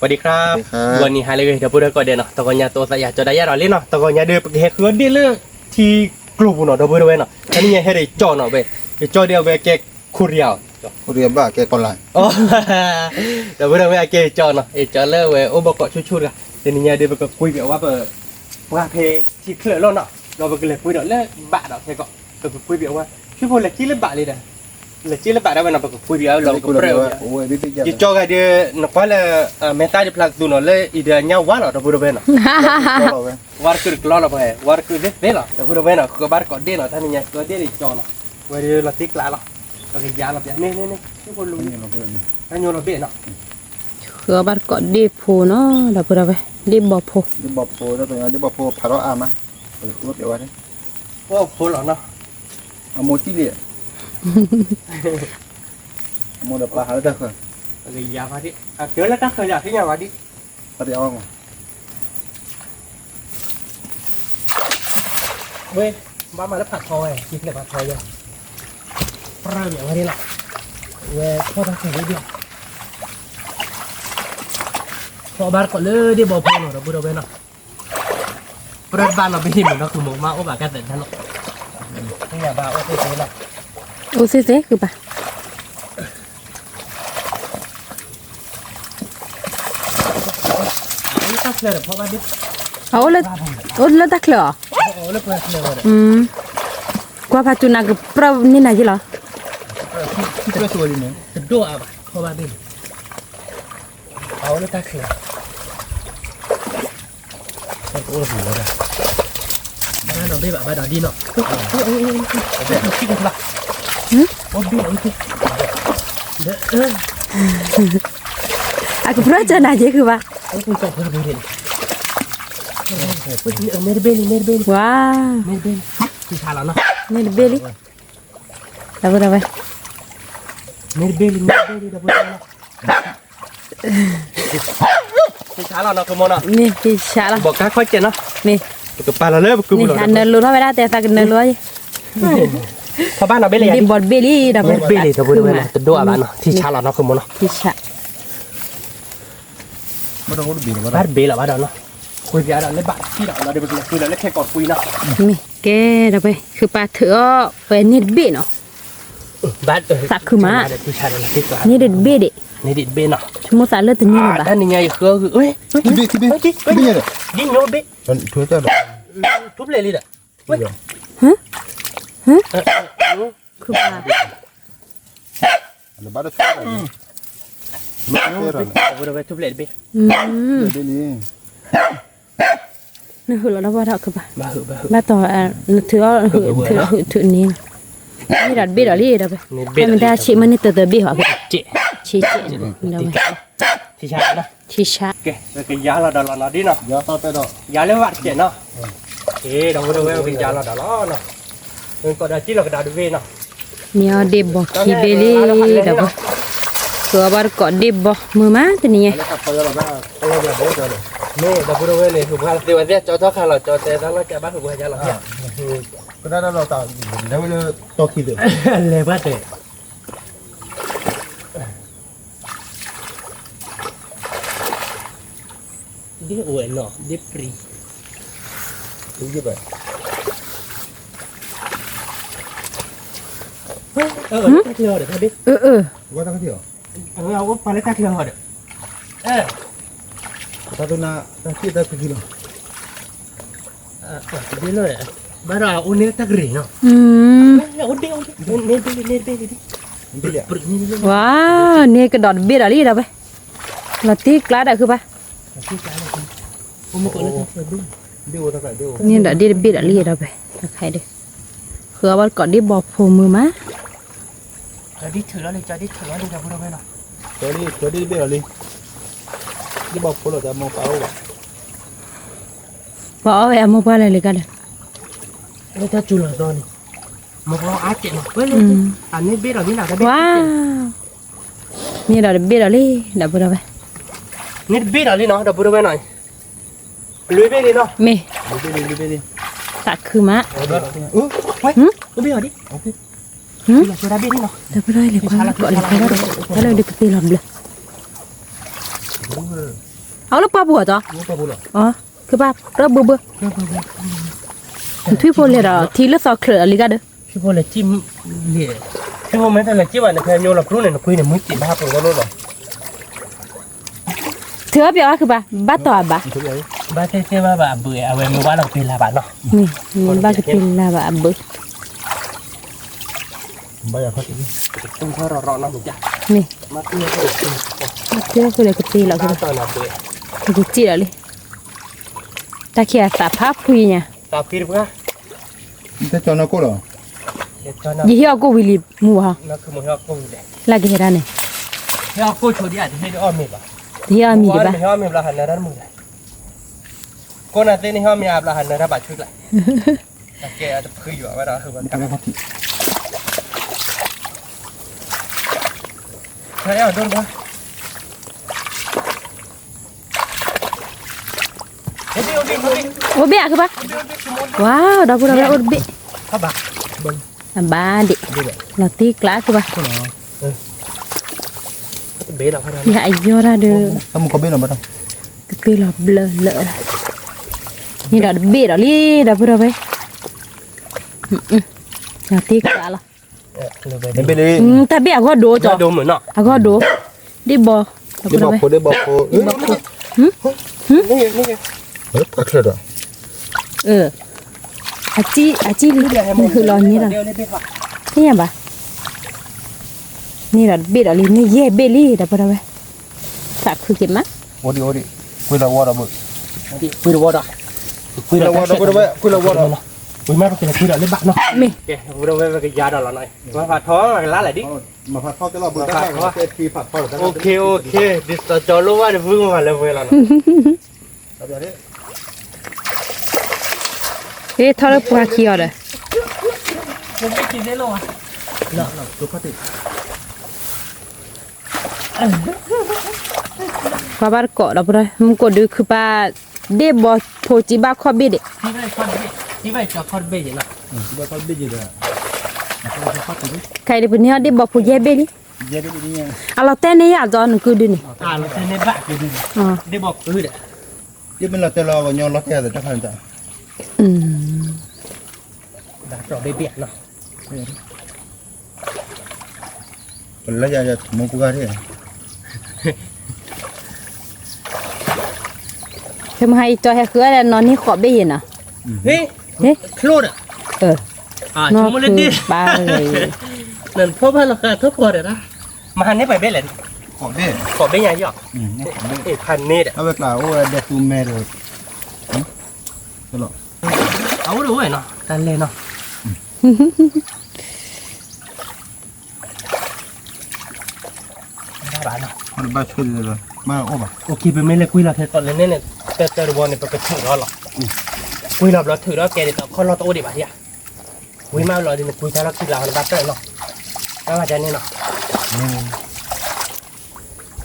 วัสดีครับวันนี้ฮาเลยเดี๋ยวพูดก่อนเดี๋ยวเนาะตะกอนยาตัวสายจดได้ยาเราเล่นเนาะตะกอนยาเดือดเฮคือเดือดเลยที่กลุ่มเนาะเดี๋ยวพูดด้วยเนาะอันนี้ให้ได้จ่อเนาะเว้ยจ่อเดียวเว้ยแกคุเรียวเรียบบ้าแกก่อนไรโอ้เดี๋ยวพูดด้วยแกจ่อเนาะจ่อเลยเว้ยโอ้บอกก่อนชุดๆกันเดี๋ยวนี้เดี๋ยวไปคุยแบบว่าว่าเพที่เคลื่อนรถเนาะเราไปเลยคุยเนาะเลิกบ้าเนาะแค่ก็ไปคุยแบบว่าช่วยพูดเลยที่เล่นบ้าเลยนะเลยที่เล่นบ้าได้ไหมเนาะไปคุยแบบเราก็เปรี้ยวจะจ่อกันเดี๋ยวนักว่าเลยเมตาจะพลัดดูเนาะเลยอีเดียเนี้ยว่าเนาะเราพูดด้วยเนาะwarคือกล้อเราไป war คือเด็ดเนาะเราพูดด้วยเนาะก็บาร์ก็เด็ดเนาะท่านเนี่ยก็เด็ดอีกจ่อเนาะวันนี้เราติ๊กละเนาะเราจะยาเราเนี่ยนี่ทุกคนรู้นี่ท่านโยนเราเบ็ดเนาะคือบาร์ก็เด็ดพูเนาะเราพูดด้วยเด็ดบ่พูแล้วตัวนี้เด็ดบ่พูพาราอามารถเดี๋ยวว่าเนี่ยโอ้พูหรอเนาะโมจิเล่โมเดปลาหาได้ค่ะเราจะยามาดิเดี๋ยวแล้วตั้งเคยอยากที่ยามาดิพอดีเอามาเว้ยบ้ามาแล้วผัดทอยกินแต่ผัดทอยยังปลาอย่างนี้แหละเว้ยพ่อต้องใส่เดียวพอบาร์ก็เลยได้บอกพ่อเนาะเราพูดเอาไว้เนาะปลาบ้านเราไม่หิมเนาะคือหมูมาโอ้บากันแต่ท่านเนาะนี่อย่าบ้าโอ้เซ่เนาะโอ้เซ่คือปะตักเลยเพราะว่าดิเอาเลยตักเลยเลยเพื่อนเลยกว่าพัฒนากับปรานี่ไหนจีเหรอที่ตัวตัวนี้เนี่ยจะดูอ่ะเพราะว่าดิเอาเลยตักเลยโอ้โหเลยบ้านเราได้แบบบ้านเราดีเนาะคิดกันละโอ้ดีโอ้ดีaku pernah cakap aja ke pak? Aku pun tak pernah beli. Merbeli. Wah. Merbeli. Di salah nak. Merbeli. Apa apa? Merbeli dah boleh. Di salah nak ke mana? Ni di salah. Bukan kau je nak. Ni. Kepala le bukan bulan. Ni anda lu lah dah tak kena lu aja. ชาวบ้านเราเบลี่บอลเบลี่ดับเบลี่ดับเบิลเวลาตัวบ้านเนาะที่ชาเราเนาะคือมันเนาะที่ชาไม่ต้องพูดบีบ้านเบลล์บ้านเราเนาะคุยกันเราเล่นบ้านที่เราเดี๋ยวไปคุยเราเล่นแค่ก่อนคุยเนาะนี่แกดับไปคือปลาเถอะเป็นนิดเบเนาะบ้านสักคือมานี่เด็ดเบเด็นี่เด็ดเบเนาะชั่วโมงสายเลือดตัวนี้เนาะด้านนี้ไงคือเอ้ยที่เบ้เนี่ยยิงโน้ตเบ้มันทั่วเจ้าเลยทุบเลยลิดอ่ะคือปลาอะไรบ้าได้ช่วยอะไรไม่เชื่อเลยเราไปทุบเลยเบ้เดี๋ยวนี้นี่คือเราบ้าเท่าคือปลาบ้าต่อถือนี้นี่ดัดเบ้ดัดลี่ดับไปมันได้ชิมันนี่เตอเบ้หัวเจ๊ดับไปที่ชาเนาะที่ชาโอเคแล้วก็ยาเราดอลลาร์ดีเนาะยาต่อไปดอกยาเลี้ยงวัดเจ๊เนาะเอ๊ะเราไปดูว่าเป็นยาเราดอลลาร์เนาะเงินก็ได้ที่เราก็ได้ดูเว้เนาะเนี่ยเด็บบอกขี้เบลี่ดับไปตัวบาร์ก็เด็บบอกมือมาตัวนี้นี่เราพูดว่าเนี่ยถูกไหมเดี๋ยววันนี้จอท่าข้าเราจอแต่ตั้งแต่บ้านถูกไหมจ้าเราเนี่ยก็ได้เราต่อแล้วเราต่อกี่เดือนเลยบ้านเด็กดิโอ้ยเนาะดิปรีดูยี่แบบตักเที่ยวเดี๋ยวพี่ว่าตักเที่ยวเอาไปเลยตักเที่ยวเดี๋ยวตักตัวน่ะตักที่ตักกี่โลดีเลยบ้านเราอุนี่ตักรีเนาะอุนี่ว้าวเนี่ยกระดอนเบี้ยอะไรดับไปเราตีกล้าได้คือปะนี่ดัดดีเบี้ยอะไรดับไปใครเด้อคือว่าก่อนที่บอกผมมือมาจะดิถือแล้วเลยจะดิถือแล้วเลยจะพูดอะไรเนาะจะดิเบี้ยอะไรที่บอกพวกเราจะมองเปล่าบอกเอาไว้เอามาเปล่าอะไรกันเลยนี่ถ้าจุลตอนมองเราอาเจ็บเว้ยเลยอันนี้เบี้ยเราที่ไหนกันว้าวนี่ดัดเบี้ยอะไรดับพูดอะไรนี่เบี้ยอะไรเนาะดับพูดอะไรหน่อยลุยเบี้ยเลยเนาะมีตักคือมะเฮ้ยเบี้ยดิเราจะได้เบี้ยเนาะดับพูดอะไรเลยก่อนเลยก่อนเลยเราเด็กตีหลับเลย เอาแล้วปลาบัวจ้ะ นี่ก็บุหรี่ อ๋อคือปลาเริ่มเบื่อทุยโพเลยอ่ะทีละซอเคลือลิกาเด้อ พี่พอเลยจิ้มเหลี่ยพี่พอไม่แต่เลยจิ้มอ่ะเนี่ยโยนหลับรู้เนี่ยคุยเนี่ยมึงจิ้มบ้าผมก็รู้หรอ เธอเปียว่าคือปลาบ้าต่อบ้า บ้าเท่ๆว่าแบบเบื่อเอาไว้มือว่าเราเป็นลาบะเนาะ นี่บ้าจะเป็นลาบ้าเบื่อ บ่อยากเขาตี ตุ้งเขาร้อนๆนะมึงจ้ะ นี่ มาเตี้ยก็เลย เจ้าคือเลยกุฏิเรา ตา คือ ตอนน่ะเบื่อ กุฏิเราเลยตาเขียตาภาพคุยเนี่ย ตาพี่เพื่อ แต่จอนะกูเหรอ เดี๋ยวตอนนั้น ยี่ห้อกูวิลิมัวฮะ นั่นคือมึงให้กูเลย ลากิเฮราเนี่ย ให้กูโชว์ดิอ่ะที่ให้อ้อมมีป่ะ ที่อามี ว่า บ้า ไม่ให้อ้อมมีละหันในด้านมึงเลยกูน่ะเต้นให้อ้อมมีอาบละหันในด้านบาดชุดเลยแต่แกอาจจะคืออยู่ว่าเราคือมัน แต่เขาตี ใช่เอาโดนป่ะเฮ้ยโอเค โอเบะคือปะว้าวดอกบัวเราโอเบะ เข้าบ้า บ้าดิเราตีกลาคือปะ เบสเราขนาด อย่าอายุระเด้อ ถ้ามึงก็เบี้ยหน่อยบ่ต้อง คือเราเบลอเลอะนี่เราเบะเราลีเราพูดเอาไปเราตีกลาละ เห็นไปเลย แต่เบะก็โดจ่อ ดูเหมือนเนาะ ก็โดดิบอเราพู ได้ ด บอ เอา ก ไป กูได้บอกกูเอ้ย นี่ เฮ้ยปักเลยเหรอ อาจีนี่คือรอนี่ละ เดี๋ยวได้เบสป่ะ นี่ยังปะนี่เราเบะเราลีนี่เย่เบลี่เราพูดเอาไปสักคือเก็บมั้ย โอ้ดิคุยละวอร์ดบ่ คุยละวอร์ดคุยละวอร์ดคุยละวอร์ดคุยมากเป็นคุยละเล่นบ้าเนาะ มี โอเคคุยละเว้ยไปยาดอลหน่อยมาผ่าท้องมาล้าไหลดิ มาพัดพ่อตลอดบ่ได้ว่าเจ็ดปีผัดพ่อตลอด โอเคดิสจอรู้ว่าเดี๋ยวพึ่งมาเลยเว้ยเราเนาะ เอาแบบนี้ เฮ้ยทอดปลาเคียวเลย ผมไม่กินได้หรอวะ น่ะตัวเขาติด ปลาบาร์เกาะเราพูดเลยมึงกดดูคือปลาเดบอโพจิบาคอบิเด ที่ไปจอคอนเบย์นะ บ่เขาบิดเลยเขาติด ใครเดเป็นเนี่ยเดบอโพเยเบลี่ เย็ดดิเนี่ย เอาเราเต้นในยาจอนึงคือดินี่ เราจะในบ้าคือดิ อ๋อ ได้บอกคือเด้อ ยี่เป็นเราจะรอวันย้อนรถแค่แต่จะขันจ้ะ ด่าจอได้เบียดเนาะ เป็นระยะจะมึงกูก็ได้ ทำให้จอให้คืออะไรนอนนี่ขอเบยินอ่ะ เฮ้ย เฮ้ย โคลดอ่ะ น ช อน มเลย คื ดิ อปลาเลย นั่นพ่อพันราคาทุกคนเลยนะมาหันนี้ไปเบ็ดเลย ขอได้ ขอเบ็ดใหญ่หยอกเอ้พันนี่เด้อ เอาไปกล่าวโอ้ยเด็กตูแม่เลยตลอด เอาดูเนาะกันเลยเนาะบ้านเนาะ มันบ้าช่วยเลยมาโอ้บ่ โอเคไปไม่เลยคุยเราเธอตอนเล่นเนี่ยแต่ระวังเนี่ยไปถึงแล้วหรอคุยเราถือแล้วแกเดี๋ยวคนเราโตดิบ่ะที่คุยมาเราดิคุยแต่เราคิดเราในบ้านเต้เนาะแล้วอาจารย์นี่เนาะ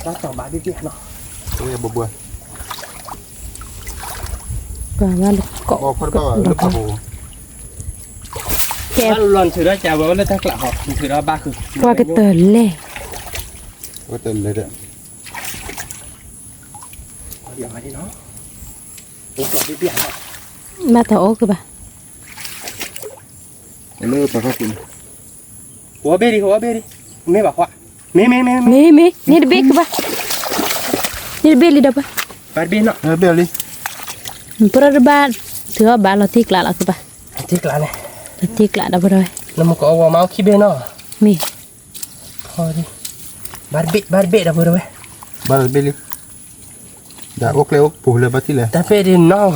เราต่อบาดิเนาะ โอ้ยบัว ปลาว่าเกาะ บอกคนบ้าลูกกระโบ แก ถ้าเราถือได้จ่ายว่าเราตั้งกลับหอบถือได้บ้าคือ ว่ากระเตือนเล่ ก็เต็มเลยเด้อ เดี๋ยวมาดิเนาะตัวกลับดิเบี้ยเนาะ มาต่อโอ้คือปะ เลิกไปเขากิน หัวเบี้ยดิไม่บอกว่าไม่ มีนี่เบกคือปะนี่เบลีเด้อปะ บาดเบี้ยเนาะ เบลลี่ ปลาระบาดถือว่าบ้านเราที่กลาละคือปะ ที่กลางเนี่ย ที่กลาดับเลย แล้วมันก็เอาว่าเมาขี้เบี้ยเนาะ มี พอดิบาดเบี้ยดับเลย บ้าเบลลี่อย่าโอกเลยโอกปูเลยบ้าที่เลย แต่เบี้ยดิเนาะ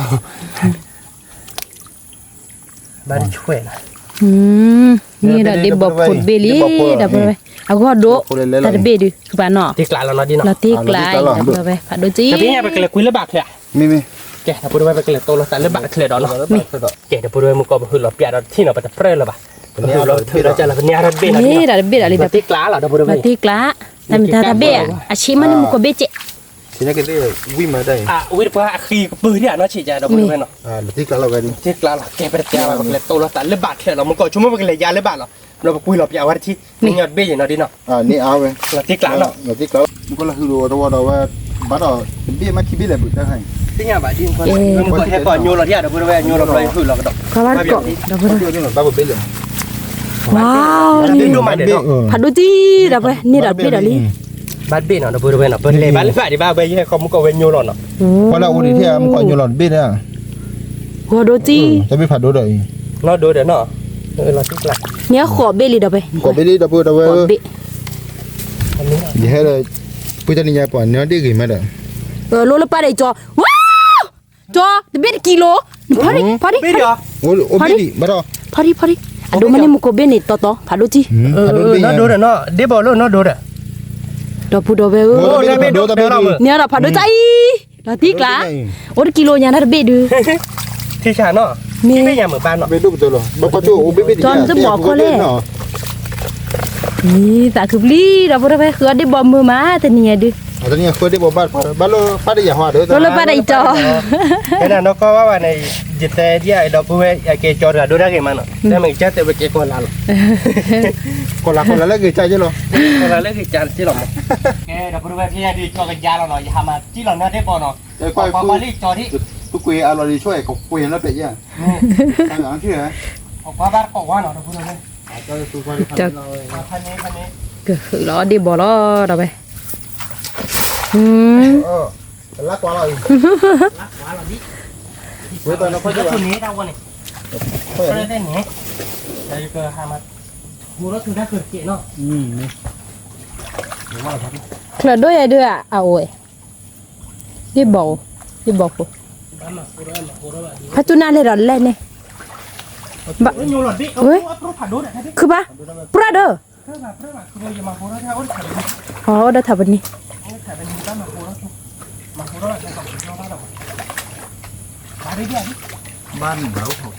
บาดช่วยนะ นี่เราเดบพูดเบลีดับเลยเอาก็โดแต่เบลีคือปะเนาะ ที่กลางแล้วเนาะดิเนาะ เราที่กลาดับเลยผัดดูจี แต่พี่ไปกันเลยคุยเรื่องบาดเลย มี แกถ้าพูดไปกันเลยโตเราแต่เรื่องบาดเลยดอกเนาะแกถ้าพูดไปมึงก็คือเราเปียเราที่เราไปแต่เปรี้ยวเลยป่ะเราถือเราจะเราเป็นยาระเบี้ย นี่เราเบลีอะไรดับ ที่กลางเราดับเลย เราที่กลาแต่ไม่ได้เบลีอาชีพมันมุกเบจ ทีนี้ก็ได้วิ่งมาได้ วิทย์ว่าคือปืนเนี่ยเนาะฉีดยาดับเลยเนาะ ที่กลางเราไปดิ ที่กลางเราแกไปแต่เราเลยโตเราแต่เรื่องบาดเลยเรามันก็ชั่วโมงไปกันเลยยาเรื่องบาดเราเราไปคุยเราไปเอาวันที่นี่ยอดเบี้ยอย่างเราดิเนาะ นี่เอาไป เราที่กลางเรา เราที่กลางมันก็คือดูว่าเราว่าบ bắt đầu biết mà khi biết là bự ra hay cái nhà bà đi con có thể còn nhiều là thiệt được bây giờ nhiều là rồi thử là cái đó ข้าวบ้านเกาะเดี๋ยวไป bao nhiêu là bao nhiêu biết rồi ว้าวนี่ ดูมาเดี๋ยว ผัดดูจีเดี๋ยวไปนี่เดี๋ยวพี่เดี๋ยวนี้ บ้านเบี้ยเนาะเพื่อนเนาะเพื่อนเลยบ้านเลยฝ่ายที่บ้านเบี้ยเขามันก็เว้นอยู่เนาะ qua đâu đi theo em còn nhiều lần biết đấy à หัวดูจี จะไม่ผัดดูเลย เนาะดูเดี๋ยวเนาะเราติ๊กหลัก เนี่ยขอเบลีเดี๋ยวไป có biết đi đâuขอ đâu เบ อันนี้ gì hết rồi bây giờ đi nhà quản nó đi gửi mà được โลละป้าได้จอว้าวจอเดี๋ยวเบ็ดกิโลพอดิพอดิ เบี้ยเดียว ô biết đi bắt đầu พอดิดูมันนี่มุกเบนี่ต่อผัดดูจี ผัดดู เนาะดูเดี๋ยวเนาะเดี๋ยวบอกเลยเนาะดูเดี๋ยว ดอกพูดอกเบล โอ้ได้เบี้ยดูเดี๋ยวเราเมื่อ เนี่ยเราผัดดูใจเราติ๊กละโอ้กิโลเนี่ยนะเบ็ดดู ที่ชาเนาะนี่ไม่ยามเหมือนบ้านเนาะ biết đúng rồi bao có chỗ ô biết đi นี่แต่คือลีเราพูดไปคือได้บอมมือมาแต่เนี่ยดู ở đây nhà khơi đi bao bắt lo phát đi nhà hoa đấy โลละป้าได้จอ cái nào nó cóว่าในจิตใจที่ไอ้ดอกบัวไอ้เกจอร์ดูได้กี่มันเนาะแต่มันจะแต่ไปเกคนละ còn là lấy người trai chứ lo คนละเรื่องจานที่หลงแกดอกบัวที่ดีจอกันยาเราหน่อยอย่ามาที่เราเนี่ยได้บ่เนาะความบาลีจอที่ tôi quỳ à lo điช่วยก็quỳ nó bị chứ anh làm chứ hả ออกว่าบ้านออกว่าเนาะดอกบัวเนี่ย cho tôi quay đi จะ พันนี้ ก็คือล้อดีบ่ล้อเราไป lắc quá rồi รักษาเราดิ với tôi nó คน có ละ chứ คนนี้ได้วันนี้คนละได้เนี่ยแต่ก็หามาหูรถคือได้เกิดเกะเนาะ เคลื่อนด้วยด้วยอ่ะเอาเว้ยดีบ่กู บ้านมาโคราชมาโคราชดี พัฒนาเลยเราเล่นเนี่ย บะยูหลอดดิเอ้ยรถผ่านดูได้ดิ คือปะปราเด้อ เพื่อนมาคือจะมาโคราชถ้าอ้นขับรถ อ๋อได้ทำแบบนี้ ขับเป็นบ้านมาโคราชมาโคราชใช้กับน้องบ้านเรามาได้ยัง ban bảo học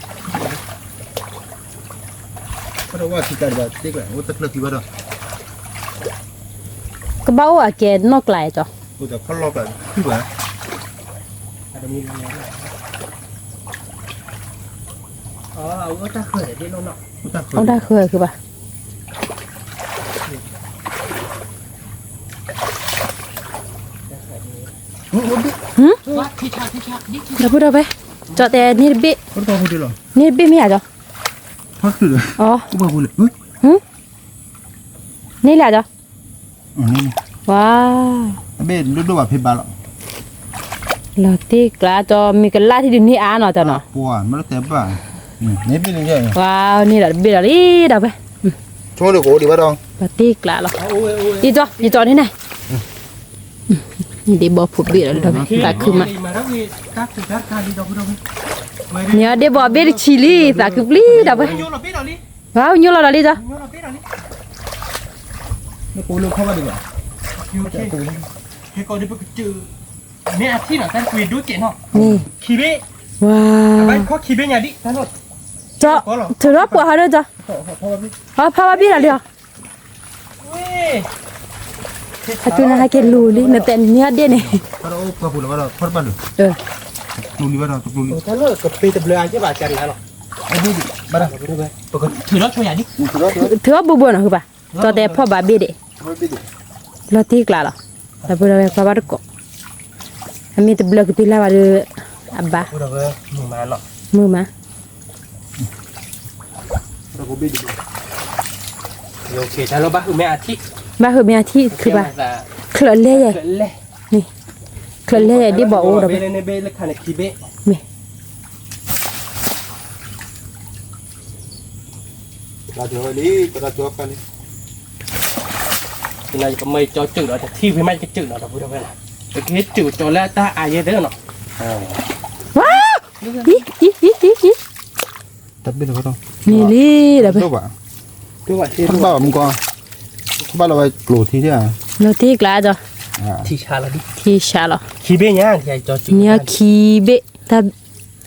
bắt đầu qua thì cái là tiếc lại ô tất lực thì bắt đầu ก็เบ้าอ่ะแกนอกไหลจ้ะ ô giờ khó lo lại cứ vậy จะมีอะไรอ๋อเอาก็จะเคยได้ลงเนาะ ô tất เอาได้เคยคือปะ ว่าที่ชาดิ เดี๋ยวพูดเอาไปจอดแต่นี่เบะ có bao nhiêu rồi นี่เบะไม่อยากจ้ะ phát từ rồi อ๋อ có bao nhiêu rồi นี่แหละจ้ะ này ว้าว bên lúc đó bảo phê bà lọ เราตีกลาจอมีกันล่าที่ดินนี่อ่านเนาะจ้ะเนาะ quả mà nó té bà nếp bên này ว้าวนี่แหละเบะอะไรเดี๋ยวไป cho được cổ đi bắt đầu เราตีกลาหรอ โอ้ย อีจอนี่ไหนนี่ได้บอกผู้เบะแล้วเดี๋ยวไปแต่คือมา มาแล้วมีตักคือตักการดีดอกดอก เนี่ยได้บอกเบะชิลีแต่คือลีเดี๋ยวไป ยูหลอดพี่หลอดดิ ว้าวยูเราละลิจ้ะ ยูหลอดพี่หลอดดิ nó cổ luôn không vào được à ยูโอเคเฮ้ยก่อนที่ไปจือเนี่ยที่หน่ะท่านคุยดูเจ๋งเนาะ นี่ คีเบ้ ว้า ไป ว ข้อคีเบ้เนี่ยดิท่านรถ จอถือรับกว่าเขาด้วยจ้ะอ๋อพาว่าพี่ละเดียว เว้ย ถ้าจุนะให้แกรู้ดินะแต่เนี่ยเดี๋ยวนี่ bắt đầu qua phụ là bắt đầu phát bắt được เออ luôn đi bắt đầu luôn đi ท่านเลิกกับปีตะเบลือที่บาดจันแล้วหรอ ai đi bắt đầu ไปดูไปปกติถือรถช่วยอย่างนี้ từ đó ถือว่าบัวๆนะคือป่ะจอแต่พ่อบาเบะเด mới biết được เราตีกลาหรอแต่บัวเราพาว่าก็อันนี้ตะเบลกปีละว่าอับบา พูดเอาไว้หมู่มาเนาะ มือมา nó có biết được โอเคท่านรถบ้าคือแม่อาทิตย์ บ้าคือเมียที่คือป่ะเคลื่อนเล่ย เกิดเล่ เคลื่อนเล่ยได้บอกโอ้เรา เบ ไป ลในเบลคันคีเบ้ มี là chỗ đi là chỗ cái đi ที่นายก็ไม่จอจืดหรอกแต่ที่พี่ไม่จะจืดหรอกพูดเอาไว้นะเมื่อกี้จืดจอแล้วตาอายเยอะเด้อเนาะ ว้าวอี tập biết được không นี่ลีเดี๋ยวไป đâu bạn ดูว่าที่ không bảo không có không bảo là phải lổ thì thế à เราตีกลาจ้ะ ที่ชาละดิ ที่ชาหรอ คีเบ้ย่างที่ไอ้จอจืด เนี่ยคีเบะถ้า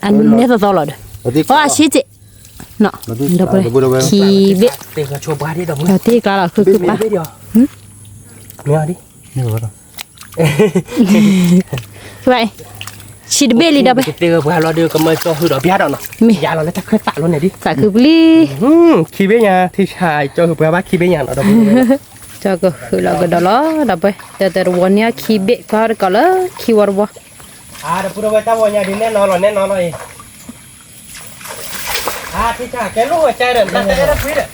อันนี้ต่อหรอ là tí ว่าชิจิเนาะเดี๋ยวไปคีเบะ เต็งกระโชว์บ้าดิดอก เราตีกลาหรอคือป่ะ เดียวไม่เอาดิ như vậy đâu ไปชิดเบลีเดี๋ยวไป เตียบ้าเราเดียวก็ไม่จอหือดอกพิฮาดอกเนาะยาเราแล้วถ้าเคยตัดแล้วเนี่ยดิ สาคือลี คีเบ้ย่างที่ชายจอหือบ้าคีเบ้ย่างเนาะดอก cho cái khử là cái đó đó đậpไปแต่วันนี้ขี้เบะก็ก็แล้วขี้วัว เดี๋ยวพูดเอาไว้ตาวันนี้ดิแน่นอนเลยที่จ่าแกรู้หัวใจเดินตั้งแต่ได้คุยเด้อ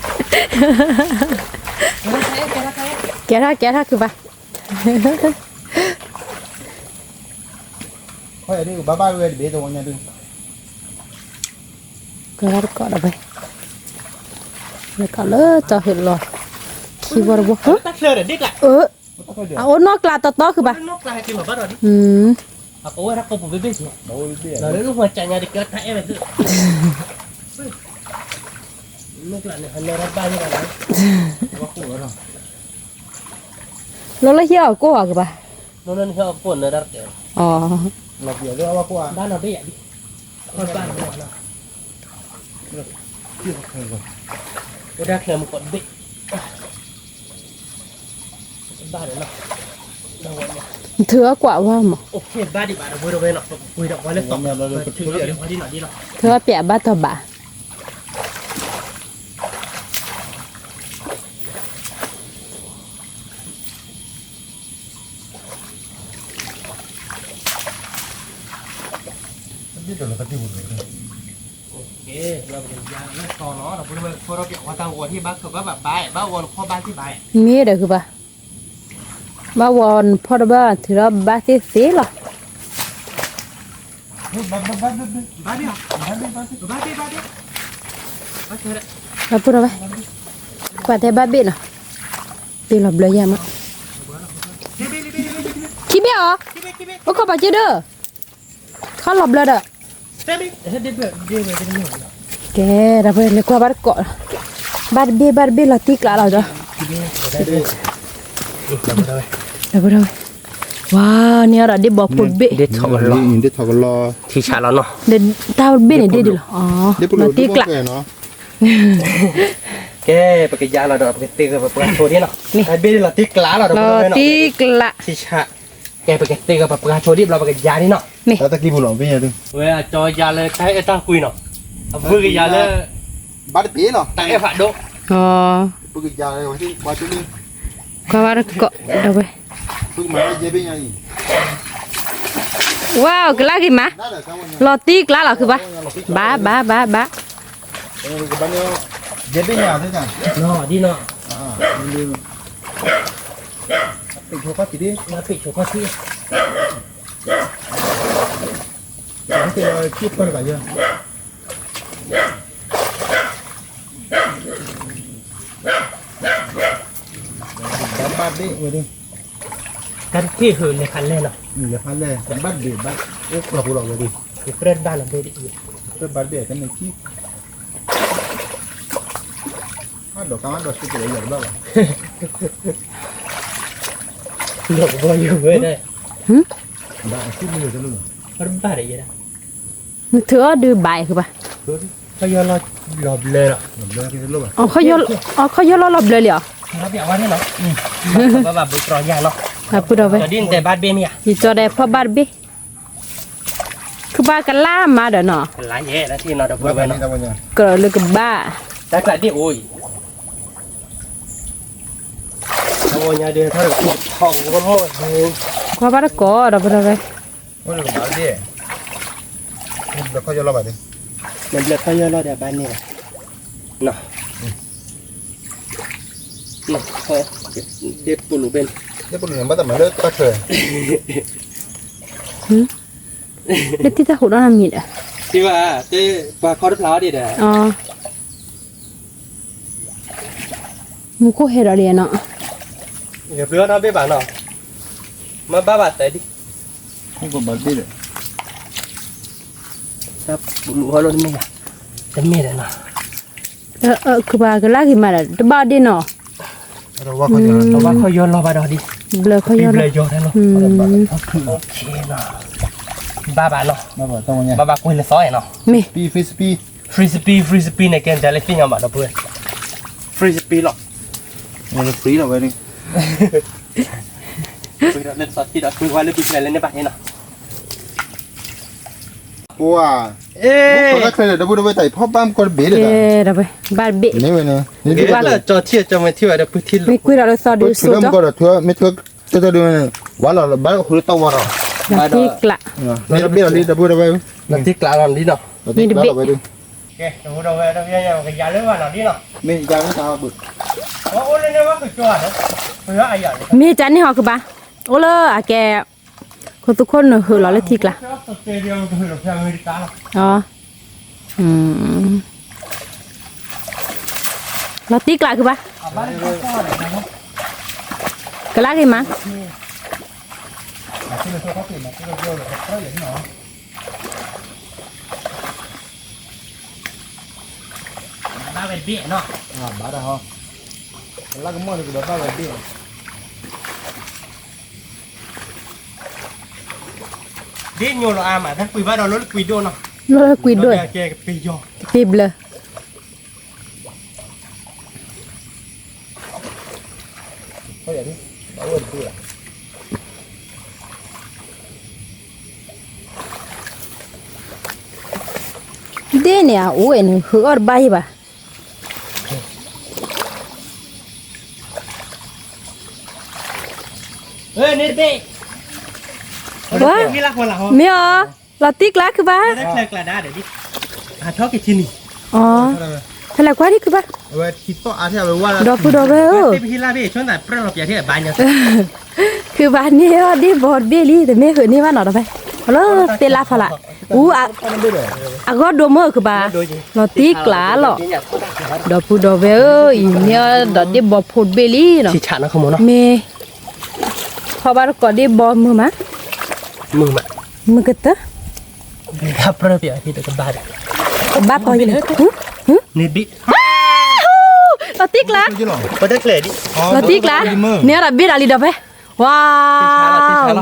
แกถ้าคือปะ ค่อยดิบ้าเวทเบตัวนี้ดึง ก็ดับไปแล้วก็แล้วจะเห็นหรอขี้วัว ตักเสือเด็ดดิ๊กละ เอานอกกลาต่อคือปะ นกลายกินแบบบ้านเราดิ aku ora ko bebe sih. Lalu lu macamnya di kereta itu. Lu kan hanya rabanya kan. Aku ora. แล้วเหี้ยกูอ่ะคือปะ Nonon hiyo pun nadar ke. อ๋อ Lagi ada apa kuah? Dan ada ya di. Korban mana. Udah kena mukot be. Ba de no. Dawanya. เถือกว่าว่าหมอ โอเคบ้านดีบ้านเราคุยเราไปหรอกคุยดอกไว้แล้วตอบถือเดี๋ยวพอดีหน่อยดีหรอ เถือเปียบ้าตบะ Ini tuh lekat di bulu. โอเคเราเป็นยางแล้วคอเนาะเราพูดว่าพอเราเกี่ยวว่าตังวัวที่บ้านคือว่าแบบบ้านวัวพ่อบ้านที่บ้าน มีเด้อคือปะบ้าวอนพอดบ้าถือบ้าที่สีหรอ บ้านดิบ้านดิบ้านดิเราพูดเอาไว้กว่าแต่บ้าเบ็ดน่ะตีหลับเลยยังมั้งขี้เบี้ยอ๋อโอ้ก็ปะเจเด้อเขาหลับเลยเด้อแกเราไปในกว่าบ้านเกาะบ้านเบี้ยเราตีกลาเราจ้ะเราพูดเอาไว้ว้าวเนี่ยเราได้บอกพูดเบ็ด เด็ดถอดล้อ Ini tak kalau. ที่ชาแล้วเนาะ เด็ดตาเบ็ดเนี่ยเด็ดดิเหรออ๋อ Dia perlu เราตีกลา no. แกปากยาเราดอกตีกับปากโชดีเนาะไอ้เบี้ยเราตีกลาเรา เราตีกลา ที่ชาแกปากตีกับปากโชดีเราปากยานี่เนาะ นี่ Kata ki bulu apa ya tu? เวลาจอยาเลยใช้ตั้งคุยเนาะฟื้นยาเลย Bad be no. ตั้งฝาโด อ๋อ Pergi jalan macam macam ni. กว่าบ้านเกาะเราไป Pergi mana je be ni. ว้าวกลากี่มา Dah dah kamu ni. เราตีกลาเหรอคือปะบ้า Ini ke mana? Je be ni ada kan? เนาะดีเนาะ Ini. Pergi coba tadi. มาปิดโชว์ที่ Nanti keep kan aja. Bad be ni. กันที่หืนในคันเล่นเนาะ Ni lepas le. Bad be bad. Oh pura-pura jadi. เพื่อนบ้านเราไปดิ Itu bad be kan ni. Ada kawan dah sikit lagi ada berapa? หลบบ่อยู่เว้ยได้ Dah sikit ni dulu. มันบ้าอะไรอย่างเงี้ย เธอดูใบคือปะ เขาย้อนเราหลบเลยเนาะ Dah kita dulu. อ๋อเขาโยนเราหลบเลยเหรอ เราเปียกวันนี้เนาะว่าแบบบุตรยางเนาะ พูดเอาไว้ จะดิ้นแต่บ้านเบี้ยมีอ่ะ ยี่จอได้พ่อบ้านบี้คือบ้านกันล่ามาเด้อเนาะ หลายแย่แล้วที่เราจะพูด Berapa ไป ni เนาะ namanya? เกิดเลยกับบ้า แต่กระดิ่งโอ้ยโอ้ยเดี๋ยวถ้าเราขุดทองก็หมดเลย กว่าบ้านก็เราพูดเอาไว้ Oh, ni bad be. Dah kau jalan balik. มันเลือกเขาย้อนเราเดี๋ยวบ้านนี่แหละเนาะเนาะเด็กปุ่นเป็น Dia perlu nampak tak mana tak ke? เด็กที่จะหุ่นอะไรมีดอ่ะ ที่ว่าเจ๊ปลาคอร์ดพลาวดิเด้อ อ๋อมุกเฮราเรียเนาะ เดี๋ยวเพื่อนเอาไปบ้านเนาะมาบ้าบ้าแต่ดิ Ni kau bad be dah. ครับบุญหัวรถไม่อะจะมีเลยเนาะ คือบ้านกันล่ากี่มาเด้อบ้าดิเนาะ Ada wak kau jalan. เพราะว่าเขาย้อนเราไปดอดิ เบลอเขา พี่ โยน เลยย้อนได้เนาะ โอเคเนาะบ้าบ้าเนาะ Apa namanya? บ้าบ้าคุยเลยซอยเนาะ มี Fish pi. ฟรีสปีในเกมแต่ละฟิ้งเอาบ้าเราเพื่อนฟรีสปีหรอก Ni free lah ni. คุยเล่นซอสที่เราคุยว่าเล่นปีอะไรเล่นในบ้านนี่เนาะ ปัว เอ๊ะ พอเคยได้พูดไว้แต่พ่อบ้ามก็เบ็ดเลย เดี๋ยวไปบ้านเบะ นี่เว้ยเนี่ยนี่ เอ๊ะแล้วจอเที่ยวจะมาเที่ยวได้พื้นที่ ไม่คุยเราสอดดู คือ สุด เริ่มก็ทั่วไม่ทั่วจะดูเนี่ยว่าเราบ้านคือตัวเรา ที่กละ นี่เราเบ็ดเราได้พูดไว้ นั่นที่กลางนั่นนี่เนาะ เราไปดู โอเคเราไปยังกันยาเลยว่านั่นนี่เนาะ ไม่ยังไม่ทราบบุตร โอ้เลยเนี่ยว่าคือจอดเนาะเพื่ออะไรอย่าง มีจันนี่หอคือบ้าโอ้เลยอะแกคนทุกคนคือเราเลยที่กละ เตเดียวคือเราเพื่ออเมริกา อ๋อเราตีกละคือบ้า บ้านก็ก็เลยนะครับ กละกี่มั้ง ที่เราชอบเขาเปลี่ยนมาที่เราเยอะเลยก็อย่างนี้เนาะบ้านเป็นเบี้ยเนาะ บ้าได้ฮะแล้วก็มั่วเลยก็บ้าไปเบ็ด ดิโยโรอามาถ้าคุยบ้านเราลดคุยโดนเนาะ เราเลยคุยด้วย แกไปยอ ปีบเลย เขาอย่างนี้บ้าอ้วนเบื่อ เดี๋ยวเนี่ยโอ้ยนี่คืออะไรบ้า เฮ้ยนี่เบ้มีรักคนละห้อง ไม่อ๋อเราตีกละคือบ้า ได้แคลกระดาษเดี๋ยวดิชอบกินที่นี่ อ๋ออะไรกว่านี่คือบ้า เว้ยคิดต่ออาที่เอาไปว่า ดอกพูดอกเลย ที่พี่ลาเบ้ชวนแต่เปรี้ยวอย่างที่บ้านเนี่ย คือบ้านนี้ว่าดีบอดเบลี่แต่ไม่เคยนี่ว่าหนอไปแล้วเตลาฟละอู้อะอะก็ดูมือคือบ้าเราตีกลาหรอดอกพูดอกเว้ยเนี่ยดอกดีบอดพูดเบลี่เนาะ ที่ฉานะขโมยเนาะ เมพอบ้านก็ดีบอดมือมั้ย มึงมา มือก็เตะ ถ้าเปรี้ยวที่เด็กบ้าน บ้าพออยู่เลย นี่บิ เราตีกลา ที่หรอ ก็ได้เกล็ดดิ เราตีกลาเนี่ยเราบิดอะไรดอกไปว้า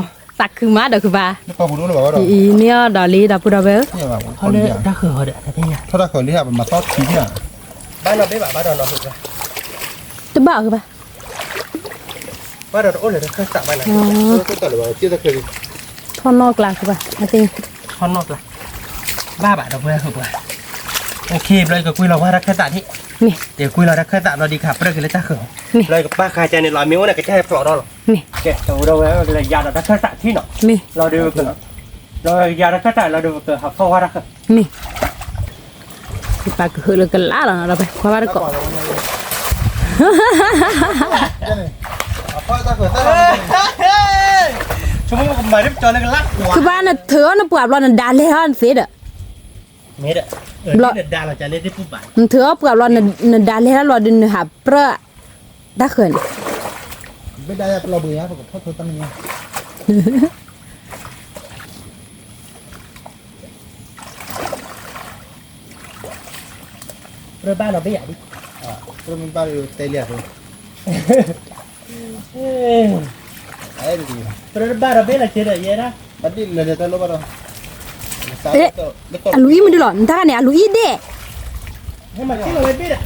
วตักคือมาดอกคือบ้า นี่พอผมรู้แล้วว่าเรา อีเนี่ยดอลลี่ดอกพูดอกเว้ย เนี่ยว่า เขาเนี่ยได้คือเขาเด็ดแต่เนี่ย ถ้าเราเคยเรียกมันมาทอดทีเนี่ย บ้านเราได้บ้านเราถูกไหม จะบ้าคือบ้า บ้านเราโอ้เลยเคยสับบ้านไหน อ๋อ ก็ต่อเลยว่าที่จะเคย ทอนนอกกลางคือป่ะอาติง คอนนอกละบ้าบ่ะดอกเบี้ยถูกไหมโอเคเลยก็คุยเราว่ารักแค่ตาที่ นี่ เดี๋ยวคุยเรารักแค่ตาเราดีครับเรื่องกันเลยจ้าเขินเลยกับป้าคาใจในลอยมิ้วเนี่ยก็จะให้ปลอดเราหรอ นี่ แกเราแล้วเลยยาเรารักแค่ตาที่เนาะ นี่ เราดูกันเรายารักแค่ตาเราดูกันหักเข้าว่ารัก นี่ที่ปากคือเลยกันล้าแล้วเราไปคว้าบ้านก่อน พ่อตาเกิดตา ชั่วโมงก็มาเรียบจอเลยกันลักหัว คือบ้านน่ะเธอน่ะปวดร้อนน่ะด่าเลยฮะเสียด เม็ดอ่ะที่ดาเราจะเล่นได้ปุ๊บบ่าย มันเธอปวดร้อนน่ะด่าเลยฮะรอดินหาเปรอะตาเขิน ไม่ได้เราเบื่อเพราะพ่อเธอตั้งเนี่ย เรื่องบ้านเราไม่อยากดิ เรามีบ้านอยู่เตลียเลยไอ้ดี เรื่องบ้านเราไม่ละเชื่อเยอะนะ บัดนี้เลยจะรู้ป่ะเรา เอ๊ะอะลุยมันดูหรอตาเนี่ยลุยเด้ ให้มาที่เราไม่ปิดอ่ะ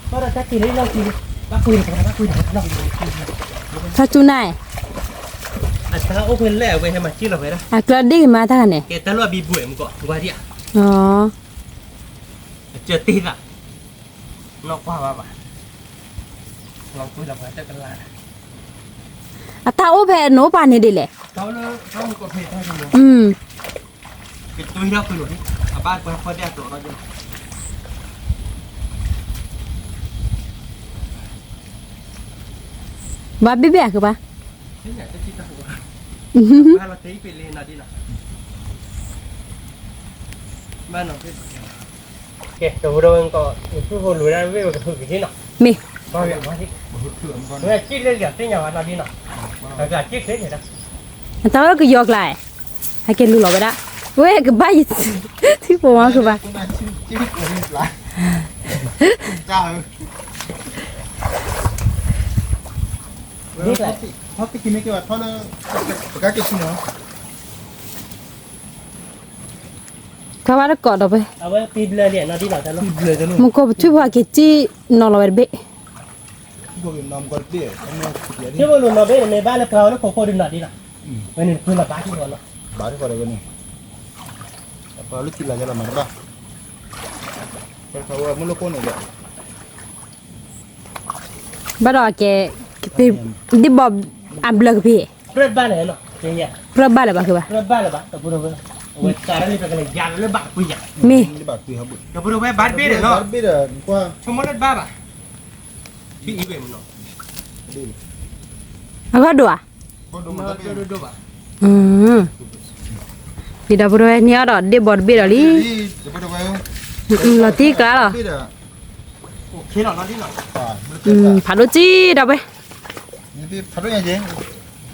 เพราะเราจะกินให้เรากินบ้าคุยกันบ้าคุยกันเรา ถ้าจูนาย อัตราโอเพนแล้วเว้ยให้มาที่เราไปนะ อะกระดิ่งมาตาเนี่ย แกตลอดบีบุ๋ยมึงก็ว่าดิอ่ะ อ๋อ เจอตีนอ่ะนอกว่ามาลองคุยเราไปเจอกันละ อะตาโอเพนโนปานนี่ดิแหละ เขาเลยเขาก็เพจให้ดู เป็นตัวที่เราคุยหลุดนี่บ้านคนแรกตัวเราจะ บ้าบิ๊บคือป่ะ ที่ไหนจะคิดตะหัวบ้านเราตีไปเลยนะดินะบ้านเราเป็นโอเคเดี๋ยวเราก็ทุกคนรู้ได้ว่าจะฝึกที่ไหน มี ก็อย่างว่าที่เมื่อคิดเรื่องอย่างที่อย่างว่าดินะแล้วก็คิดเรื่องอะไร อะตาก็ยอกไหลให้แกรู้หรอบ่ได้เว้ยก็บ้าที่ผมว่าคือป่ะ ชีวิตเราไม่หลายจ้า นี่แหละ เขาไปกินไม่กี่วันเขาเลยประกาศกินเนาะ คว้าบ้านก่อนเอาไป เอาไว้ปีเลยเนี่ยนะดินะแต่เรา เลยจะรู้ มันก็ช่วยพาเกจีนอนรอเบะ พวกน้ำกอดเบี้ยอันนี้เดี๋ยวนี้ ที่ว่าลุงเราเป็นในบ้านแล้วเขาแล้วเขาดินนะดินะวันนี้คือเราบ้านที่เราเนาะ บาทที่ก่อนเลยวันนี้ เ Kalau lu kira jalan mana bah? Kalau mulu pun ada. บ่ดอกแกดิบ่อันเบลกพี่ เรื่องบ้านไหนเนาะเนี่ย เพราะบ้านอะไรบ่คือว่า เรื่องบ้านอะไรบ้างแต่พูดถึงเว้ยการนี้เป็นอะไรยานเรื่องบ้านคุยอย่าง มี Ini batu ya bu. แต่พูดถึงบ้านเบี้ยเนาะ Beda. Gua ชั่วโมงละบ้าป่ะพี่อีเวนต์เนาะ แล้วก็ดัว gua ดู dulu มา tapi. ดูป่ะ ดีดาบ่ได้เนี่ยดอกดิบ่เบี้ยดอกลิ Jadi daripada gua. ลอติกาล่ะ Beda. โอเคเนาะนั่นที่เนาะ Ah, ผาโลจีดอกไป Tapi parunya aja.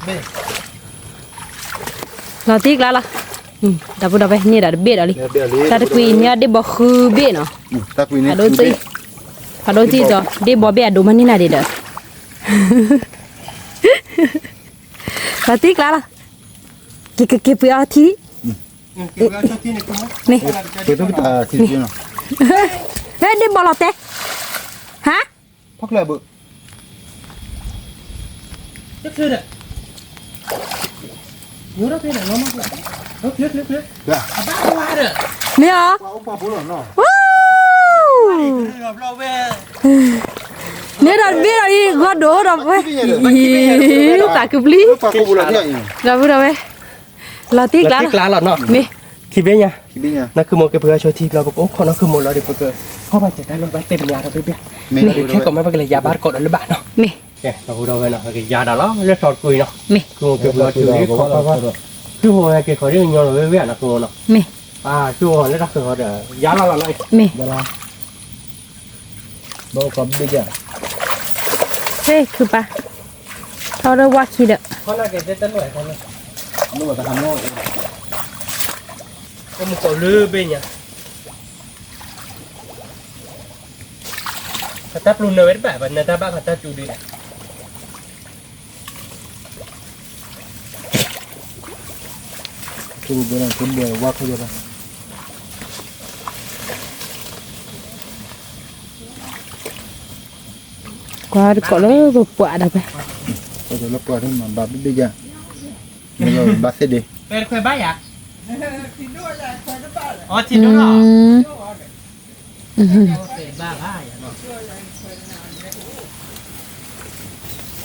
Be. ลอติกาล่ะดาบ่ดอกไปเนี่ยดอกเบี้ยดอกลิ Be ali. ถ้าตะกุยเนี่ยดิบ่คือเบี้ยเนาะ Tapi ini. ผาโลจีผาโลจีจ้ะดิบ่เบี้ยดูมันนี่น่ะดิเด้อลอติกาล่ะกิไปเอาที เกี่ยวกับที่นี่คุณมั้ย นี่ Itu kita sini no. เฮ้ยดิบ่ลอเตฮะ Pak lah bu. ก็คือเนี่ยอยู่แล้วเพลงน้องมากเลยเลือก Ya. บ้าว่าเด้อ เนี่ยเหรอ Wah, upah puluh no. ว้าว เราเว้ย เนี่ยดอกเบี้ยดอกนี่ก็โดดอกไปตาคือปลี Upah puluh dia ini. เราพูดเอาไว้เราติ๊กแล้ว ติ๊กล้านหรอเนาะ มี คิดเป็นยัง Kibinya. นั่นคือโมเกเพื่อช่วยทีเราบอกโอ้คนนั้นคือโมเราเดี๋ยวเพื่อเข้าไปจัดการลงไปเต็มยาเราไปเบี้ย Mega แค่ก็ไม่เป็นไรยาบ้านกดหรือบ้านเนาะ มี แกเราพูดเอาไว้เนาะยาดาล้อเลือดถอดกุยเนาะ มี คือโมเกเพื่อช่วยเขาคือโมเกเขาเรื่องยอเราเว้ยนะคือเนาะ มี คือโมเลือดคือเขาเดี๋ยวยาเราเลย มี Dalam. Bawa kabel dia. เฮ้ยคือปะเขาเรียกว่าคิดอะ เขาน่าจะจะหน่วยกันเลย Lu buat tahan lo. ก็มึงก็ลือเป็นยังถ้าตับรุนเอาไว้แบบนั้นถ้าบ้าเขาตับจูดีนะ Tu benar pun dia wak aja lah. ก็ก็เลยแบบปวดอะไป Kalau lepas tu mah babi dia. Kalau bahasa dia. เป็นเคยบ้าอยากอ๋อทินด้วยเหรอเป็นบ้าบ้าอย่างเนาะ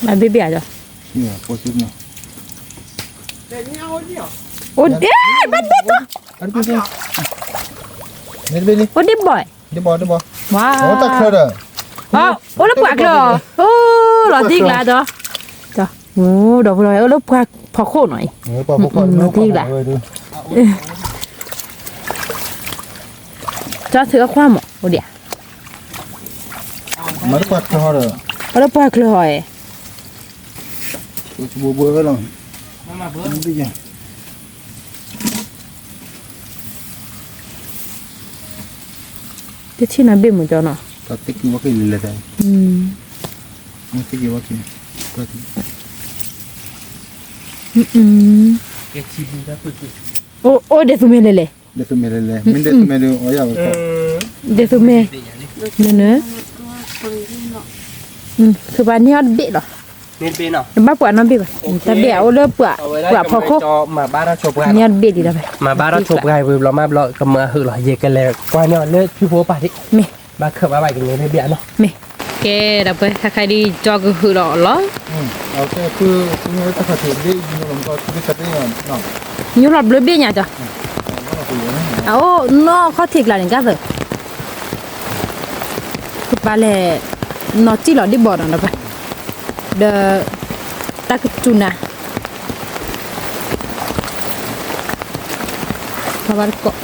มาเบี้ยจ้ะ Iya, positif mah. โอ้เด้บัดเบ็ดจ้ะ Ada tu. Ni beli. โอ้ดิบ่อย Dia bawa dia bawa. ว้า Oh tak kena dah. อ๋อโอ้แล้วปวดเหรอโอ้หลอดติ๊กแล้วจ้ะจ้ะโอ้ดอกบัวแล้วปวดพอโคหน่อย Ni pokok. Nanti lah. จ้ะถือความโอ้เดี๋ยว Mari kuat ke hara. แล้วปวดเคย Tu bubuh ke lah. มาเบิ้ล Ni dia. จะที่นั่นเบี้ยเหมือนจ้ะเนาะ Tatik ni wakil lele dah. อืม Mesti dia wakil. Kuat. เก็บชีวิตแล้วฝึก โอ้โอ้เดี๋ยวสุเมเลยเลย Dia tu melele. Min dia tu melu. Oh ya. เดี๋ยวสุเมเนอะคือบ้านนี้เขาเบี้ยหรอ นี่เป็นเนาะ บ้านปวดน้ำเบี้ยป่ะแต่เบี้ยเอาเลือดปวดปวดพอโค มาบ้านเราชมกัน เนี่ยเบี้ยดีแล้วไป มาบ้านเราชมกันเรามาเราก็มาหือเราเยกันแล้วก่อนเนาะเลือดพี่โฟป่ะที่ มี บ้านเขิบบ้านไปกันเลยเบี้ยเนาะ มีแกดับไปถ้าใครดีจอก็คือหล่อหรอ Okey tu ni kita kata dia ni orang kau tu kata ni. Nah. ยูหลอดเบี้ยเนี่ยจ้ะเอานอเขาถิกหลานกันเลยคือปลาแหล่นอจีหลอดที่บ่อนะไปเดตากจุนะพาวันเกาะ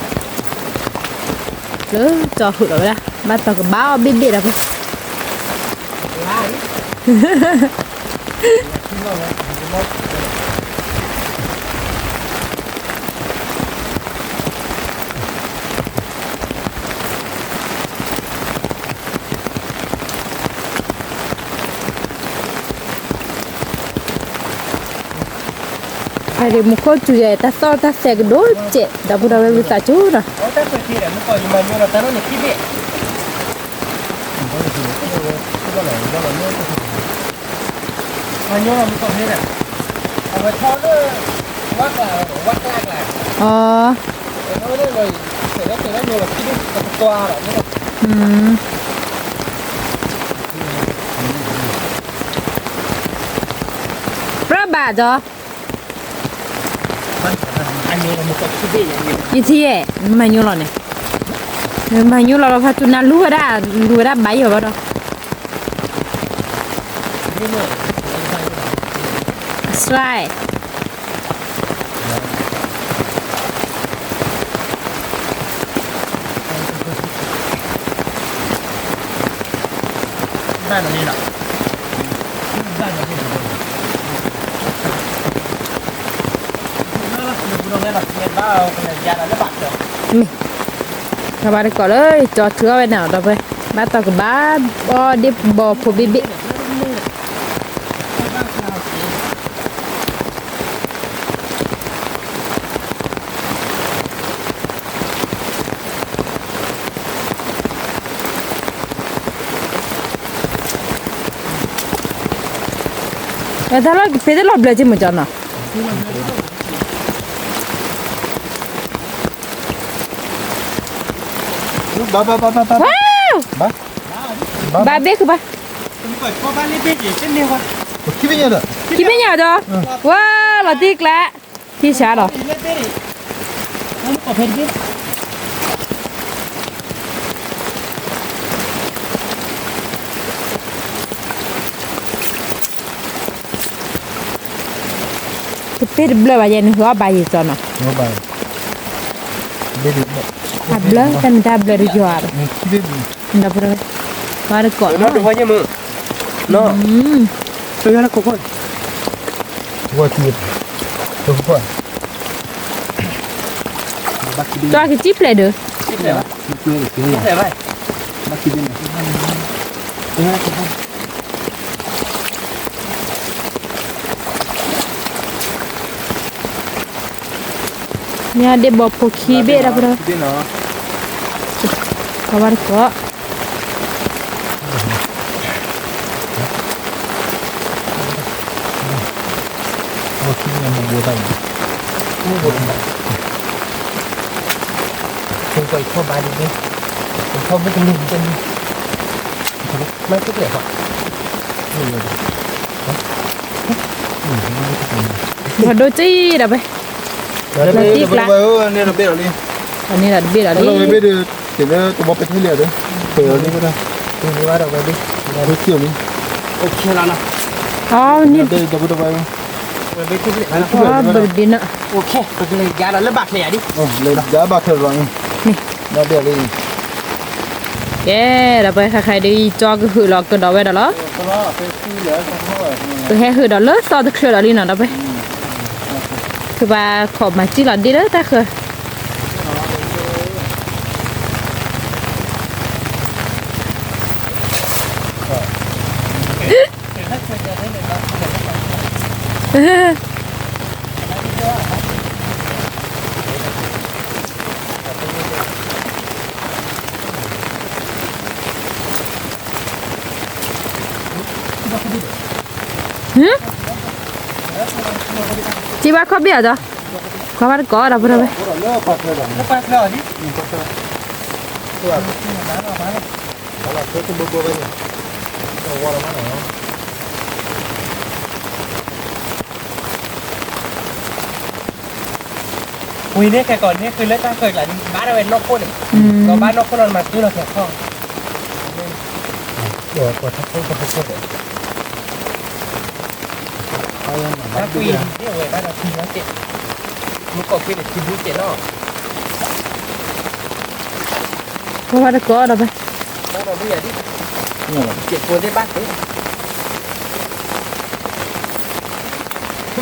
เลยจอหุ่นเลยนะบ้านตอกบ้าเบี้ยๆนะไป Hari muka cuci tak tahu tak segdol cek dah pun dah bisa cura. Oh tak pergi dah muka di mana orang taruh ni kibik. Hanya orang muka ni dah. Awak tahu tu, wak lah, lah. Oh, Tahu tu, sợi nhiều là cái toa đó nữa. Rất bà cho Anh nhớ là một cái gì như thế mà nhiêu rồi này mà nhiêu là phải tụi nó lúa đã bấy rồi đó right ra là đi nào. các bạn có đấy cho thưa bên nào đâu vậy bắt tao cái bá bò đi bò phụ bị Cái đó là phải để lọt lại chứ mà cho nó. Ba. Wow. Ba biết không ba? Khi bây giờ đó. Khi bây giờ đó. Wow, là tiếc lạ. Khi sao đó? Cái bleu bà dành hóa bà gì cho nó. Nó bài. Đây được. À bleu kan ta bleu di jual. Khi bây giờ. Ndak berapa. Baru kok. Nó được bao nhiêu mưa? Nó. Tôi là cục thôi. Qua tiệp. Đúng rồi. Cho cái chip lại được. Chip này vậy. Chip này vậy. Bác chip này. Tôi là cục thôi. Ni ada bawa poki be dah bro. Chip nó. Kawan kok. Khi mà một buổi này. Không quay không bài đi. Không biết cái gì trên. Mấy cái này họ. Mà đôi chi dah be. Đây là nên là biết rồi đi. Ini dah be dah Nó ni. biết được thì nó tụi bọc cái thứ liệu đấy. Phải đi cái này. Tôi đi vào đâu vậy đi. Là thứ kiểu đi. Ok là nào. Oh, ni. Đây tụi bọc vào. Wah, berbina. Ok, tôi lấy giá là lớp bạc này đi. Lên giá bạc thật rồi. Nó biết đi. Yeah, dah be khai đi cho cái hư lọ cái đó về đó lo. Nó phải chi lỡ không thôi. Cái hai hư đó lớn so được hư đó đi nào đó be.คือว่าขอบมาจีหลอดดีแล้วแต่คือจีว่าเขาเบี้ยจ้ะเขาว่าก็ได้บ่ได้ Nó bạc thật rồi. Lớp bạc rồi đi. Đó là cái bơ bơ này. Nó qua nó này. Ui nè cái còn nèคือเลือกตั้งเคยหลายบ้านเราเป็นนอกคนเราบ้านนอกคนเรามาซื้อเราแค่ข้องเดี๋ยวกดทักคนถ้าคุยเนี่ยเว้ยบ้านเราทีนะเจ็ดมึงกดคุยแต่ทีมรู้เจ็ดเนาะ เขาว่าก็ได้บ่ บ้านเราไม่ใหญ่ดิเจ็ดคนได้บ้านเฮ้ย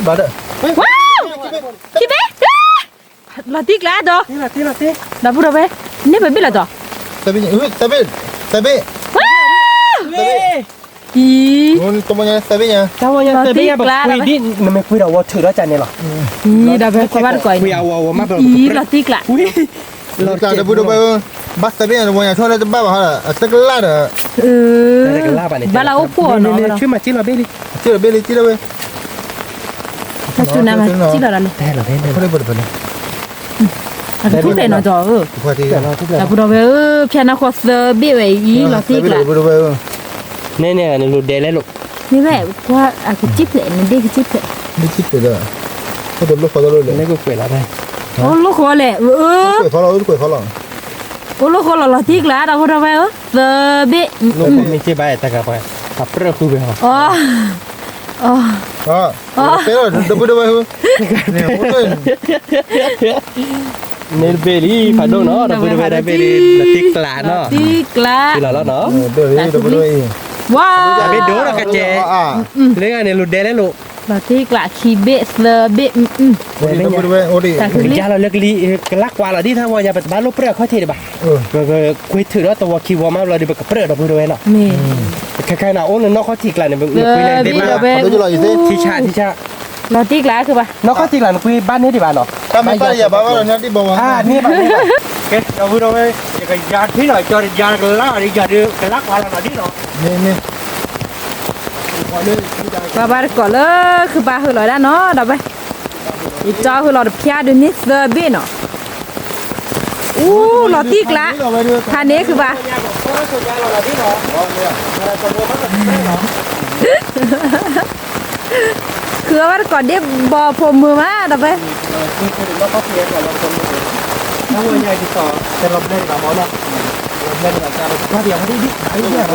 Bà đợi. ว้าวคิดเบ้ลาติกลาจ้ะ นี่ละที่ ได้บ่ได้นี่ไปบิละจ้ะ Tại vì tại vì ว้าว เฮ้ย อี tụi mình tại vì nha. เจ้าวันยังเตะบี้แบบคุยดิมันไม่คุยเราว่าถือแล้วจันเนี่ยหรอ อีได้บ่เขาว่าก็ คุยเอามาแบบ อีลาติกละ คุย เราจะพูดไปbắt tại vì là mọi nhà thôi là ba bảo là tức là đó. บาลาอุปโเนาะ ช่วยมาจิ้มเราเบ้ดิ Chứ là bên đi đâu bên. ถ้าชุนามาจิละละ ได้หรอได้ Không đây bật bật này. ทุกเลยเนาะจ่อ พอดี แต่เราทุกอย่าง แต่พูดเอาเพียงนักขอเซอร์บี้ไว้อีเราที่กละ เนี่ยในรูเดย์แล้วลูก นี่แหละว่าอาคือจิ๊บเลยนี่เด็กจิ๊บเลย ไม่คิดไปเลยเขาโดนลูกเขาโดนเลย นี่ก็เปิดแล้วได้ โอ้ลูกคอแหละเขาเราลูกเขาหรอ โอ้ลูกคอเราที่กละเราพูดเอาไว้เซอร์บี้ ลูกไม่ใช่ใบแต่กับไปขับเรือคือไปหรอ อ๋ออ๋อ pero después de bajoเนี่ยโอ้ย เนเบลี่พาโดเนาะเราพูดไปได้เบลี่ติกลาเนาะ ที่กละ ที่เราแล้วเนาะ เดี๋ยวนี้después de bajo ว้า แต่ไม่ดูนะกระเจเรื่องในรูเดย์แล้วลูก เราที่กละคีเบสเซอร์บี้después de bajo โอ้ดิ แต่คือ ยาเราเลือกลีลักว่าเราที่ถ้าว่าอย่าไปบ้านลูกเปรี้ยวเขาเทได้ป่ะก็คุยถือว่าตัวคิวมาเราดีไปกับเปรี้ยวเราพูดด้วยเนาะ นี่ คล้ายๆนะโอ้นอกเขาทีกลาเนี่ยคุยเลยได้มา เขาจะรออยู่สิ ที่ชา เราที่กละคือปะ นอกเขาทีกลาคุยบ้านนี้ดีบ้านเนาะ ถ้าไม่ไปอย่าบ้าว่าเนี่ยที่บอกว่า นี่บ้านนี้เก็ตเราพูดเอาไว้ก็ยาที่หน่อยจอดยากันละอะไรยาเดือกันลักว่าเราที่เนาะ นี่ บาบาก่อนเลยคือบาคือเราได้เนาะดับไปอีจอคือเราเพียดูนี่เซอร์บี้เนาะอู้เราที่กละท่านี้คือบาคือว่าก่อนเดี๋ยวบอผมมือมาดับไป ถ้าวัวใหญ่ที่ต่อจะลบเล่นกับหมอเนาะลบเล่นกับการถ้าเดียวไม่ได้ดิไอ้เนี่ยเ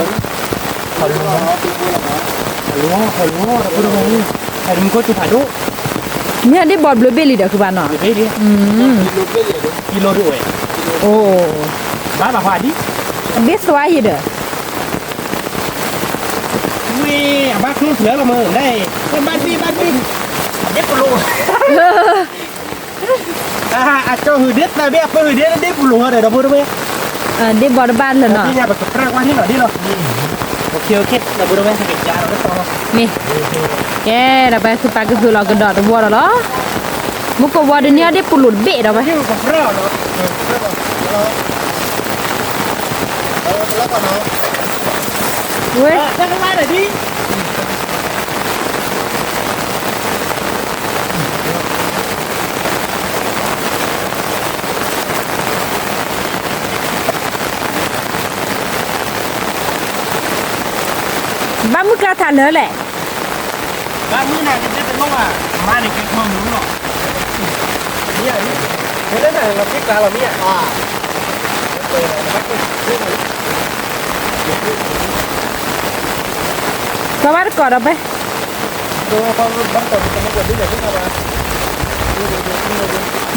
ขารู้ว่าเราพูดตรงนี้ไอ้มึงก็จะผ่านดู เนี่ยได้บอลบลูเบอร์รี่เด้อคือบาเนาะ เฮ้ยดิกิโลด้วย โอ้ บ้าผ่านดิ เบสไว้อยู่เด้อ วิ่งบ้าคลุ้งเสือเราเมือได้บ้านบินเด็กปลุกอาจจะหืดเด็ดนะเบี้ยหืดเด็ดเด็กปลุกอะไรเราพูดด้วย ได้บอลบ้านเลยเนาะ ที่เนี่ยแบบแรกว่าที่หน่อยดิเนาะโอเคเราพูดด้วยสกิจยาเราได้ต่อ นี่แกดับไปคือปากก็คือเรากระโดดวัวแล้วเนาะมุกก็วัวเดี๋ยวนี้ได้ปูหลุดเบะดับไป ที่กับเราเนาะ แล้วก็เนาะ เว้ย จะทำอะไรดิ บ้ามึงกระทันเลยแหละ บ้านมือไหนจะเป็นลูกอ่ะมาในแกงข้าวหมูเนาะเนี่ยเดี๋ยวได้เราพิกลาเราเนี่ยสวัสดีก่อนดับไป ดูเขาบ้านต่อจะมาเกิดที่ไหนขึ้นมา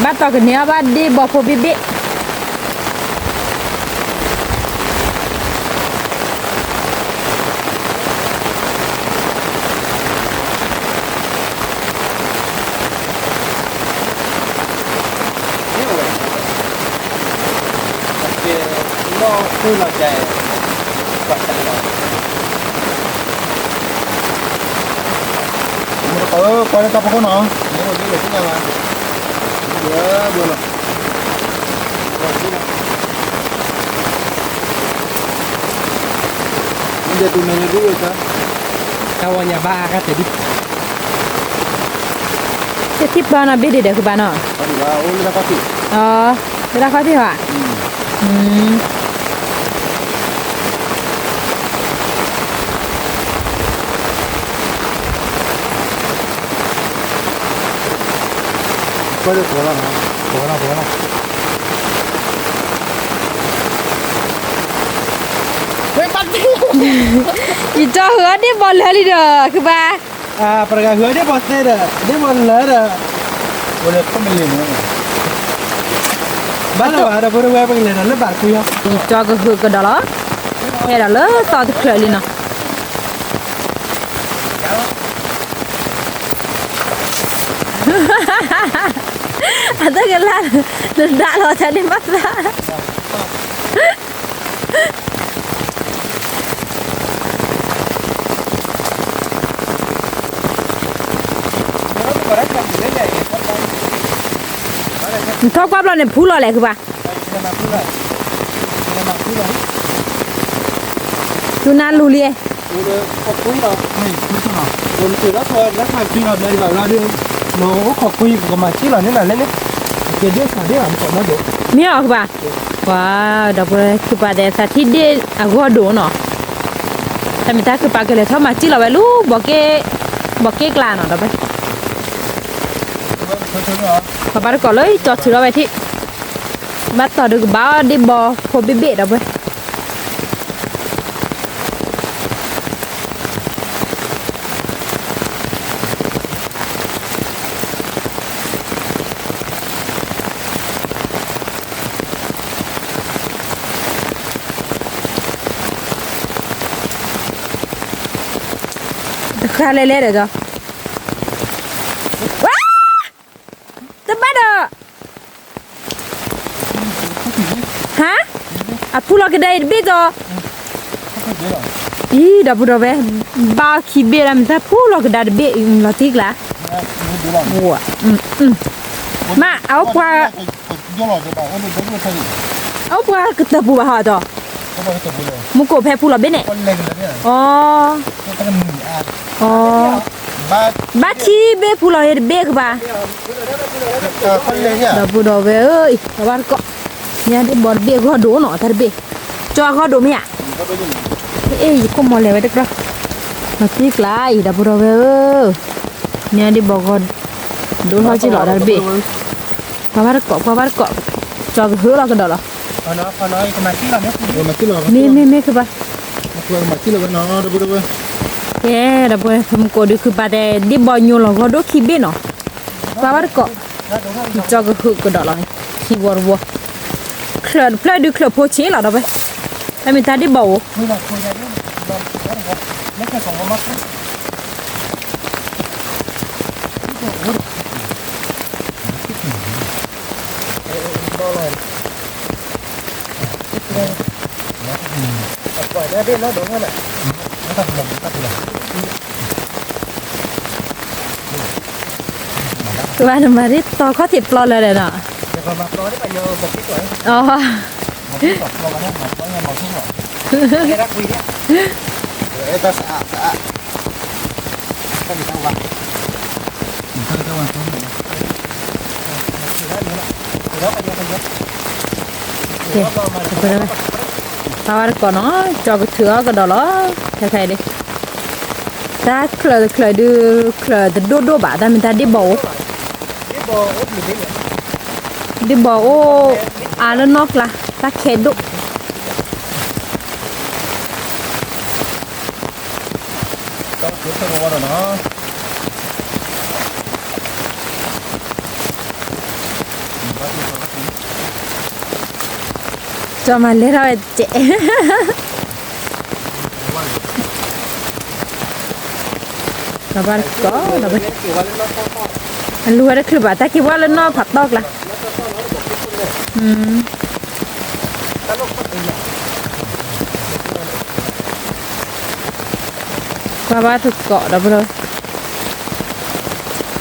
บ้านต่อกันเนี้ยบ้านดีบอกพอบิบิ ก็คือเราจะกดกันเรา cuál es tampoco noนี่เลยที่ไหนมาเดี๋ยวดูหน่อยมันจะตัวนี้ด้วยครับ ถ้าวันยาบ้าก็จะดิ จะทิปบ้านอ่ะบิดเดี๋ยวคือบ้านเนาะ เขาบอกว่าโอ้ยแล้วก็ติด อ๋อเวลาเขาที่ว่าอืม ก็จะตัวละนะตัวละ อีจอเหือได้บอลเลยเด้อคือบ้า ประกาศเหือได้บอลเตอร์ได้บอลเลยเด้อ วันนี้ก็ไม่เล่นนะ บ้านเราเราพูดว่าเป็นเลยนะเล่นบาดคุยอ่ะ อีจอก็คือก็ดอลเฮ้ยดอลต่อที่เคลื่อนเลยเนาะอันนั้นก็ล่ะด่าเราจะได้มั้ย ทอกความเราเนี่ยพูดเราแหละคือป่ะดูนานรู้เลย ขอบคุณเราคนคือแล้วพอแล้วทางที่เราได้แบบเราเรื่องน้องขอบคุยกับมาที่เราเนี่ยนะเล่นเนี่ย Dia dia sah dia ampak nado. Mia ke ba? Wah, dah boleh ke ba de sa thi de aku do no. Tapi tak ke ba ke le thau ma chi la ba lu bo ke kla no da ba. Ka ba ko loi cho chi la ba thi. Bắt tao được ba đi bò phô bê bê đâu vậy. Khá lê lê rồi đó. Tao bắt được. Hả? À pula cái đây biết rồi. Ý đã bữa về ba khi biết làm ta pula cái đây biết là tiếc là. Ủa. Mà áo qua cái tập bùa họ đó. Muốn cổ phê pula bên này. Ba chi biết pula hết biết ba. Đã bữa về ơi, các bạn có. Nhà đi bọt bia gõ đổ nọ thật bia cho gõ đổ mẹ ê không mò lẹ được đâu mà tiếc lại đã bù đầu về nhà đi bọt gõ đổ thôi chỉ lọ thật bia qua bắt cọ cho cái hứa là cái đó là mẹ cái ba nó đâu đâu ê đã bù không có được cái ba để đi bọt nhiều là gõ đổ khi bia nọ qua bắt cọ cho cái hứa cái đó là khi bọt bùa khờ plei được khờ phô chế là đâu vậy em mình ta đi bầu tụi anh mà đi to có thịt loเลยnè tao còn nó cho cái thứa cái đó nó thay đi ta khởi đưa khởi đô bả ta mình ta đi bò ô à nó nóc là ta khe đụng cho mà lấy ra trẻ là bạn có là bạn anh luôn đó cứ bảo ta kêu lên nó phật to là qua ba thực cọ đó rồi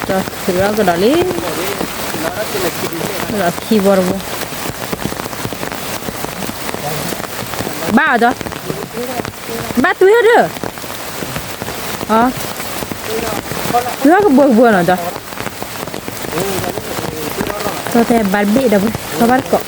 cho thử cái đó lý là khi vào rồi ba rồi ba túi hết rồi túi cái bừa nào rồi cho thêm bán bị đâu có bắt cọ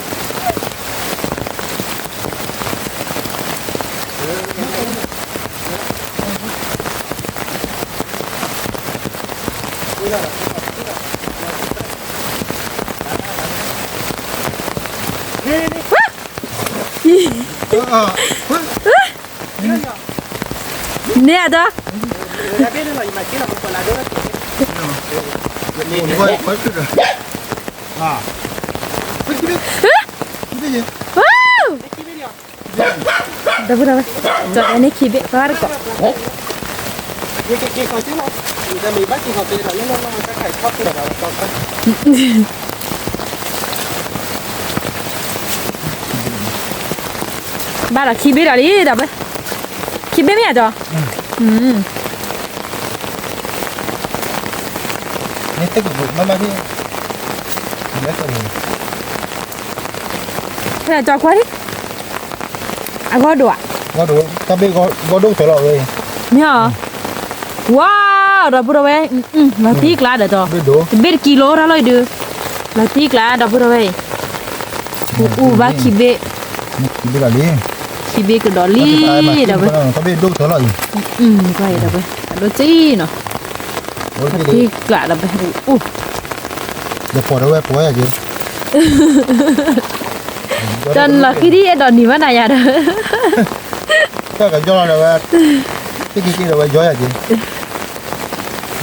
nè đó đâu đâu cho anh ấy khi biết có được cọ ba là khi biết là đi đâu vậy khi biết mẹ rồi Ini tu mama ni. Ini tu. Thế là cho qua đi. À gõ đồ à? Gõ đồ, ta biết gõ đồ trở lại rồi. Nhá. Wow, rồi bữa về. Mà tiếc lá được rồi. Biết đồ. Biết kilo ra rồi được. la tigla da pura ve va kibe đi cả đi kibe ke doli da ve có biết đốt thở lại vai da ve do chi no ôi cái tigla da ve giờ bỏ đâu bỏ à chứ dan la ki di da ni mana ya da cái do là cái là gió à chứ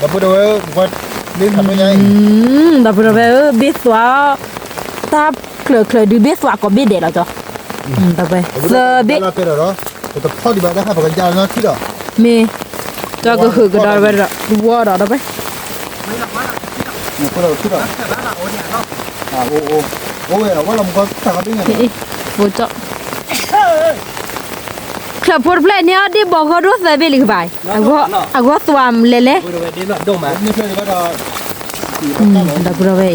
đã bắt đầu qua đến thằng nó nhảy da pura ve biết xóa ta klờ đi biết xóa có biết để là cho da ve giờ biết là cái đó tôi phao đi bạn đã khai vào cái dao nó thích rồi me cho cái hử cái đó ve da wo da ve một cái đầu thích rồi à ô là quá lòng con thằng nó biết này vô cho klờ por play nia đi bỏ có đốt về bên lì bài à có swam lele bữa rồi đi nó đâu mà như thế thì bắt đầu da pura ve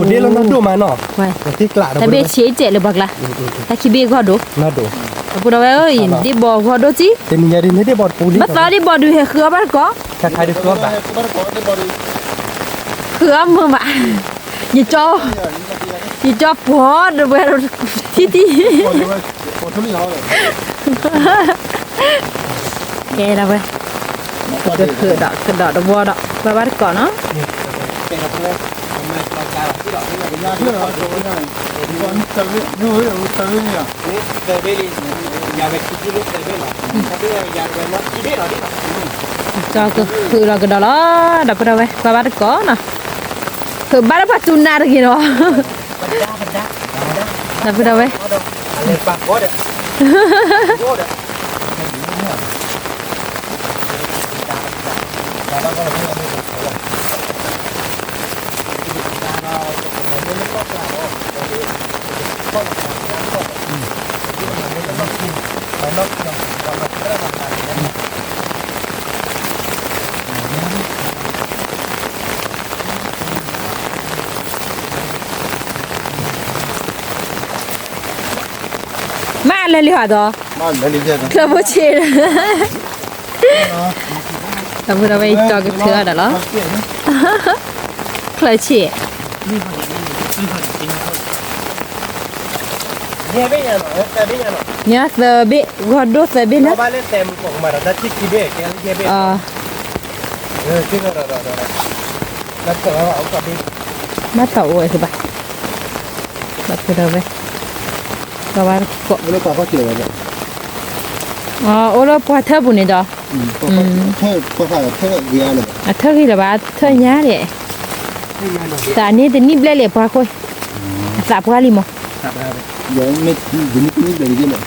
đi nó đâu mà nó vai tí lạ ta be chế chế le bạc la ta ki be go do nó đâu da pura ve ơi đi bỏ go do chi thì mình đi nơi bỏ puli bắt ta đi bỏ đi he khứa bắt có khai khai được không bạn khứa mơ mà như cho bỏ được về tí kệ là vậy cái khứa đó bỏ đó và bắt có nó cho cái khứa là cái đó đập ra vậy và bắt có nè khứa bắt bắt chun na được gì đó đập ra vậy mà lên liều đó mà lấy đi chơi khứa bố chế đập ra vậy cho cái khứa đó đó khứa chế nghe biết nhà nó biết nhà nó nhá giờ bị gọi đốt giờ bị nữa ba lên xem của mà đã thích gì biết cái nghe biết cái rồi là cỡ họ có đi mắt tàu rồi thì bà bắt cái đầu về và bắt cọ nó có kiểu vậy ô nó qua thơ bùn này đó có phải thơ gì à à thơ gì là bà thơ nhá đấy tại nên thì nếp lên qua coi sạp qua đi mà giờ mấy cái về gì nữa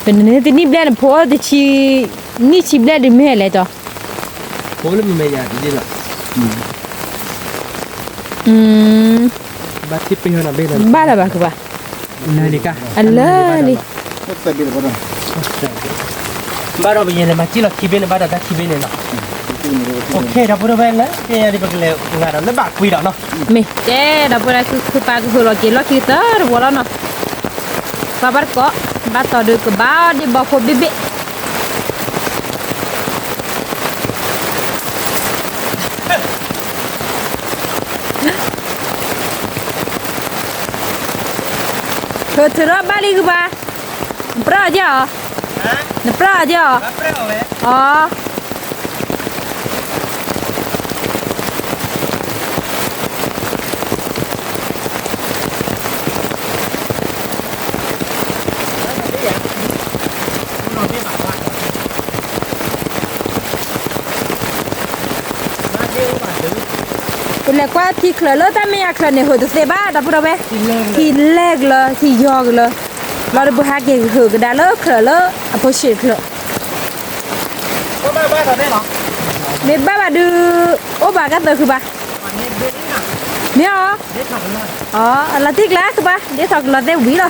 bên này thì nếp lên là phố thì chỉ nếp chỉ lên thì mấy lại đó phố là mình nhà đi là ba tiếp bên hơn bên là ba là bà cơ bà nơi đi cả Allah đi có phải đi đâu ba đâu bây giờ là mà chỉ là khi bên là ba đã khi bên này nọ ok đó bữa đó về cái đi bác lệ ngài đó nó bạc quy đó nó mày chế đó bữa nay cứ ba cứ lo kia tới rồi đó nó ba bắt có ba tao được cái ba đi bao phô bê thôi đó ba đi cái ba pra chứ hả nó pra chứ hả là qua thì khởi lớn ta mới khởi này hồi từ xe ba đập vào đây thì leg là thì giò là nó được hai cái hở cái đá lớn khởi lớn à phố xịt khởi nên ba đưa ô bà cái tờคือbà nhớ là tiếc láคือbà để thật là đeo ví rồi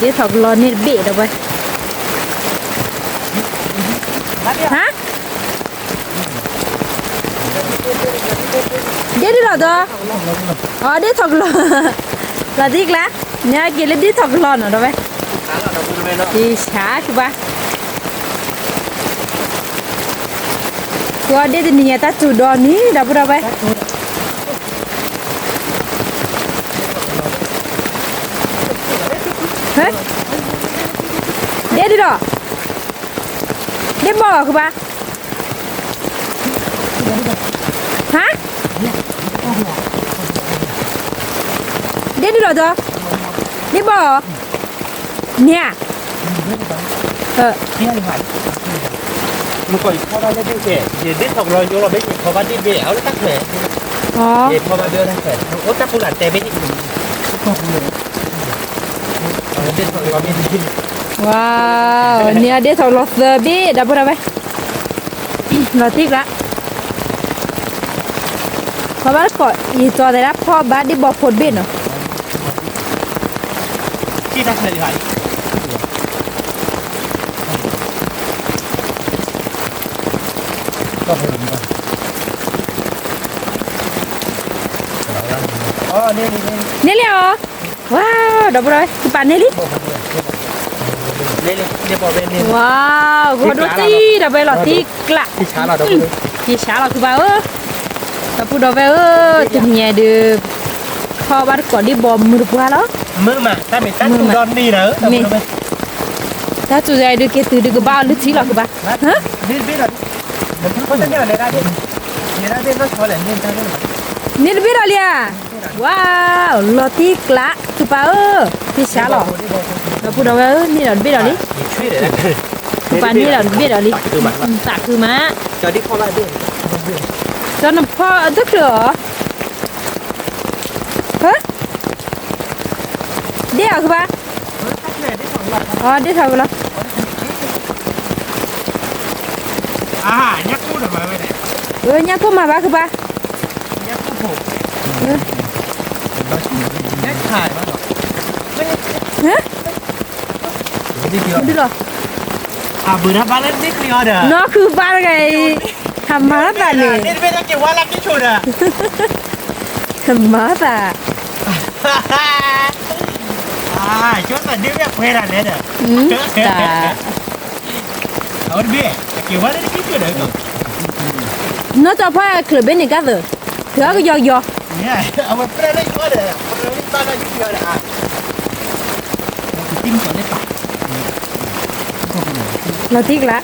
để thật là nên bị đâu vậy hả để đi rồi đó để thật là tiếc lá nhớ kia lấy đi thật là nữa đâu vậy thì xảคือbà qua đây thì nhà ta chủ đòn ní đâu vậy ฮะเด็ดดิดอเด็ดบ่คือปะฮะเด็ดดิดอจ้ะเด็ดบ่เนี่ยมึงก่อนพ่อบ้านได้เด็กเดี๋ยวเด็กถกรอยโยเราไม่พ่อบ้านได้เด็กเอาแล้วตั้งแผล อ๋อ เด็กพ่อบ้านเดินตั้งแผลโอ้ตั้งผู้หลานเตะไม่ได้เด็กถกรอยไม่ได้ ว้าวเนี่ยเด็ดถอดรถเบี้ดับอะไรไปรถติ๊กละพอบ้านก่อนอีจอได้รับพ่อบ้านได้บอกผลเบี้ยเนาะ ที่ตั้งแผลไหนก็เห็นกันอ๋อนี่ เนี่ยเลยเหรอว้าวดับอะไรคือป่านเนี่ยลิ นี่บอกเป็นนี่ ว้าวกูดูตีดับไปหรอติ๊กละ ที่ช้าเราดู ที่ช้าเราคือบ่าแต่พูดดับไปจะเมียดื้อพ่อบ้านก่อนได้บอมมือปัวแล้ว มือมาถ้าไม่ตั้งตูดอนนี่นะแต่พูดไป ถ้าจู่ใจดื้อเกตือดื้อบ้าหรือที่หรอคือบ่าฮะ นี่พี่หรอมันเขาจะเนี่ยอะไรได้เนี่ยได้ก็ชอบแหละเนี่ยได้เลย นี่บิดอะไรอ่ะว้าวลอติกละคือป่าที่ช้าหรอแล้วพูดดับไปนี่หรอบิดอะไร ช่วยเลยนะ คือป่านนี่หรอบิดอะไรตักคือม้า จอที่เขาไล่ด้วย จนพ่อจะเกลือฮะเดี๋ยวคือป่ะอ๋อเดี๋ยวทำแล้ว ยักษ์พูดออกมาไม่ได้ เนี่ยก็มาบ้าคือป่ะ ยักษ์พูดผมยักษ์ขายมาหรอ ฮะ นี่เดียว ดูหรอ บุญนะบ้านเล่นนี่คือออเดอร์ น้อคือบ้านไงทำมาแต่เนี่ย นี่เป็นอะไรว่ารักที่สุดอ่ะ ทำมาแต่ ช่วงนั้นนี่แบบเพลินอะไรเนี่ย แต่ เอาดิเกี่ยวว่าได้ที่สุดเลยก็ น้อจะพ่อเคยเป็นยังไงตัวเธอก็ยอยอ เนี่ยเอามาเพลินได้ก็เลยเพลินได้ตอนนั้นที่เดียวเลยอ่ะจิ้มก่อนได้ปะ เราติ๊กละ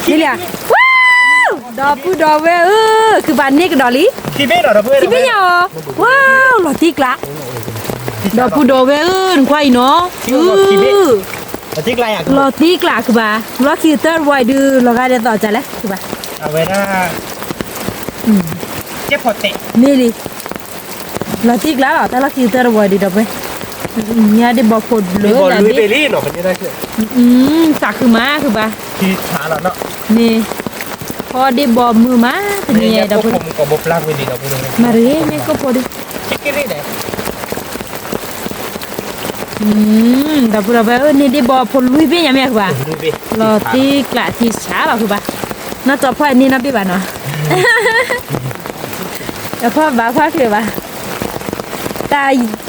นี่เลยว้าวดอกพูดอกเว้คือบ้านนี้กับดอลลี่ ที่ไม่หรอเพื่อน ที่ไม่ยอว้าวเราติ๊กละดอกพูดอกเว้ควายเนาะ ที่ไรอ่ะ เราติ๊กละคือบ้าเราคิดเตอร์ไว้ดูเราก็ได้ต่อใจแล้วคือบ้า เอาไว้ถ้าเจ็บพอเตะ นี่เลยเราติ๊กละหรอแต่เราคิดเตอร์ไว้ดูดอกไปเนี่ยได้บอกผลเล บอล ย ลุยเบลลี่เนาะมันจะได้คือ สักคือม้าคือบ้า ที่ช้าแล้วเนาะ นี่พอได้บอมมือม้าเป็นยังไงดอก ผมก็บอกลากไปดีเราพูดเลย มาเรื่อยไม่ก็พอดี เช็คกันได้ไหน แต่พวกเราไปนี่ได้บอกผลลุยเป็นยังไงคือบ้า ลุยเบ เราติ๊กละที่ช้าเราคือบ้าน่าจะพ่อนี่นะพี่บ้าเนาะแล้วพ่อบ้าพ่อคือบ้าแต่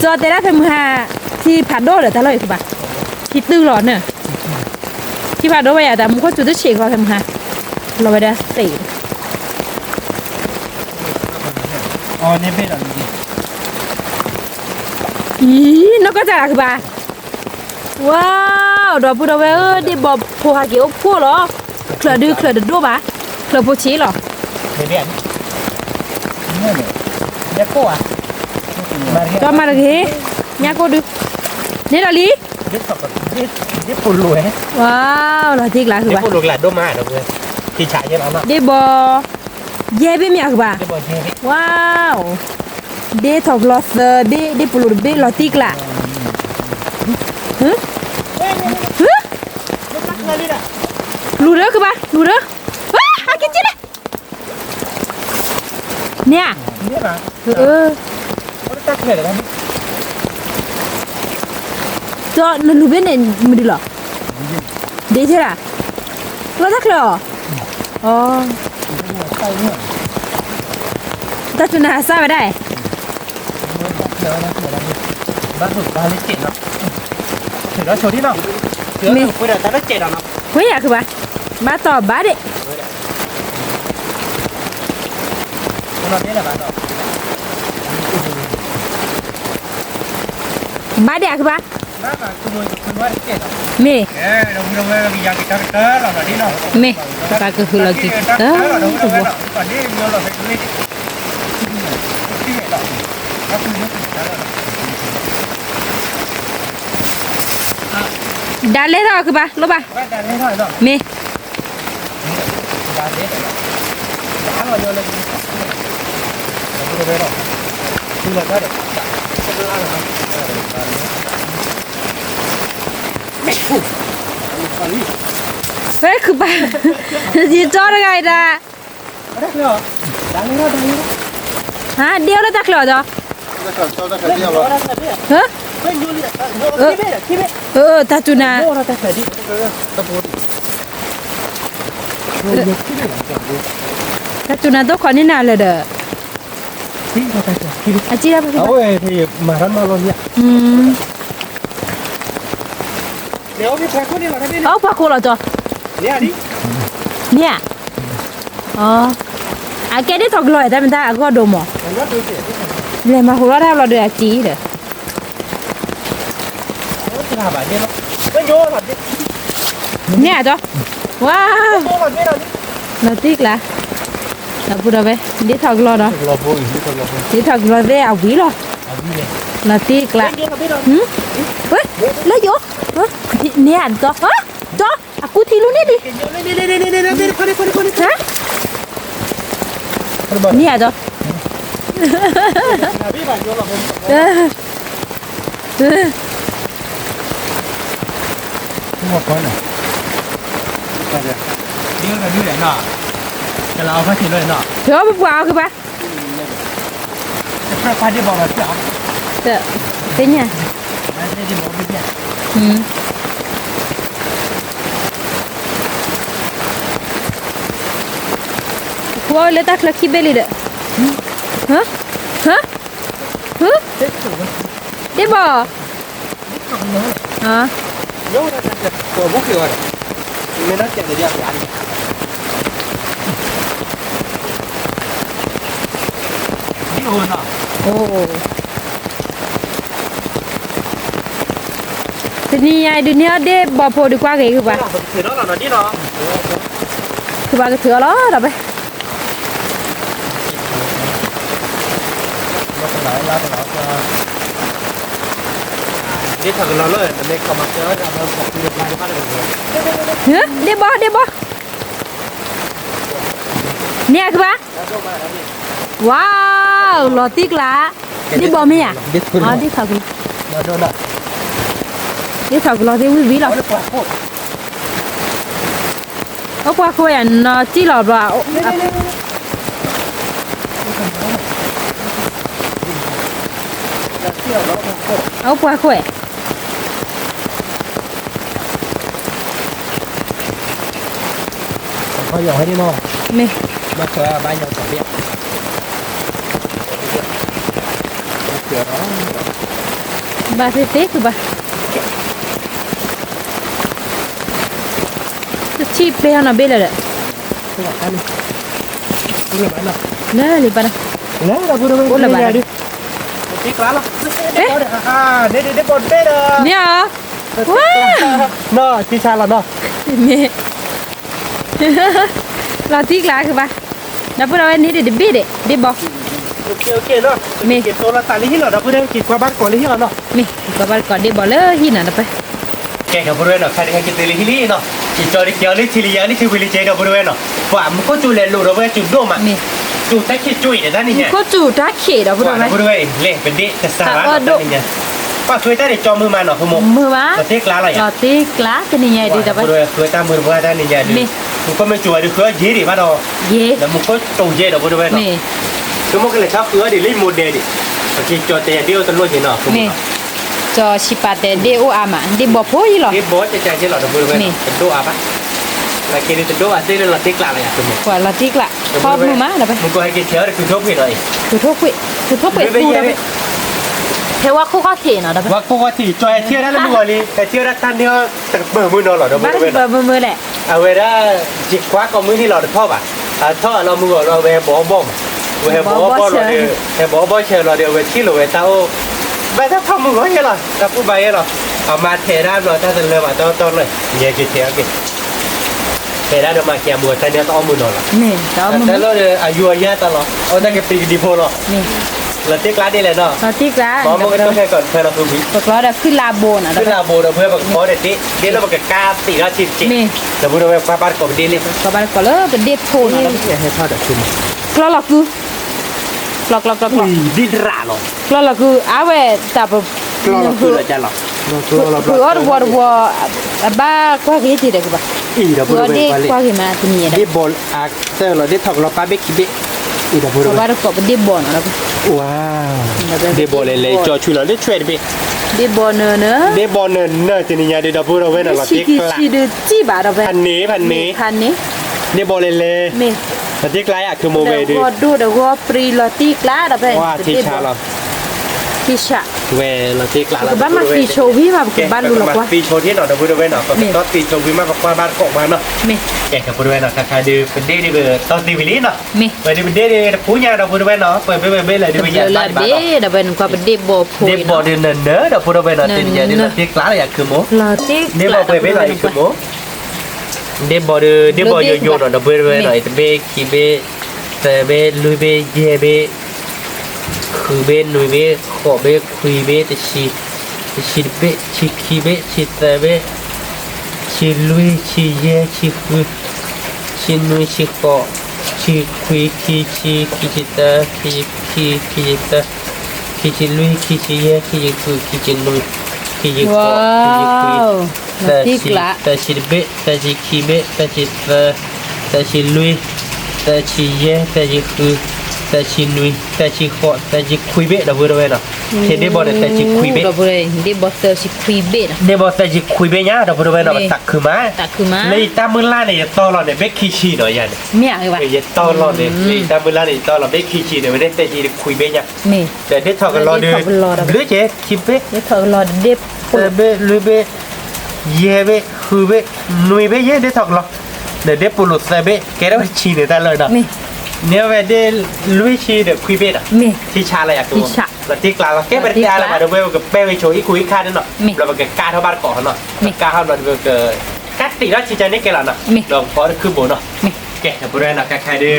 จอแต่ละทำหาที่ผ่านโดเหรอแต่เราคือบ้าที่ตื้อหลอนเนี่ยที่ผ่านโดไปอ่ะแต่มึงก็จุดที่เฉียงเราทำหาเราไปได้ตี อ๋อเนี่ยเป็นอะไร นกก็จะคือบ้าว้าวดอกพูดเอาไว้ได้บอกผู้หาเกี่ยวพวกเหรอเคลือดื้อเคลือดื้อบ้าเคลือผู้ชี้เหรอ เนี่ยเนี่ยเนี่ยโก้อะ ก็มาเลยเนี่ยก็ดื้อนี่เราลี เนี่ยสอบแบบเนี่ยปุ่นรวย ว้าวเราทิ้งละคือ เนี่ย บ้า ปุ่นรวยหลานโดมาเนาะเพื่อนที่ฉายยังเอาเนาะ ได้บอกเย่เป็นเมียคือบ้า เนี่ยบอลเท่ ว้าวได้ถกลอสได้ปลุกได้ลอติกละฮึฮึรู้เด้อคือบ้ารู้เด้อว้าหากินจิเลยเนี่ย เนี่ยนะ เขาตักเลยนะ จอนั่นรู้เป็นเนี่ยไม่ดีหรอดีใช่ไหมเราทักเหรออ๋อตัดจุนหาซาไปได้ บ้านสุดบ้านเล็กเจ็ดเนาะถึงแล้วโชว์ที่เนาะเสือถูกไปเดี๋ยวแต่ละเจ็ดเนาะ เฮ้ยอยากคือบ้ามาต่อบ้าเด็ ตอนนี้แหละบ้านเนาะ บ้าเดียคือบ้า น่าจะขโมยคุณว่าเจ็ด เม เราอยากกินกาแฟเราหน่อยนี่เนาะ เมปลาก็คือเรากินเราดู ตัว ก่อนที่เราไปดูที่เราเราคือยุค ดันเลยต่อคือบ้ารู้ป่ะ ว่าดันให้หน่อยเนาะ เม ดันเล็กดันเราเยอะเลยเราดูไปเนาะดูเลยก็เด็กเฮ้ยคือบ้าจีจอดยังไงด่า ได้เหรอดันเลยดันเลย ฮะเดียวแล้วตักเหรอจ๊ะ Cho ta khởi đi à? ฮะ ไม่ยูเลยที่เบ็ด ตาจูนา โอ้เราแต่ดิ ตาจูนาตัวขอนี่นานเลยเด้อ ที่เราแต่ที่เบ็ด อาจีได้ป่ะ เอาเอ้ที่มาทันมาลงเนี่ย เดี๋ยวพี่แพรคนนี้เหรอท่านนี่ เอาปลาโคเหรอจ๊ะ เนี่ยดิ เนี่ยอ๋ออาแกได้ถกลอยแต่มันได้ก็ดมหรอ มันก็ดูเสียที่ เลยมาหัวเราเราเดือดจีเด้อ เขาจะทำแบบนี้เนาะไม่โยนแบบนี้ เนี่ยจ๊ะว้าว โยนแบบนี้เราดิ เราติ๊กละเราพูดเอาไปดิถกลอยเนาะ Lò vô thì không lò vô. ดิถกลอยได้เอาวิหรอ เอาพี่เลย เราติ๊กละ ไม่โยนแบบนี้เรา เฮ้ยแล้วโยเนี่ยจ๊ะฮะจ๊ะกูทีรู้นี่ดิ โยนนี่คนนี้ ฮะ Thôi bà, เนี่ยจ๊ะ พี่แบบโยนแบบนี้ không ngọt quá này. เดี๋ยวกันนี่แหละเนาะจะเราพัฒนาเลยเนาะ เธอไม่กลัวคือปะ จะพัฒนาบอกแบบนี้ เด้อเป็นไง ไม่ได้บอกแบบนี้ กลัวเลยตักลักขี้เบลีเด้อฮะฮะฮะได้บ่อ๋อ โยนจะตัวบุกเดียวเลยไม่น่าจะเดียวกันนี่โหนเนาะ โอ้ทีนี้ไอ้ดุนยาเด้บ่พอดีกว่าไงคือปะ ถือแล้วเราดิเนาะ คือปะก็ถือแล้วเด้อไป Nó phải lá nó cho นี่ถ้าเราเลยมันไม่เข้ามาเจอเราบอกเรียบร้อยก็ได้เลย เฮ้ยได้บ่เนี่ยคือปะว้าวหล่อติ๊กละได้บ่มั้ยอ่ะ biết อ๋อ thôi. ที่เขากิน Nó đâu nào. ที่เขากินเราที่วิหรอ เอาปากโคตร เอากว่าคุยอ่ะเนาะจี้หรอบ่ เที่ยวแล้วโคตร เอากว่าคุย เขาอยากให้นี่เนาะ มี มาเจอบ้านเราสองเดียว บาเตคือบ่ชีพเปียนะเบลเลย ตัวกันนี่เลยบ้านเรา เน่ลิปนะ แล้วเราพูดกันดิตีกลาล่ะเอ๊ะเด็ดบอลเป้เด้อ เนี่ยว้า เนาะที่ชาเราเนาะ มีเราที่กลาคือบ่แล้วพวกเราอันนี้เด็ดบีเด็ดบอก โอเคเนาะมีเก็บตัวละตาลิฮิเราพูดกันกินกว่าบ้านก่อนลิฮิเราเนาะ มีก็บาก่อนเด็ดบอกเลยหินน่ะไป แกกับพูดกันเนาะใครได้กินตัวลิฮิลี่เนาะกินจอริเกียวลิทิลิยาลิทิวิลิเจเนาะพูดกันเนาะว่ามันก็จูเลลูเราไปจุดโดมอ่ะ มี จูแต่คิดจุยเดี๋ยวนั่นนี่ไง ก็จู่ตาเขดเอาพวกเรา ว่า ไหม พูดกันเละเป็นดิจะสาระนั่นนี่ไงป้าช่วยได้จอมือมาเนาะคุณโม มือวะ เราตีกลาอะไร เราที่กลาเป็นยังไงดีแต่ไป พูดกันช่วยตามมือว่าได้นี่ไงดิมันก็ไม่ช่วยดิคือเยดิมาดอ เย่ แล้วมันก็ตรงเยดอกพูดกันเนาะ มี คือมันก็เลยชอบคือดิลิมูเดดิโอเคจอแต่เดียวตลอดเนาะ มีจอชิปาเตเดโออามาเดบอกพูดยี่หรอ ที่บอสจะใจเจหลอดพูดกันเป็นตัวอ่ะแล้วกินเป็นตัวอ่ะที่เราตีกลาอะไรอ่ะคุณโม กว่าเราที่กละพอมือมาเดี๋ยวไป มันก็ให้กินเชื้อคือทุบผิดเลย คือทุกข์คือทุกข์ไปดูเดี๋ยวไปเทว่าคู่ก็เขนเนาะเดี๋ยวไป ว่าปกติจอยเที่ยวได้แล้วมึงวันนี้แต่เที่ยวได้ท่านเดียวแต่เบื่อมือนอนหลอด บ้าน เว้ย เบอร์มือแหละ เอาเวลาจิกควักเอามือที่หลอดท่อป่ะท่อเรามือเราเวบอบ่มเวบอบ่เราเดียวเวบอบ่เชเราเดียวเวที่เราเวเต้า ไม่ถ้าทำมึงก็ยังหรอถ้าผู้ใบยังหรอเอามาเทได้หรอถ้าจะเริ่มมาต้นเลยเนี่ยกี่เทกี่เทได้เดี๋ยวมาเกี่ยบัวแต่เนี้ยต้องเอามือนอนละ นี่เจ้ามึง แต่เราเนี่ยอายุเยอะตลอดเอาได้แค่ปีดีโพลหรอ นี่ เราเจ๊กร้านนี่แหละเนาะ เราที่กระ มองมันก็ต้องแค่ก่อนเพื่อเราคือวิ ตกล้อเดี๋ยวขึ้นลาโบนอ่ะ ขึ้นลาโบเราเพื่อแบบพอเด็ดนี้เดี๋ยวเราแบบกล้าตีเราจิตจิตแต่พูดว่าป้าป้าก็ไม่ดีเลย ก็บ้านก็เลยเป็นเด็บโทนอ่ะ เนี่ยให้พ่อเด็ดขึ้น กล้อหลักคือหลอก ดีดราหรอก ล้อหลักคืออาเวแต่แบบ ล้อเราคืออาจารย์หรอ คือว่าบ้าก็คิดที่เด็กบ้า อีเดี๋ยวพู คื ด อ ไป เด็ก เลย ก็คิดมาที่นี่ ดี เด็ก บอลอาเซอร์เราได้ถกเราป้าเบกคิเบอีเดี๋ยวพูด ก็ ไป บ้านก็เป็นเด็บบอลอ่ะ ว้าวดีบอลเลยจอช่วยเราได้ช่วยดิ เด็บบอลเนอะ ดีบอลเนอะทีนี้ยาดีดับพูดเราเว้นเรา ชี ติ๊ก ที่ ละ ชีดูจีบาเราไป พันนี้ คันนี้ ดีบอลเลย เม เราติ๊กไลอะคือโมเว เดี๋ ดิ ยวดูเดี๋ยวปรีลอติกลาเราไป ว่าทีชาเรา ทิชะ เวเราติ๊กละ คือบ้านมาฟีโชวี่มาคือบ้านรู้หรอกว่า ปีโชว์ที่หน่อยดับพูดเราเว้นเนาะก็ปีโชว์วิมาบอกว่าบ้านของมาเนาะ เม แกกับพูดเราเว้นเนาะใครดูเป็นดีเบอร์ตอนตีวิลีเนาะ เม ไปดูเป็นดีผู้ใหญ่เราพูดเราเว้นเนาะเปิดไปเลยดูไป เดี๋ ยั ย น ว บ้า ละ นบ้าน เด้เดี๋ยวเป็นความเป็นเด็บบอลโผล่ ดีบอลเนอะเราพูดเราเว้นเนาะทีนี้ยาดีเราติ๊กละอยากคือโม ลอติก ดีบอลไปไปเลยคือโมดีบอลโยนเนาะดับพูดเราเว้นเนาะเบคีเบแต่เบลุยเบเยเบคือเบนุยเบขอเบคุยเบแต่ชีเบชีคีเบชีแต่เบชีลุยชีเยชีคือชีนุยชีขอชีคุยชีจิตาชีจิตาชีลุยชีเยชีคือชีนุยชีขอ ว้า ชีคุยว ลอติกละ แต่ชีเบแต่ชีคีเบแต่ชีแต่ชีลุยแต่ชีเยแต่ชีคือแต่ชีนุยแต่ชีขอแต่ชีคุยเบดับเบิลเว้ยเนาะเห็นได้บ่แต่ชีคุยเบ ดับเบิลเด็บบอลเตอร์ชิคุยเบะ ได้บ่แต่ชีคุยเบเนี่ยดับเบิลเว้ยเนาะตักคือมา ตักคือมา เลยตามมือล่าเนี่ยตอหลอดเนี่ยเบคคีชีเนาะยัน เมียไงวะ เยตอหลอดเนี่ยเลยตามมือล่าเนี่ยตอหลอดเบคคีชีเนี่ยไม่ได้แต่ชีคุยเบเนี่ย เม แต่ได้ทอกันรอเด้อหรือเจ๊คิเบ เดี๋ยวเธอรอเด็บ แต่เบลุยเบเยเบคือเบนุยเบเยได้ทอกหรอเดี๋ยวได้ปุลุสเบแกได้ชีเนี่ยตลอดเนาะ เม เนี่ยเวเดลุยชีเด็กคุยเบดอ่ะ เม ที่ชาอะไรอ่ะตัว ที่ชา แล้วที่กลางเราแค่ไปที่อะไรมาดูเว้ยกับเป้ไปโชว์อีคุยค่านั่นเนาะ มี เราไปกล้าเท่าบ้านเกาะเนาะ มี กล้าเท่าเราเกิดกัดตีแล้วชีใจนี่แกล่ะเนาะ มี ลองพอคือโบเนาะ เม แกแต่บริเวณเนาะใครๆดู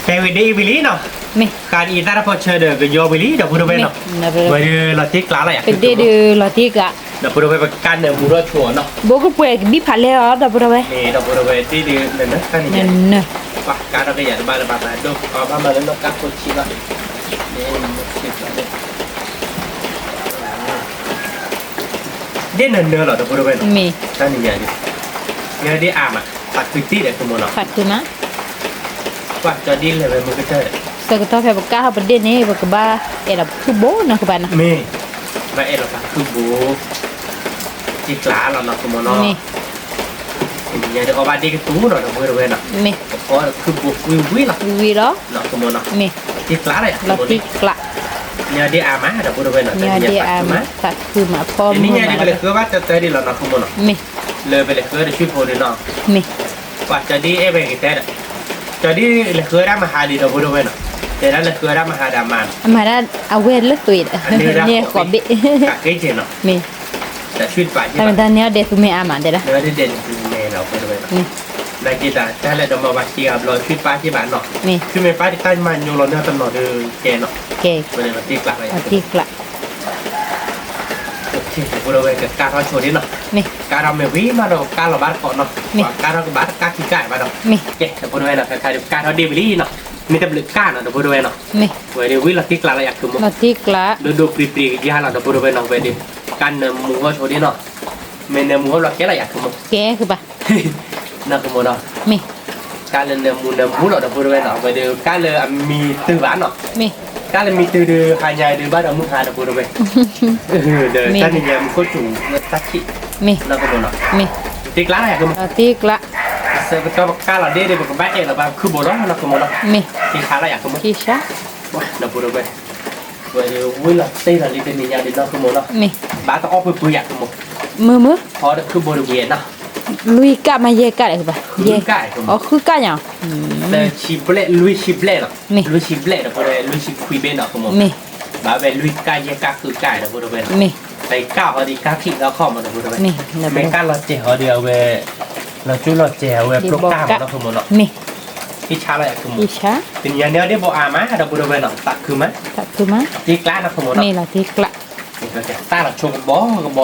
เป้วิดีวิลีเนาะ เม การอีตาพอเชิญเด็กโยวิลีเดี๋ยวบริเวณเนาะ ดับเบิล ไว้ดูเราที่กลางอะไรอ่ะ เป็นเด็ดรอติกอะ เดี๋ยวบริเวณการเนื้อมูรอชัวเนาะ โบก็ป่วยบิพันเลยอ๋อดับเบิลเว้ย นี่เดี๋ยวบริเวณที่ดีเนี่ยนะท่านนี่ นั่นเนอะ ปะการเราก็อยากจะบ้านดูเอาบ้านมาแล้วนกกัดคนชีละนี่ชิบละเด่นเนื้อเหรอเดี๋ยวบริเวณ เม ท่านนี่ใหญ่ดิเนื้อที่อาบอ่ะปัดฟิตตี้เด็กขโมยเนาะ ขัดคือมา ว่าจะดิ้นเลยมันก็ใช่ สกัดตัวแฟบก้าประเด็นนี้บอกว่าเอ็ดคือโบนะคือบ้านนะ มีมาเอ็ดเราปัดคือบูจิกลาเราเนาะขโมยเนาะ เม อย่างเดี๋ยวเอาบ้านดีกันตู้หน่อยเดี๋ยวบริเวณเนาะ เม เพราะคือบูวิหรอ วีล้อ เนาะขโมยเนาะ เม จิกลาเลย รอติกละ เนี่ยที่อามาเดี๋ยวบริเวณเนาะ เนี่ยเดียมาขัดคือมาพร้อม นี่ มือ เนี่ย มา นี่เลยคือว่าจะเจอดีเราเนาะขโมยเนาะ เม เลยไปเลยคือได้ช่วยโพดีเนาะ เม ว่าจะดีเอเบกิเตอร์จะดีเลยคือได้มาหาดีเราบริเวณเนาะแต่นั้นเลยคือได้มาหาดามัน มาได้เอาเวทเลือกตัวอีกเนี่ยขอบิ กะเกจิเนาะ เม แต่ชีวิตป่าที่ แต่ แบ เป็น บ ตอนนี้เด็กคือไม่อามาเด็ดละ เนื้อที่เด่นคือเมเราบริเวณเนาะ เม ได้กีตาแต่เลยเรามาวัดชีกับเราชีวิตป่าที่บ้านเนาะ เม คือเมป้าที่ตั้งมันอยู่เราเนื้อตลอดคือเกเนาะ เก๋ บริเวณที่กลับไป เอาติกละ โอเคบริเวณกับการเราโชว์นี่เนาะ เม การเราไม่วิ่งมาเราการเราบ้านเกาะเนาะการเราบ้านการขี้ไก่มาเนาะ เม เจ๊แต่บริเวณเนาะใครๆการเราดีบิลี่เนาะมีแต่บริการเนาะบริเวณเนาะ เม เว้ยเดี๋ยววิ่งเราที่กลางเราอยากคือมั้ง เราติกละ ดูปรีๆยาเราบริเวณเนาะเว้ยดิการเนื้อหมูเขาโชว์นี่เนาะเมนเนื้อหมูเราแค่เราอยากคือมั้ง เก๋คือปะ น่าคือมั้งเนาะ เม การเนื้อหมูเราบริเวณเนาะเว้ยเดี๋ยวการเลยมีตื้อบ้านเนาะ เม การเลยมีตื้อดื้อหายใจดื้อบ้านเรามึงหาเราบริเวณเดี๋ยวท่านนี่ยังก็จู่ตัดขี้ เม น่าคือมั้งเนาะ เม ที่กลางเราอยากคือมั้ง เราติกละ เสร็จก็การเราได้แบบแบกเองเราแบบคือบ่ร้อนเราคือมั้งเนาะ เม ที่ขาเราอยากคือมั้ง กิชะ ว้าเราบริเวณเว้ยเดี๋ยววิ่งเราเต้นเราลิเตนี่ยังดีเนาะคือมั้งเนาะ เม บ้านต้องออกไปปุยอยากคือมั้ง มือ พอคือบริเวณนะ ลุยกะมาเยกะเลยคือปะ คือ เย ไก่ผม อ๋อคือกะยัง แต่ชิบเล่ลุยชิบเล่เนาะ นี่ ลุยชิบเล่เนาะเพราะลุยชิบคุยเบนเนาะผม เม bà về lui cay như cá cứ cay là bữa đầu về นี่ tại cao họ đi cá thịt nó không mà bữa đầu về นี่เดี๋ยวไป mấy ดู cá lọt chèo đều về là chú lọt chèo về Đi plok bò cam cá. nó không một nó นี่ cái cha lại không อี một ชา thì nhà nếu đi bộ à má là bữa đầu về nó tạt cứ má ตัดคือมา ที่กล้านะขโมย นี่ล่ะที่กละ ตาเราชมบ่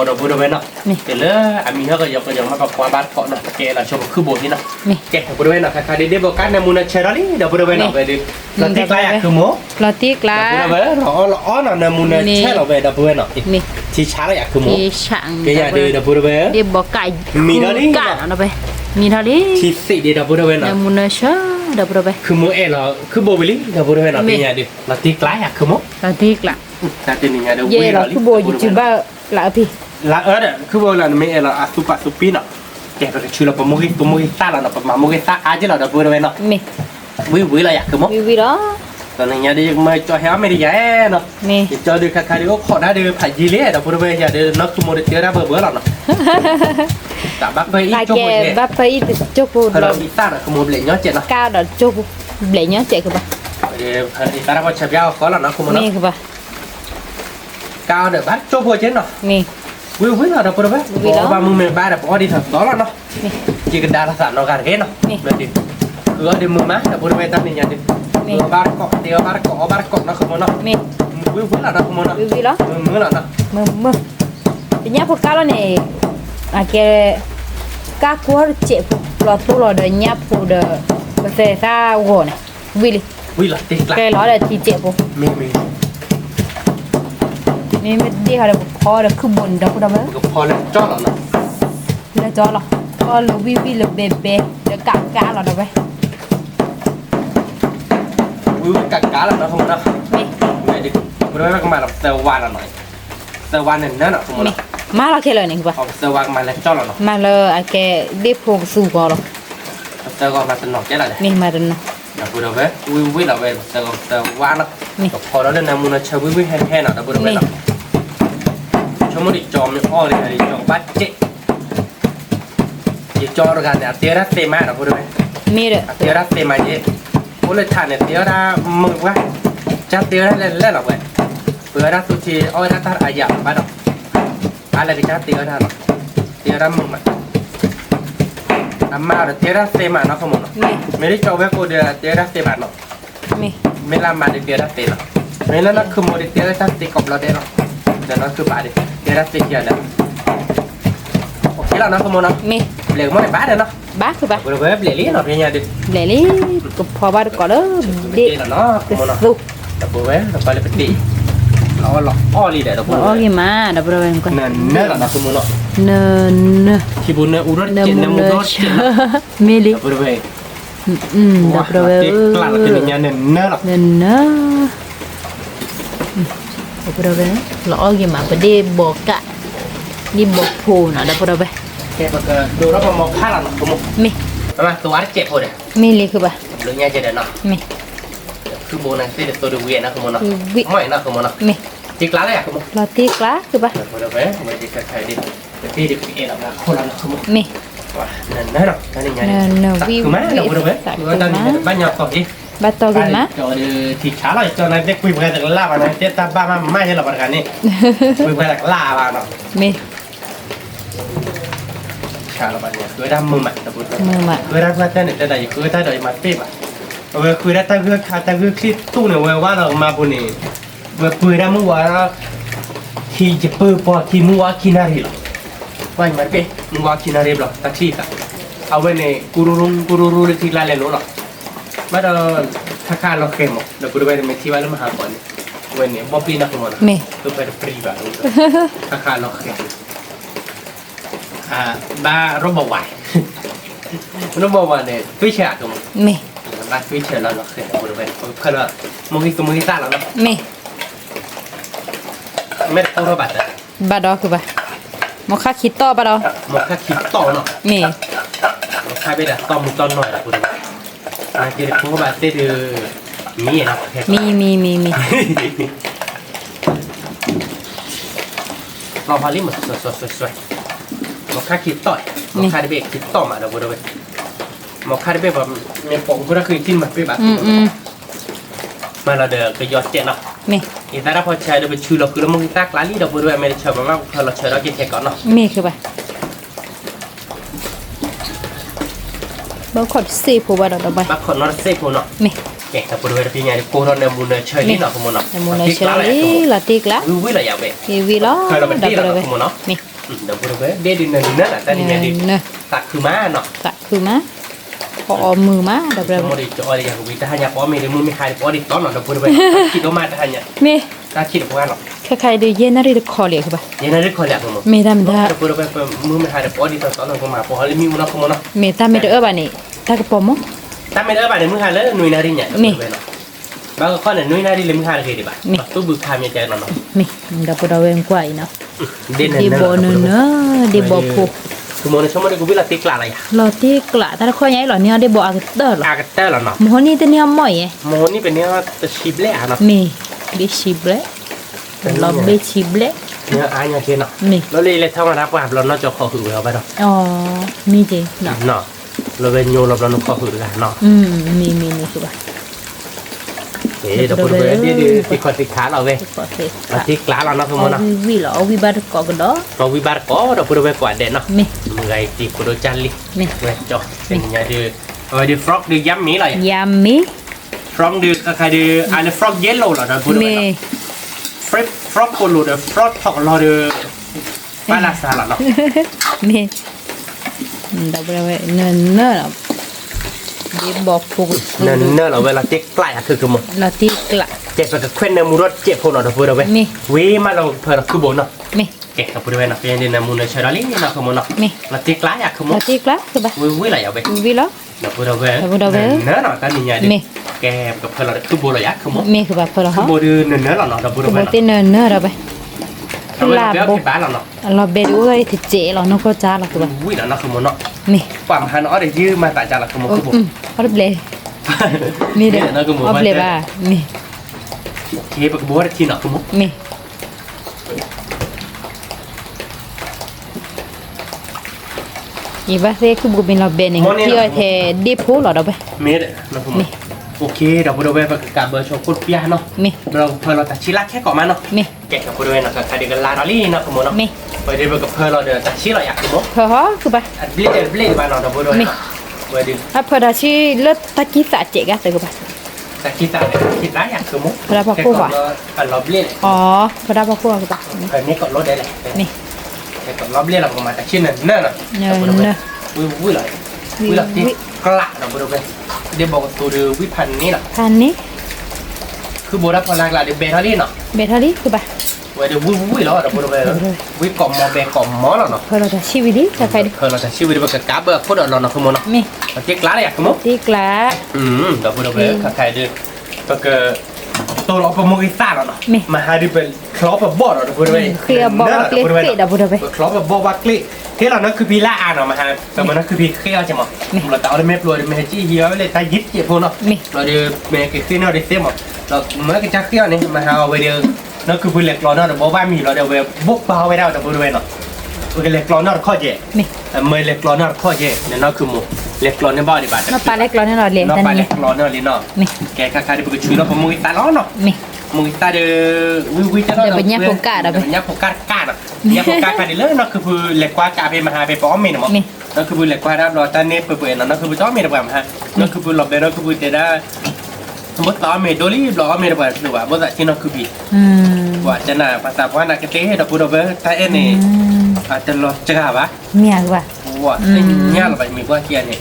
เราพูดเอาไว้เนาะ นี่ เดี๋ยวเลยอามีเขาก็ยกมาประกอบบ้านเกาะเนาะแกเราชมคือโบที่เนาะ นี่ แกพูดเอาไว้เนาะใครได้บอกกันในมูลเชอรี่เดี๋ยวพูดเอาไว้เนาะไปดิเราที่กล้าคือโม เราที่กละ พูดเอาไว้เราอ้อนในมูลเชอเราไปเดี๋ยวพูดเอาไว้เนาะ นี่ ที่ช้าเราอยากคือโม ที่ช่าง แกอยากเดี๋ยวพูดเอาไว้ เดี๋ยวบอกไก่ มีเท่านี้ กะเอาไปมีเท่านี้ ที่สี่เดี๋ยวพูดเอาไว้ เดี๋ เนาะ ยวมุนเชอเดี๋ยวไป คือโมเราคือโบวิลี่เดี๋ยวพูดเอาไว้เนาะเป็นยังไงดิเราที่กล้าอยากคือโม เราที่กละ แต่ที่นี่เดี๋ยว เย่เราคือโบยูทูบเบอร์ละพี่ la oraคือว่าเราไม่เราอาสุปะสุปีเนาะแกก็ชื่อเราปมุกิตาเราเนาะปมุกิตาอาจเราเดี๋ยวพูดเอาไว้เนาะ นี่ วิเราอยากคือมั้ง วิวเหรอ ตอนนี้เดี๋ยวมาจอเหาไม่ได้ยัยเนาะ นี่ จอเดี๋ยวคาเดี๋ยวขอได้เดี๋ยวผ่านยีเล่เดี๋ยวพูดเอาไว้เดี๋ยวนักขโมยเดี๋ยวได้เบอร์เราเนาะแต่บักไปอี ลาย จง แก เลย บัฟไปจุกปู เราอีตาเราขโมยเบลเนาะเจ็ดเนาะ ก้าวดอกจุกเบลเนาะเจ๊คือปะ เดี๋ยวอีตาเราชับยาวขอเราเนาะขโมย นี่ เนาะ คือปะ ก้าวเดี๋ยวบักโจ้พอเจ็ดเนาะ นี่ วิเราเดี๋ยวพูดเอาไว้บอกว่ามึงไม่บ้าเดี๋ยวพอดีถัดต่อแล้วเนาะ นี่ จีกันดาราสารเราการเห็นเนาะ นี่ เดี๋ยวดิคือเดี๋ยวมึงมาเดี๋ยวพูดเอาไว้ตามนี้อย่างดิ นี่ บาร์เกาะเดี๋ยวบาร์เกาะเนาะขโมยเนาะ นี่ วิเราเนาะขโมยเนาะ วิวเหรอ มือเราเนาะ มึงเป็นยังพวกก้าวเนี่ยอาแกก้าวควรเจ็บหลอดตัวหลอดเดียร์ยับผู้เดียร์ก็เสียซาโง่เนี่ยวิล วิเราตีกลับ แกหลอดเดียร์ที่เจ็บปุ๊ มี นี่ไม่ดีค่ะเดี๋ยวพอเดี๋ยวขึ้นบนเดี๋ยวพูดเอาไว้ ก็พอแล้วจ้อเราเนาะ แล้วจอหรอก็เราวิววิวเราเบเบเดี๋ยวกะกะเราเดี๋ยวไป วิวกัดกาแล้วเนาะขโมยเนาะ นี่ ไม่ดิพูดเอาไว้ก็มาแบบเซอร์วานเราหน่อยเซอร์วานเนี่ยนั่นเนาะขโมย นี่ เนาะ มาเราแค่เลยนี่คือปะ เอาเซอร์วานมาแล้วจ้อเราเนาะ มาเลยอาแกได้พงสู่ก่อนหรอ เซอร์วานมาสนองแค่ไหน นี่มาดันเนาะ เดี๋ยวพูดเอาไว้วิเราไปเซอร์วานเนาะ นี่ ก็พอแล้วเรื่องน้ำมันเชื่อวิแห้งๆเนาะเดี๋ยวพูดเอาไว้เนาะชั่วโมงดิจอมเนี่ยอ้อเลยดิจอมบัดเจ๊ดิจอร์กันเนี่ยเตี้ยรัดเต็มมากเนาะพูดเอาไว้ มีเด้อ Tiara tema je. Boleh tanya tiara mengwa. Cak tiara le lah weh. Tiara tu si orang tar ayam pada. Ala kita tiara lah. Tiara mengwa. Amma ada tiara tema nak kamu nak. นี่ Meri coba kau dia tiara tema nak. นี่ Mela mana tiara tema. Mela nak kamu dia tiara tak tikop lah dia nak. Dan nak kepada tiara tiada dah. Okey lah nak kamu nak. มี Beli mana pada nak. บ้าคือปะ Boleh boleh beli lah punya dia. เดี๋ยวนี้ก็พอบ้านก่อนเด้อเด็ก Beli lah nak จะ kamu nak. สุก Tak boleh, tak boleh peti. Allah, oli dah tak โอ้ boleh. ยมาเดี๋ยวไปดูกัน Nana lah nak semua nak. เนิน Cibuna urut เนิน cina มุน muda เช cina. มิลิ Tak boleh. เดี๋ยว Wah, ไปดู nanti kelak lah kena nana lah. เนินเนอะเดี๋ยวไปดูกันเราเอากี่มาไปได้บอกกะนี่บอกพูนะเดี๋ยวไปดูไป Okey, pakai dua orang mau kalah nak kamu. มี Mama, tu ada cek pun dah. มีเลยคือปะ Belumnya je dah nak. มี Tu bonus dia tu dua nak kamu nak. วิ Mai nak kamu nak. มี Cik kelak lah ya kamu. เราตีกลาคือปะ Tak boleh, mai dia kata dia. Tapi dia fikir nak kalah nak kamu. มี Wah, nana lah. Nana nyari. Nana, Tak wi- kemana tak wi- boleh. tak Tu ada kemana. banyak kau ni. บัตรต่อกันมา Cho thì khá là cho nên cái quy về được la vào này tiết ta ba mà mai hay là bạn cái này quy về được la vào nó มี khá là bạn nhỉ cứ đam mơ mạnh là bút มือมา cứ đam ra tên này tên này cứ ta đợi mặt phim à vừa cứ đã ta vừa khá ta vừa khi tu này vừa qua là mà bút này vừa vừa đam mua nó khi chỉ bơ bỏ khi mua khi nào rồi quay mặt phim mua khi nào rồi ta chi cảเอาไว้ในกูรูเลยที่ลาเลนรู้หรอมาเดินถ้าข้าเราเข็มอ่ะเดี๋ยวกูจะไปไม่ที่ว่าแล้วมาหาก่อนเว้นเนี่ยบ๊อบบี้นะคุณมอนะ มี ตัวไปฟรีแบบนี้ถ้าข้าเราเข็มบ้ารบไหวรบไหวเนี่ยฟิชเชอร์กันมั้ง มี บ้าฟิชเชอร์เราเข็มกูจะไปเขาเรียกมึงที่ตาเราเนาะ มี ไม่ได้ต้องรบัตร บัตรดอกคือปะมอค่าคิดต่อบัตรดอก มันแค่คิดต่อเนาะ มี มันแค่ไปแต่ต้อมต้นหน่อยนะกูจะไปอันนี้คุณก็บัตรได้มีนะ มี เราพาลิมสวยมันแค่คิดต่อยมันแค่ได้เบรกคิดต่อมาเดี๋ยวกูจะไปมันแค่ได้เบรกแบบมีปองกูได้คือกินมาไปแบบ อืม มาเราเดือก็ยอดเจ็ดเนาะ เม อีแต่ถ้าพอใช้เดี๋ยวไปชูเราคือเรามึงตักร้านนี้เราพูดด้วยไม่ได้เชิญมาพอเราเชิญเรากินแค่ก่อนเนาะ เมคือปะบ่ขอดซีผู้ว่าดอกใบบ างคนนอนเซ่พูเนาะ เม แกถ้าพูดด้วยพี่ใหญ่กูนอนในมูลเชิญนี่เนาะคุณมเนาะ แต่มูนะเชอรี่ละติกละ วิละอย่างเว้ย ทีวีล้อ เคยเราเป็น ดับ ที่ เล เรา ย คุณมเนาะ เม เดี๋ยวพูดด้วยเดี๋ยวดินนั่นน่ะแต่ดินเนี่ยดิ เนอะ ตักคือม้าเนาะ กะคือมาพอมือมาดับเลย โมดิจอยอย่างวิแต่หายาป้อมีเดี๋ยวมึงไม่หายป้อดิตอนเนาะเดี๋ยวพูดด้วยคิดว่ามาแต่หายา เม ถ้าคิดว่าเนาะ ใครๆดูเย็นน่าจะคอเลยคือปะ ยังนั่นเรื่องคนแหละคุณม เมดามดา เดี๋ยวพูดด้วยมึงไม่หายป้อดิตอนเราก็มาป้อเลยมีมุนคุณมเนาะ เมตาเมเดอร์บานี่ตากระป๋อม ถ้าไม่ได้บ้านเนี่ยมึงหาเลยหนุ่ยนาริเนี่ยบางคนเนี่ยหนุ่ยนาริเลยมึงหาเลยดีป่ะตู้บุกคามยังใจนอนเนาะ เมดับเราเองกว่าอีเนาะ เด่น ดี เนาะ บอนึเนอะดีบอผู คือมันชอบมันกูวิลาติกลาอะไรอ่ะ เราที่กละแต่ละคนยัยหรอเนี่ยดีบออักเตอร์หรอ อากาเตอร์เนาะ มอนี่ตัวเนี่ยหม่อย โมนี่เป็นเนี่ยจะชิบเล่เนาะ เมดิชิบเล่เราเบชิบเล่ เนี่ยอายเนี่ยเชนเนาะ เม แล้วเลยเท่านั้นว่าเราเนาะจะขอหือเราไปเนาะ อ๋อมีเจเนาะ เนาะเราเป็นโยเราเราขอหือกันเนาะ มีนี่คือว่า เฮ้ยเดี๋ยวพูดไปเดี๋ยวติดคอติดขาเราเว้ย ก็เสร็จ ติดกลาเราเนาะคือมันเนาะ วิเหรอวิบาร์กอกดอ เราวิบากก็เราพูดไปกว่าเด่นเนาะ เม มึงไงติดกูโดนจันลิ เม เว้ยจ่อเป็นยังไงดีเอาดีฟรอกดีย้ำมีอะไร ยามิ ฟรอกดีใครดีอะไรฟรอกเยลโล่เหรอเราพูด เม ไปเนาะ ฟรอกโคลูเดฟรอกทอกลอเดปาลาซาลาเนาะ เมดับเราเนินเนอร์ดีบอกผูก เนอเราเวลาเจ๊กใกล้อะคือมึง เราที่กละ เจ็บกับเควนในมูรถเจ็บพวกเราเดี๋ยวพูดเอาไว้วิมาเราเพิ่มคือบนเนาะ เม เก็บกับพูดเอาไว้เนาะเป็นในมูลในชาดาลินี่เนาะคือมึงเนาะ เม เราเจ๊กใกล้อะคือมึ เรา ง ที่กละคือปะ วิอะไรเอาไว้ วิเหรอ เดี๋ยวพูดเอาไว้ พูดเอาไว้ เนอเนาะตอนนี้เนี่ยดิแกกับเพิ่มเราคือบนเราอยากคือมึง เมคือแบบเพล คือ ฮะ บนเนอเราเนาะเดี๋ยวพูด คื เอา อ ไว้ บอกที่เนินเนอร์เราไป เราเลี้ยงที่บ้านเราเนาะ เราเบดูไอ้ที่เจ๋เรานก็จ้าเราคือแบบ วิแล้วเนาะคือมึงเนาะ เม ความหันเอาได้ยืมมาแต่จานละคือมึงคือมึง เขาเบลมีเด้อเอาเบลบ้าเม เคปกับบัวได้ที่เนาะคือมึง เมอีบ้าเซ่คือบุบินเราเบนเองที่ไอ้เธอดีพูหรอเราไป เมดนะคุณโอเคเราพูดเอาไว้กับการเบอร์โชว์คุดเปียเนาะ เม เราเพิ่มเราตัดชิลักแค่ก่อนมาเนาะ เม แกะกับพูดเอาไว้เนาะกับใครเด็กกันลาดอลี่เนาะคุณโมเนาะ เม ไปเดี๋ยวกับเพิ่มเราเดี๋ยวตัดชิเราอยากคุณโม เพลฮะคือปะ อัดเบลดบ้านเราเราพูดเอาไว้เนาะไปเดี๋ยว ถ้าเพลดาชีเลือดตะกี้สะเจ๊กันคือปะ ตัดชิตาเนี่ยคิดร้ายอยากคือโม เพลาพอคู่ว่ะ อันเราเบลด อ๋อเพลาพอคู่คือปะ อันนี้กดรถได้แหละ เม แต่กดรอบเบลดเราประมาณตัดชินั่นเนาะ เนินเนอะ วิเลยวิเลยที่กระเราพูดเอาไว้เดี๋ยวบอกตัวเดือวิพันนี่แหละ พันนี้ คือโบราณพลังเราเดี๋ยวเบลลี่เนาะ เบทารี่คือปะ เว้ยเดี๋ยววิแล้วเราพูดเอาไว้วิกล่อมมอเบกล่อมมอเราเนาะ เพลดาชีวิตจะใครดิ เพิ่มเราจะชีวิตแบบกราบเบอร์โคตรเราเนาะคือโมเนาะ เม มันเจ๊กล้าเลยอยากคือโม ตีกลา เราพูดเอาไว้ใครดื้อก็คือตัวเราเป็นโมกิซ่าเนาะมาหาดิเป็นคลอปแบบบอดเราพูดเอาไว้ เคลียร์บอกว่าเกลียดเกลียดบุตรไป คลอปแบบบอดวักลี่ที่เรานั่นคือพีล่าอ่านออกมาฮะแต่มันนั่นคือพีเคลียร์ใช่ไหมเราแต่เอาได้ไม่ปลวยไม่ให้จี้เหี้ยไว้เลยตายึดเจ็บพวกเนาะเราเดี๋ยวเมย์กินเนาะเดี๋ยวเสียหมดเราเมื่อกี้จักเคลียร์นี่มาหาเอาไว้เดี๋ยวนั่นคือพีเล็กเราเนาะเดี๋ยวบอกว่ามีเราเดี๋ยวไปบุกเบาไว้ได้แต่พูดเอาไว้เนาะพีเล็กเราเนาะข้อเจ็บ เม เมื่อเล็กร้อนนอข้อเย่เนี่ยนั่นคือหมูเล็กร้อนในบ้านดีบ้าน น้าปลาเล็กร้อนนี่เราเลี้ยง นอ แต่ ปลาเล็ นี่ กร้อนนอลีนอ เม แกค่าๆที่ไปช่วยเราผมมุ้ยตาล้อเนาะ เม มุ้ยตาเดือวิจะยับโฟกัสเนาะยับโฟกัสกันเลยนั่นคือเล็กกว่ากาไปมาหาไปป้อมเมนเนาะนั่นคือเล็กกว่ารับรอตาเนปเปิดนั่นคือจ้อเมนแบบฮะนั่นคือหลบเดินนั่นคือเจด้าสมมติตอนเมดโดลี่บล็อกเมนแบบหรือว่าบริษัทที่นั่นคือบีว่าจะน่าภาษาว่านักเตะเราพูดเอาไว้ถ้าเอ็นนี่อาจจะรอจะหาปะ เมียว่า ว่าเนี่ยเราไปมีว่าเกียร์เนี่ย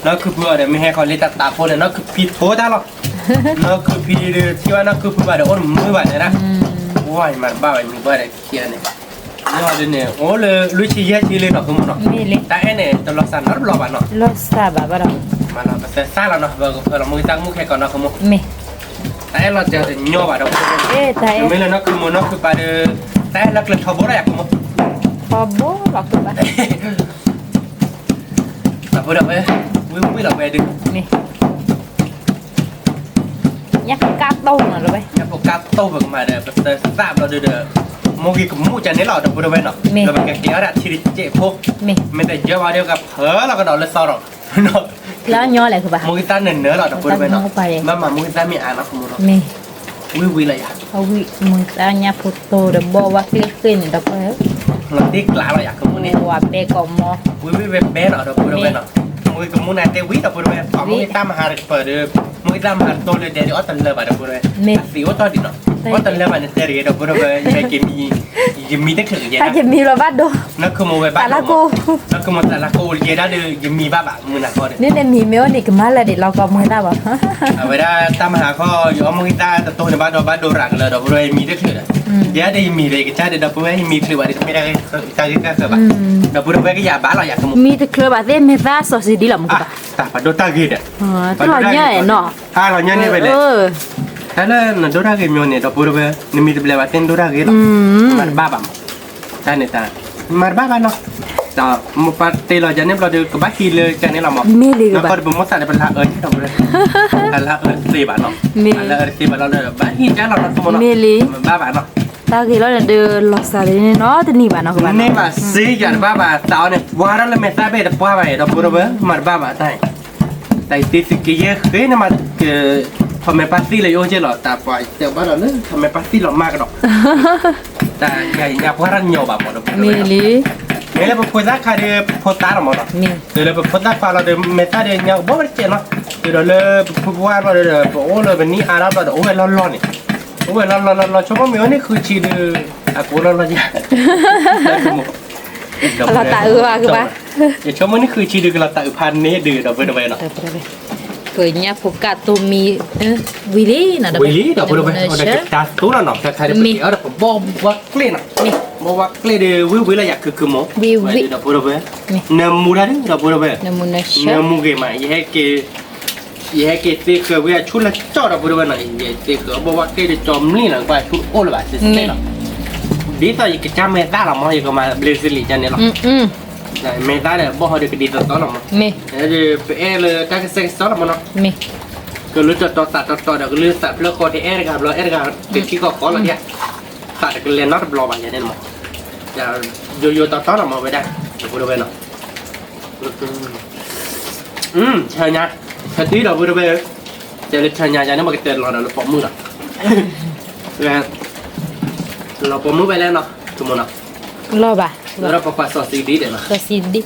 นั่นคือเพื่อเดี๋ยวไม่ให้เขาเล่นตาโฟนนั่นคือผิดโทษได้หรอกนั่นคือผิดที่ว่านั่นคือเพื่อเดี๋ยวโอนมือไหวนะว่ามันบ้าไปมีว่าอะไรเกียร์เนี่ยนี่ว่าเนี่ยโอ้เลยลุยชี้แย่ทีเลยเนาะคุณเนาะ มีเลย แต่เนี่ยตลอดสันนัดรอบ้านเนาะ รสซาบะบ้าเรา มาเราแต่ซ่าเราเนาะเรามือตั้งมือแค่ก่อนเนาะคุณ เม แต่เราจะย่อบ้านเรา เอ๊ะแต่ ไม่เลยเนาะคุณเนาะคือไปเดอแต่เราเกลือทบอะไรคุณ พอโบหรอกคือปะ เราพูดเอาไว้วิ่งเราไปดึง นี่ยักษ์กาต้งเหรอไป เนี่ยพวกกาโต้แบบมาเด้อแบบทราบเราเด้อโมกิกับมูจันนี่เราจะพูดเอาไว้เนาะเราเป็นแกเกี่ยวกับชีวิตเจ๊พวก เม ไม่แต่เยอะมาเดียวกับเผลอเราก็โดนเลยสอดเนาะแก แล้วย่ออะไรคือป่ะ มุ้ยตาเนื้อหรอเดี๋ยวพูดไปเนาะมามุ้ยตามีอ่านนะคุณมุ้ย มี วิเลยอ่ะ เอาวิมึงตาญาพุทโตเดบว่าคลิกขึ้นดอกเอ้ย เราติ๊กหลาเราอยากคุณมุ้ยนี่ ว่าเปกอมอ วิเบ๊หรอเดี๋ยวพูดไปเนาะมุ้ยคุณมุ้ยน่าเตวิเดี๋ยวพูดไปฝั่งมุ้ยตามหาเปิดมุ้ยตามหาโตเลยเดี๋ยวอัตเลบเดี๋ยวพูดไปสีว่าตอนดิเนาะอัตเลบเนี่ยเตรียเดี๋ยวพูดไปยังเกมีตั้งถึงเยอะ ถ้าจะมีเราบ้านดู นักขโมยบ้าน แต่ละกู นักขโมยแต่ละกูเยอะได้เดี๋ยวยังมีบ้ามือหนักก็เดี๋ยว นี่เนี่ยมีเมลนี่ก็มาแล้วเดี๋ยวเราก็มือได้บ่ เอาไว้ได้ตามหาข้อยอมมุ้ยตาแต่ตัวในบ้านโดรักเลยเดี๋ยวพูดไปมีตั้งถึงเดี๋ยวได้มีเลยก็ใช่เดี๋ยวพูดไปมีคือว่าเดี๋ยวไม่ได้ใช่ก็คือแบบเดี๋ยวพูดไปก็อย่าบ้าเราอยากขโมย มีแต่เคลือบาเต้ไม่ฟ้าสอดสีดีหรอมึงก็ แต่ปัดโดนตากีดอ่ะ อ๋อตลอดเนี่ยเนาะ เราเนี่ยนี่ไปเลยถ้าเราโดนตากีมีเนี่ยเราพูดไปนี่มีแต่เบลว่าเต้นโดนตากีดมันบ้าบ้าใช่เนี่ยตามันบ้าบ้าเนาะแต่มุปัตเตลจะเนี่ยเราดูกับบ้าคีเลยจะเนี่ยเราหมด มีเลย แล้ว บ่ ก็เป็นมุสลิมเป็นละที่เราเลยละสี่บาทเนาะละสี่บาทเราเลยบ้าคีจ้าเราทั้งหมดเนาะบ้าบ้าเนาะ ตากี่เราเดินลอสซาเลยเนาะแต่นี่บ้านเนาะคือบ้าน นี่มาสี่จานบ้าบ้าตาเนี่ยวาระเลยไม่ทราบเลยบ้าบ้าเราพูดไปมันบ้าบ้าใช่แต่ที่สิ่งที่เยอะคือเนี่ยมันทำไมปาร์ตี้เลยโอ้เจ้าหรอแต่ปล่อยเดี๋ยวบ้านเราเนี่ยทำไมปาร์ตี้เรามากหรอกแต่อย่าพวกเราเหนียวแบบหมด มีลี ไม่เลยพอได้ค่ะเดี๋ยวพอตาเราหมด มี เดี๋ยวพอได้ฟังเราเดี๋ยวเมตาเดี๋ยวเนี่ยบ่เป็นเจ้าเนาะเดี๋ยวเลยพอว่าเราเดี๋ยวโอ้เลยวันนี้อาราบเราโอ้ยร้อนนี่โอ้ยเราชอบว่ามีวันนี้คือชีดื้ออ่ะกูเราเนี่ย เราตาว่าคือบ้า อย่าชอบวันนี้คือชีดื้อเราตาพันนี้ดื้อเราไปเนาะ เคยเนี่ยพวกกาตัวมีวิลี่นะ วิลี่เราไปเราจะตัดตัวเราเนาะแต่ใครจะไปเอาเราบอกว่าเกลียนะบอกว่าเกลียดวิเราอยากคือหมอเราไปเนื้อมูระนี่เราไป น้ำมันเช เนื้อมูเกมาแย่เกตีคือว่าชุดละจอดเราไปนะแย่ตีคือบอกว่าเกลียดจอมนี่นะก็ชุดโอ้ละสิเนาะดีต่ออีกจำไม่ได้หรอกมั้งอีกมาเบรซิลีจันเนี่ยหรอไม่ได้เลยบอกเขาเด็กดีต่อหรอกมั้ง มี ไปเลยตั้งแต่เซ็กซ์ต่อหรอกมั้ง มี ก็รู้จักต่อเดี๋ยวก็เลือกสัตว์เลือกคนที่กับเราติดที่ก็ขอเราเนี่ยสัตว์ก็เรียนนักรอแบบนี้เนี่ยมั้งจะโยต่อหรอกมั้งไม่ได้เดี๋ยวพูดไปเนาะใช่เนี่ยถ้าที่เราพูดไปจะเลือกใช่เนี่ยจะเนี่ยมันก็เตือนเราปมมือหรอเราปมมือไปแล้วเนาะทุกคนเนาะ รอบ่ะ เราปะสอดสีดีเดี๋ยวนะ ก็สิดิ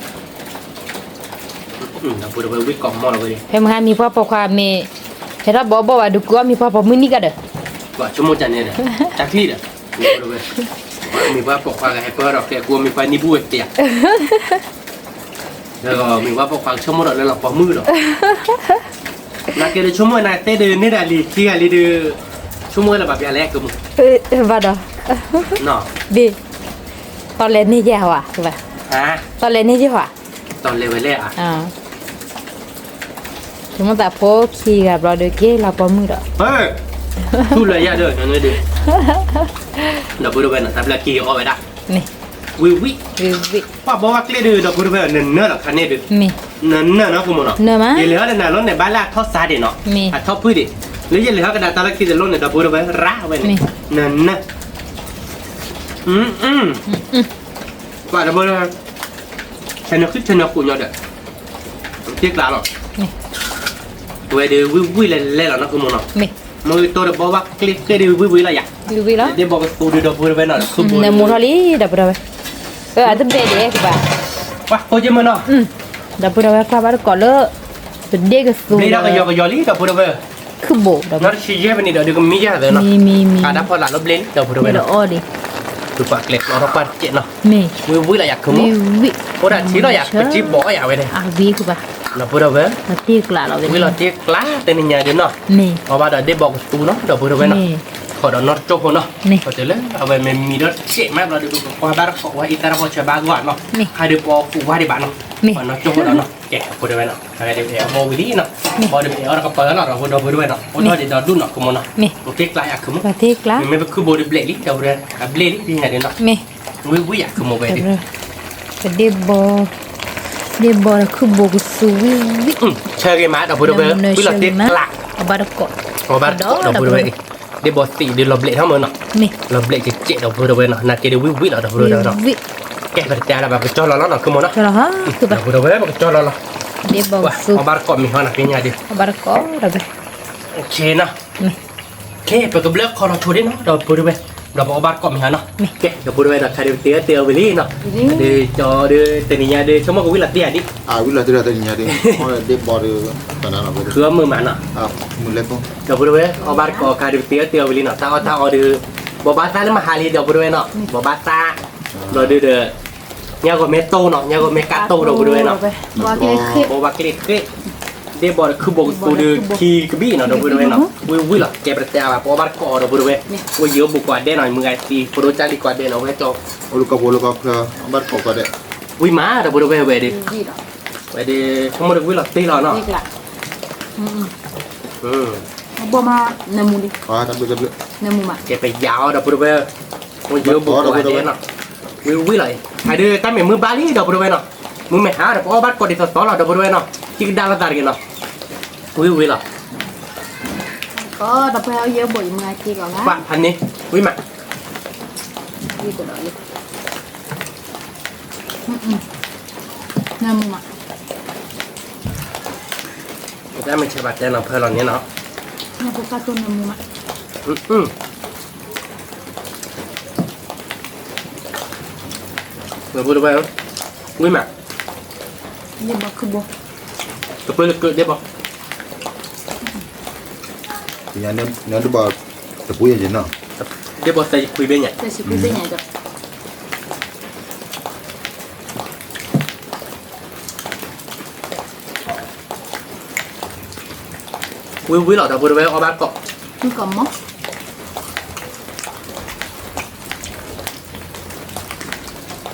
เราพูดไปวิ่งกล่องมอเราไปดิ เพิ่มหามีพ่อปกความมีเห็นว่าบอกว่าดูกว่ามีพ่อปกมือนี่ก็เด้อ ว่าชั่วโมงจันเนี่ยจากที่เด้อพูดไปมีว่าปกความให้เปิดเราแกกลัวมีไฟนิบุ้ยเตียแล้วก็มีว่าปกความชั่วโมงเราปมมือหรอนักเรียนชั่วโมงนะเต้เดินนี่แหละลีที่ลีเดือชั่วโมงละแบบอย่างแรกก็มึง ว่าดอ เนาะ บีตอนเล่นนี่แย่ว่ะคือป่ะ ฮะ ตอนเล่นนี่ใช่ป่ะ ตอนเลเวลแรกอ่ะ ถึงมันแต่พวกขี่กับเราเด็กเก้เราปมมือดอ เฮ้ยพูดเลยยาเด้อยังไงดิเราพูดไปนะแต่ละกี่เอาไปได้ นี่ วิวิ วิ ว่าบอกว่าเกลียดเราพูดไปเนื้อหรอคันนี้ดิ มี เนื้อนะคุณมโน เนื้อมั้ย เดี๋ยวเลยนะรถในบ้านละทอดซาดิเนาะ มี ทอดพืชดิหรือยังเหลือกระดาษตะลักที่จะรถในตะปูไปร่าไปเนี่ยเนื้อนะว่าตะปูเลยฉันนึกขึ้นฉันนึกคุณยอดเด้อเทียบกลางหรอตัวเดียววิเล่หรอนะคุณมโน มี มือตัวเดียวบอกว่าเกลียดวิอะไรอย่าง วิแล้ว เดี๋ยวบอกว่าตัวเดียวพูดไปหน่อยสุด ในมูทอลี่ดับเบิลอาจจะเป็นเด็กป่ะ ว่าโคจิมันเนาะ ดับเบิลครับว่าก่อนเลยเป็นเด็กสูง นี่เราก็ยอลี่ตะปูไป คือโบดับ นั่นชี้แย่ไปนี่เดี๋ยวก็มีเยอะเลยเนาะ มี อ่ะนับพอหลังลบเลนเดี๋ยวพูดไป มี เนาะ อ้อดิ คือปากเล็กเราต้องปัดเจ็ดเนาะ มี วิอะไรอยากขโมย วิ โอ้ด่านที่เราอยากไปจีบบอกอยากไปเลย วิคือป่ะ เราพูดเอาไว้ มาตีกลาเราเป็น วิเราจีกล้าแต่นี่เดี๋ยวเนาะ มี เพราะว่าเดี๋ยวบอกตูเนาะเดี๋ยวพูดเอาไว้เนาะขอเดี๋ยวน็อตโจ๊กเนาะพอเจอเลยเอาไปมันมีรถเจ็บมากเราดูความบ้าขอว่าอีตาเราพอจะบ้าก่อนเนาะใครเดี๋ยวพอฟูว่าดีบ้านเนาะน็อตโจ๊กเนาะแกพูดเอาไว้เนาะใครเดี๋ยวเอาโมวิลี่เนาะพอเดี๋ยวเราก็เปิดเนาะเราพูดเอาไว้เนาะโอ้เดี๋ยวดูเนาะขโมยเนาะโอเคกล้าอยากขโมย มาตีกลา ไม่เป็นคือโบดิเบลลี่เดี๋ยวเรื่องเบลลี่ที่ไหนเนาะ มี วิอยากขโมยไปดิ เป็นเด็กบอคือโบกสูวิ เชื่อกันมาเดี๋ยวพูดเอาไว้วิเราเด็กกล้า เอาบาดกอด พอบ้านเดี๋ยวพูดเอาไว้ดิเดี๋ยวบอสตีเดี๋ยวเราเบลทั้งหมดเนาะ มี เราเบลจะเจ๊เราพูดเอาไว้เนาะนาเกเดี๋ยววิเราเดี๋ยวพูดเอาไว้เนาะ วิ แกกระจายเราแบบจอเราเนาะคือมันเนาะ จะเหรอฮะคือแบ เรา บ พูดเอาไว้แบบจอเรา dia bau Wah, sup obar kok mi hana pinya dia. barco dah be Okey nah. Okey, pergi kalau tu dia noh, dah puru be. Dah obar kok mi hana. Okey, dah puru be dah cari tia beli noh. Dia cho dia teninya dia semua kau bilang dia adik. Wila tu dah tanya dia. Oh dia baru tanah apa dia. Kau mana? Mulai pun. Dah puru be obar kok cari tia beli noh. Tahu dia. Babasa ni mahal dia dah puru be noh. Babasa. Dah dia nyago meto noh, nyago mekato dah puru be noh. bawa kek Bawa klik. Dia bawa kubur tu dia ki kebi noh dah puru be noh. Wila ke bertiap apa obar kok dah puru be. Wah yo buku ada noh mengerti. Perlu cari kau ada noh kacau. Ulu kau ke ambar kau ada. Wih mah dah puru be be dia. ji dah Vậy không được vui là tí là nó. ni lah Ừ. bawa ma nemu ni Tapi nemu mak Cái phải giáo đâu bữa Một giờ bộ của anh nó. Vui lại. Hai đứa ta mày mưa ba đi đâu bữa nó. Mưa mày há được bắt có đi tao là đâu bữa nó. Chỉ đào là cái nó. Vui là. có đập heo dơ bụi mà chi còn á Bạn thành đi. Vui mà. đi của đội nemu mak Người ta mình sẽ bật tên là phơi lần nhé nó. nemu kartun nemu mak Ừ. Rồi bữa đâu vui mà. dia bawa kebo Tập bữa được đi bao. Nó được bảo tập cuối gì nào. Đi bao tay quý bên nhỉ. saya si kuda nya dah Vui là đâu bữa đâu bắt cọ. ni kamu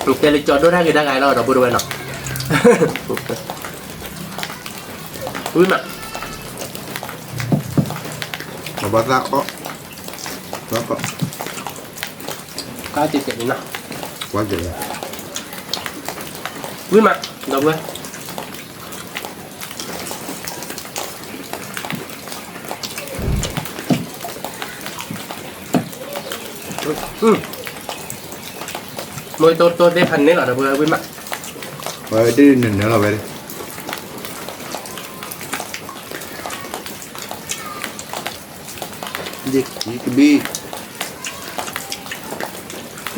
Lúc kia lịch chọn đôi ra người ta gái lo đâu bữa đâu nó. Vui mà. Mà bắt ra có. Nó có Có chuyện chuyện nào. quá dễ. Vui mà. Đâu vui. Môi tôi để phần này là vừa vui mặt. Vậy đi nữa là vậy đi. Gì cái bi.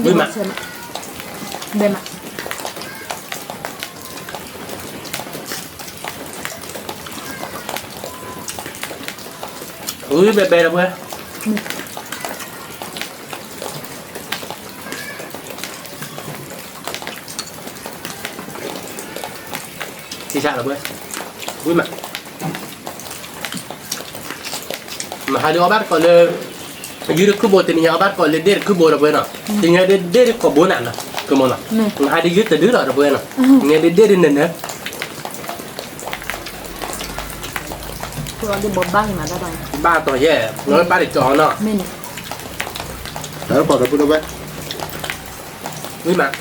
dia mak. bawa be mak Bè là vừa. Thì sao là vừa. Vui mặt. Mà hai đứa bắt còn lên dưới được cứ bộ thì nhà bắt còn lên đây cứ bộ là vừa nào. Thì nhà đây có bốn nạn nào. Cơ mà nào. Hai đứa dưới từ đứa là vừa nào. Nhà đây nền nữa. kalau dia bawa bang mana dah Ba tuổi về nói ba để chọn nó. min Đó còn đâu vậy. Vui mặt.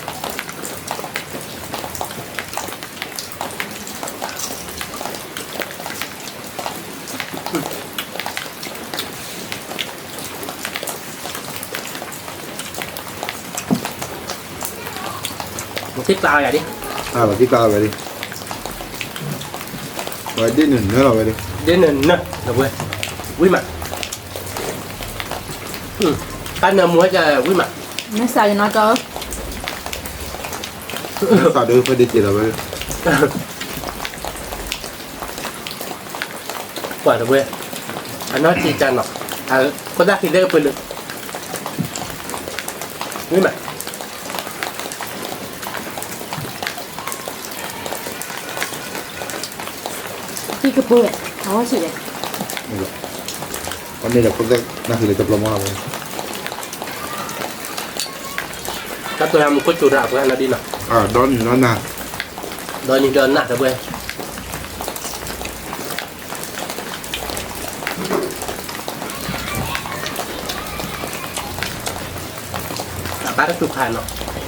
Một thích bao vậy đi. Và cái cao vậy đi. Vậy đi nữa là vậy đi. Đến nè, được rồi. Quý mặt. Anh nào mua cho quý mặt. nó sao cho nó cho Sao được phải đi chỉ là vậy. Quả được rồi. Anh nói chi cho nó. Có ra thì đỡ phải được. Quý mặt. đi cái bụi nó chị đấy Còn đây là con cái nó thì là tập lòng nào vậy. Các tôi làm một cái chủ rạp của anh là đi nào. Đó thì nó nè. Đó những đơn nặng được rồi. Bác đã chụp hành nó.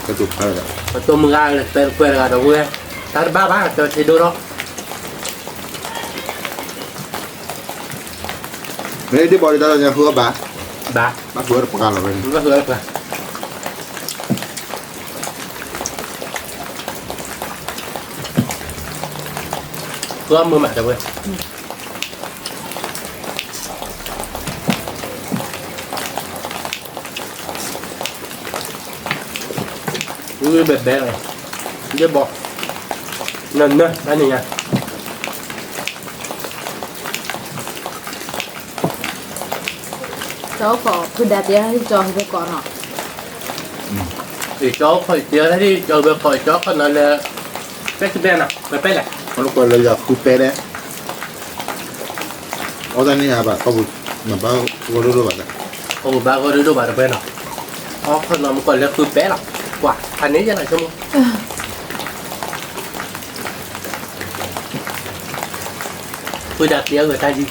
Cái chụp hay là. Và tôi mừng ai là tên quên là đầu quê. Ta ba bác là chơi đôi đó. Mấy đi bỏ đi đó là nhà hứa bà. Bà. Bác hứa được là vậy. Bác hứa được. คือมือหมาจะเว้ยแบบแบบเลยเดี๋ยวบอกนั่นเนอะนั่นยังไง cháu có cứ đặt tiền thì cho cái con họ thì chó khỏi tía thế đi chờ về khỏi chó còn là bé cái bên nào bé này มันก็เลยอยากคุยเป๊ะเนี่ยเอาแต่นี่ครับเขาบุเหมือนว่าวัวรู้แบบนั้น ồ ba có đứa đâu bà được bên nào còn nó còn là cứ bé lắm quả anh ấy như này không tôi đặt tía người ta gì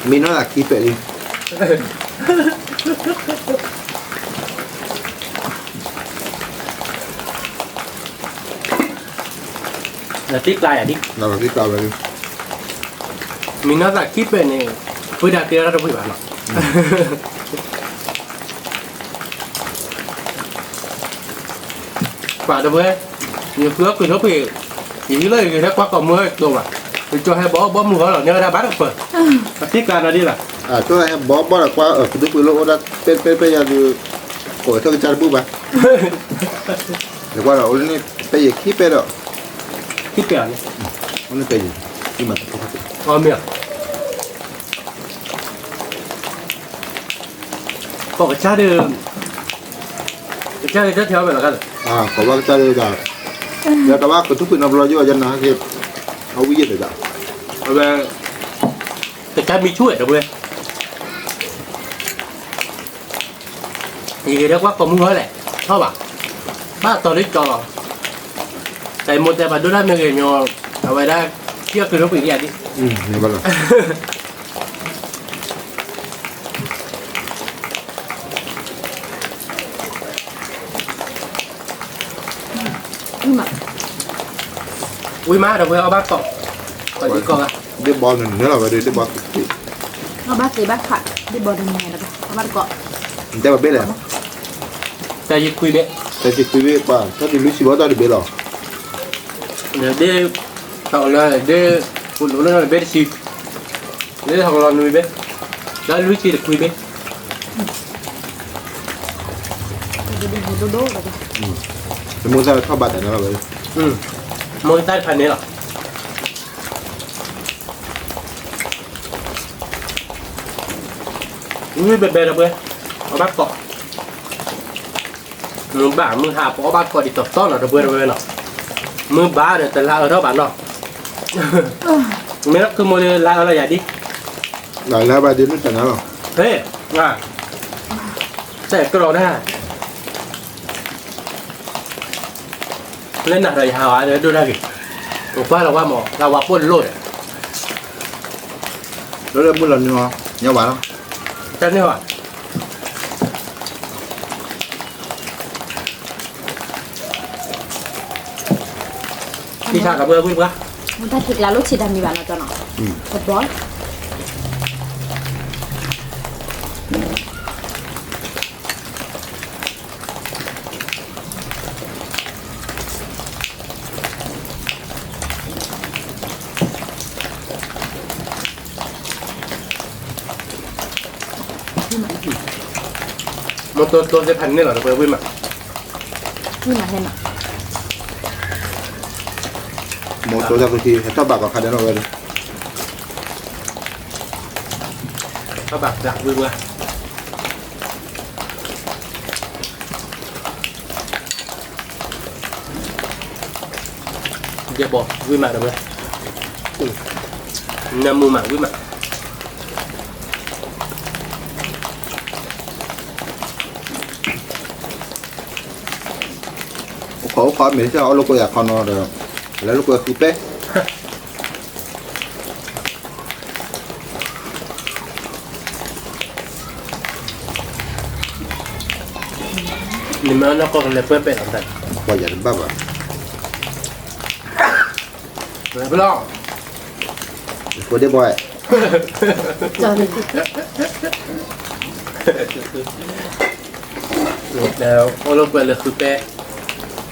มีน้อยอยากคุยเป๊ะดิ là tiếc lại à đi เราแบบที่กล่าวไป mình nói là kíp bên này tôi đặt tía ra đâu phải bạn nào quả đâu với nhiều cướp thì nó phải chỉ lấy cái quá còn mưa đồ mà thì cho hai bó mưa rồi nhớ ra bắt được rồi tiếc là nó đi là ช่วยให้บอกว่าคุณดูคุยโลว่าเป็นอย่างดูโอ้ยเท่ากับจานบุบะเดี๋ยวว่าเราเนี่ยไปอยากคุยเป๊ะหรอ kíp bèo này มันเป็นที่มันปกติ miệng có cái cha đưa cái cha rất theo vậy là cái gì ขอว่าจะเลยจ้ะแล้วแต่ว่าคุณทุกคนนำรอยย่อยันนะคือเอาวิญญาณเลยจ้ะ về cái cha bị chuỗi được rồi thì đó quá còn mua này thôi bà ba tao đi cho tại một tại bà đứa ra người nhỏ ở ngoài đây kia cứ nó bị gì đi นี่บ้างเหรอ nhưng mà ui má đâu ở bác cọ còn gì cọ à ได้บอลหนึ่งเนี่ยเราไปได้บอล nó bắt gì bắt phải đi bò đường này là nó bắt cọ ได้มาเบ้เลย tại vì quy biết แต่จะคุยว่าถ้าดิลุชิบอลได้เบ้หรอ để tạo là để phụ nữ nó là biết gì để học làm người biết đó lúc chi được quy biết đi đô đô là สมมติว่าเข้าบัตรนะเราไป mỗi tay phần này là ui bề bề là bề ở bác cọ mưa bả mưa hà có bác cọ đi tập tốt là được bề nào mưa bả để tận la ở đó bạn nào mấy nó cứ mua la ở là gì đi หลายแล้วบัตรเดือนไม่แต่นะหรอ thế à sẽ cái đó nè lên là thầy hào để đưa ra kì qua là qua mỏ là qua quân lôi แล้วเรื่องมือเราเนี่ยเนี่ยหวาน chân như vậy đi sao cả bữa vui quá người ta thịt là lúc chỉ làm gì bạn là cho nó thật bói một tôi sẽ thành nên là được vui mà nhưng mà thêm ạ โมโตจากทีถ้าบัตรกับใครได้เราไปเลย các bạn dạ vui quá giờ bỏ vui mà được rồi nam mua mà vui mà ขอเหมือนที่เอาลูกก็อยากคอนอเด้อแล้วลูกก็คือเป๊ะ nhưng mà nó còn là quên bệ làm thật ว่าอย่าบ้าบ่ rồi phải lo กูได้บ่อย cho thì nào ô lô quên là cứ bệ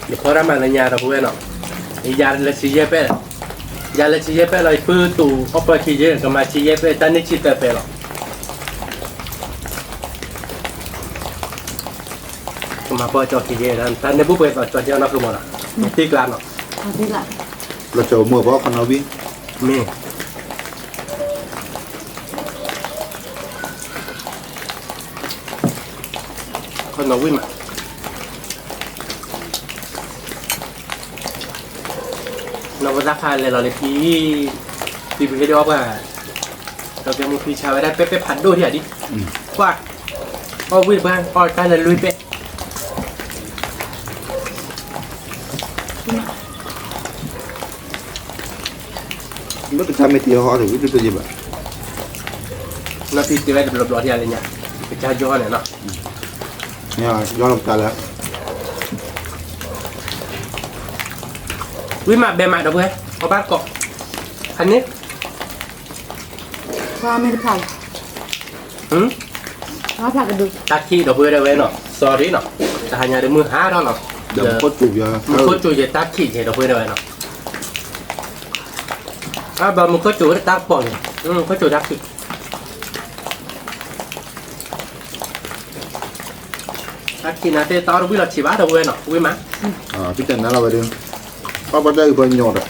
để có ra mà là nhà đâu quên nào Iar le sigue pe. Ya le sigue pe lo ipu tu opa sigue kama sigue pe tani chita pe lo. Kama po cho sigue dan tani bu pe cho dia na kumo na. Ti klan no. เอาที่ละ เราจะมือเพราะคนเอาวิ่ง Mi. Con nó win mà. Nó có ra khai là thì cái đó màเราจะมีพี่ชายไว้ได้เป๊ะๆพันด้วยที่ไหนดิว่าพอวิ่งบ้างพอการเลยลุยเป๊ะ ไม่เป็นทำไม่ตีเขาถือว่าเป็นตัวจีบ แล้วพี่ตีไว้เดี๋ยวรอที่อะไรเนี่ยไปจ้าย้อนเนี่ยเนาะ เนี่ยย้อนลงตาแล้ว วิ่งมาเบมาเดี๋ยวเพื่อนเอาบ้านเกาะคันนี้ ว่าไม่ได้ผ่าน หืม ว่าผ่านกันดู ตักขี้เดี๋ยวเพื่อนได้ไว้เนาะ sorry เนาะแต่หายาเดี๋ยวมือหาเราเนาะ เดี๋ยวโคตรจุกยา มันโคตรจู่จะตักขี้เดี๋ยวเพื่อนได้ไว้เนาะบางมันโคตรจู่ตักปองโคตรจู่ตักขี้ตักขี้นะเต้ตอนวิ่งเราฉีบเดี๋ยวเพื่อนเนาะวิ่งมา พี่จันนั้นเราไปดึงเพราะว่าได้คนหยอดอ่ะ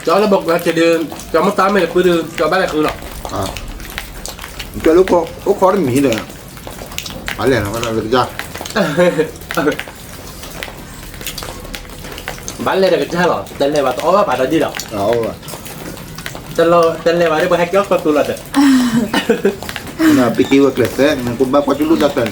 cho nó bọc ra chỉ đường cho mất tám mươi cứ đường cho bác lại cứ rồi เจอลูกคอได้หมีเลยอะไรนะว่าเราจะจ้า bán lên là cái cha rồi tên này bà to bà đã đi đâu เอาอ่ะ tên này bà đi bà hay kéo con tôi là được น่ะไปคิวกับเกล็ดแท้มันกูบ้าพอจะรู้จักกัน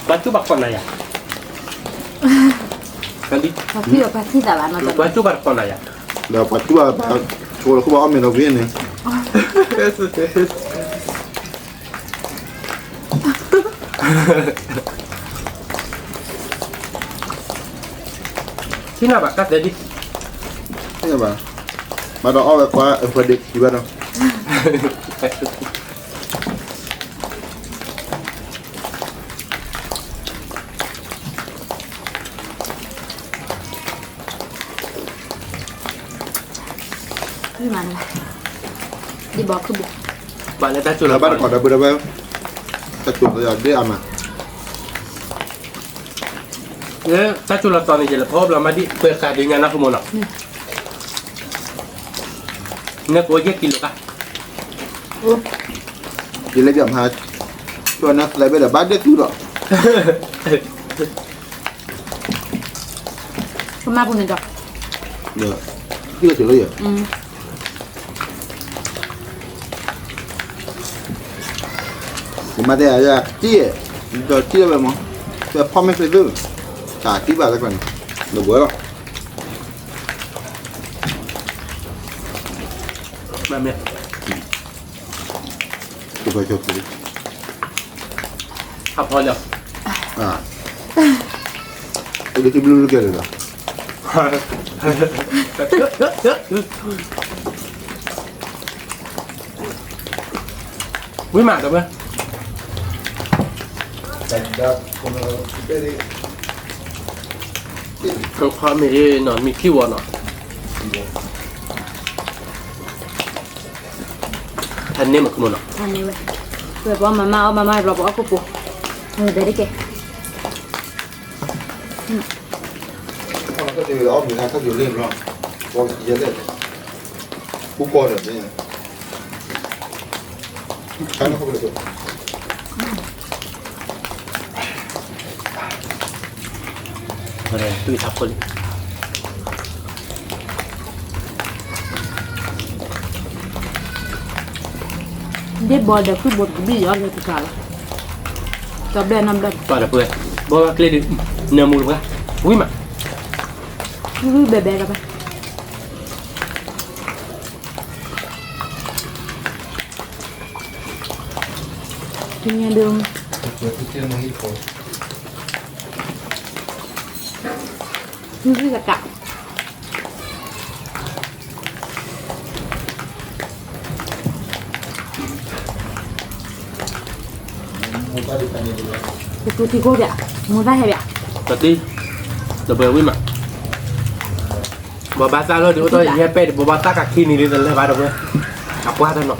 bà chú bạc con này à cái đi เขาพี่กับพี่แต่ละมันจะ bà chú bạc con này à เดี๋ยวปัจจุบันโชว์เขาบอกว่าเมนูวิ่งเนี่ย khi nào bà cắt đấy đi ใช่ป่ะมาเราเอาแบบว่าเพื่อเด็กที่บ้านเรา พี่มันละดีบอกคือบุก bà này ta chú แล้ là วบ้าน con ก่อนเราไปเราไปจะจุดเราได้อ่ะมา เนี่ยta chú là con này chỉ là phốp là mà đi bơi khai đi nhà nó không muốn nàoเนี่ยกูแยกกินหรอกอ่ะ กินเลยแบบหาชวนนักอะไรไปแต่บ้านเด็กอยู่หรอ ประมาณคนหนึ่งจ้ะ เดี๋ยวที่เราถือเลยเหรอผมมาแต่อยากจี้เดี๋ยวจี้แบบมั้งแต่พ่อไม่เคยซื้อจ่าจี้แบบอะไรก่อนเดี๋ยวเบื่อหรอ แบบเนี้ย จุดไปจุดไป ขับพอแล้ว ไอ้เด็กที่ไม่รู้เรื่องเลยเหรอ วิ่งมาตัวเพื่อน แต่เดี๋ยวผมไปดิ เขาความมีหนอนมีขี้วัวหนอนทันนี้มันขโมยหนอน อันนี้เว้ยแบบว่ามาเอามาเราบอกว่ากูปุ๊ได้ดิแก ก็จะเอาอยู่นะถ้าอยู่เล่นหรอกวางเยอะเลยกูกลัวแบบนี้ใช่ไหมเขาไปเลย อะไรตุยทับคน ได้บอลเดี๋ยวคือบอลกูบี้ย้อนเลยกูกล่าวจับได้นำได้ ป่าละเพื่อนบอกว่าเกลียดเนื้อมูลกันวิ่งมา แบะๆกันไปกินยังเดิมนี่กะกะtu tigo ya mau dah ya Tadi double win mà bà ba ta luôn thì tôi nghe pe bà ba ta cả khi này đi lên ba đồng nhá cặp qua thôi nọ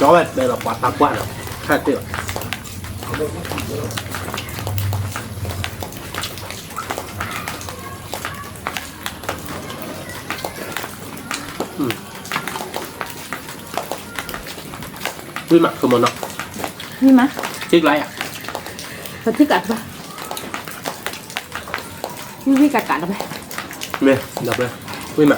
chó vậy đây là quả tạp qua nào hai triệu win mà không muốn nọ ni mah chiếc lại à Pati kat ba? Ini kakak dah ba? mẹ đập đây win mà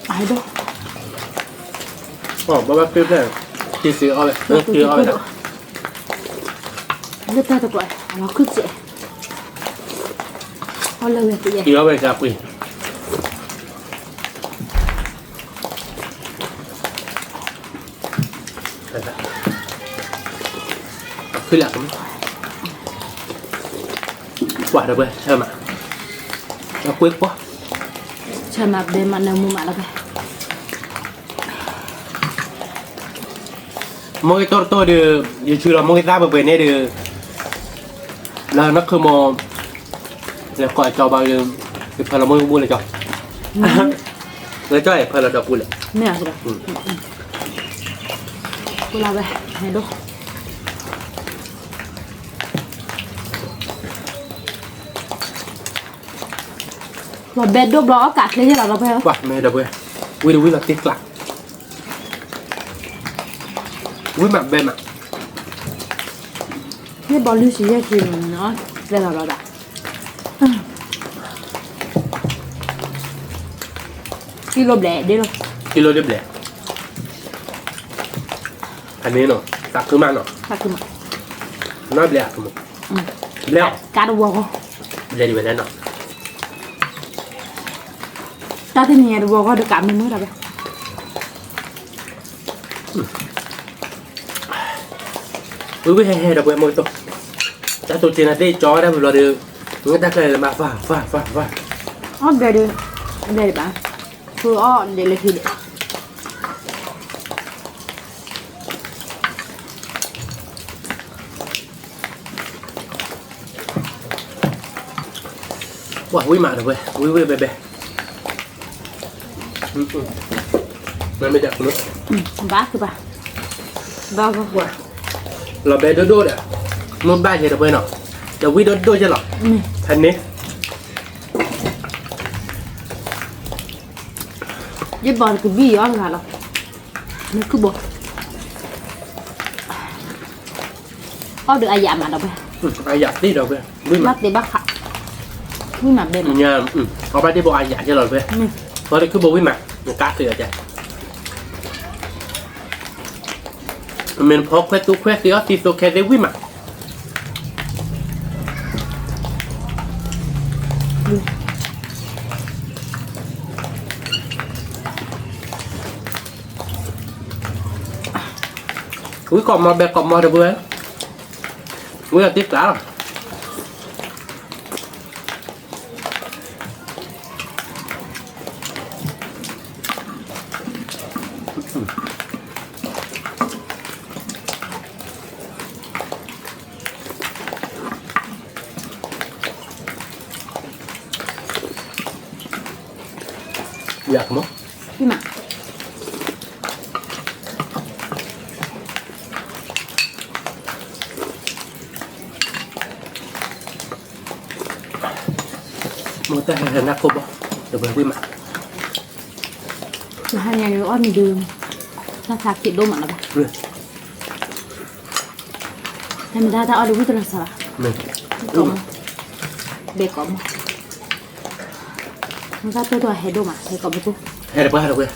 Ai dah? bà ba kêu đây chia sẻ ở đây chia ở đây Dia tahu tak? Anak kecil. Kalau yang tu ya. chia ở đây gặp quỷ cứ lạc cũng quả được rồi thơm ạ nó quyết quá Cuma be mana mu mana ba? mỗi cái tôi được giờ chưa là mỗi cái ra về này được là nó không mò là gọi cho bao nhiêu cái phần là mỗi buôn là cho người cho ấy phần là đọc buôn là Ni aku dah. Pulau ba? Hai doh. Lo bed do block kat le je lah ba. quả mẹ đọc về quy là tiếc lạc quy mặt bên mặt Ni bolu si je ki no. Le lah ba. Kilo ble đi rồi. kilo đẹp lẻ anh ấy nó tạc cứ mang nó Tak cuma. nó lẻ không lẻ Kat do ko. lẻ đi về đây nó Ta thì ni ada ko dekat ni dah ba. quy hay đọc về môi tôi chắc tôi chỉ là đây chó đã vừa được người ta kêu là mà phà Oh, dari ba. Tu oh, dari lagi deh. quả quy mà được về quy bè mẹ mới đẹp nữa Ba ke ba. Ba ko. quả là bé đôi đấy một ba gì được về nó là quy đôi cho nó thành nè Dia baru ke bi on lah. Ni ke bo. Oh, được ayam mà đâu ba. ai dạ tí đâu về quy mà Lát để bác khát. Quy mà bên mà. nhà họ bay đi bộ ai dạ cho rồi về có đấy cứ bộ quy mà nhà cá từ vậy mình phô khoét tu khoét thì tôi khen đấy quy mà quý còn mò được vừa quý là tiếp cá rồi dạ không Quy mà. một tay là nắp cốp được vừa quy mà Hai ngày nữa on đường. Ta thạc chuyện đâu mà là ba. rồi Thì mình ta on được cái là sao? mình Có. Để có mà. Mình ta tôi hay đâu mà, hay có một chút. hay là bữa đâu quên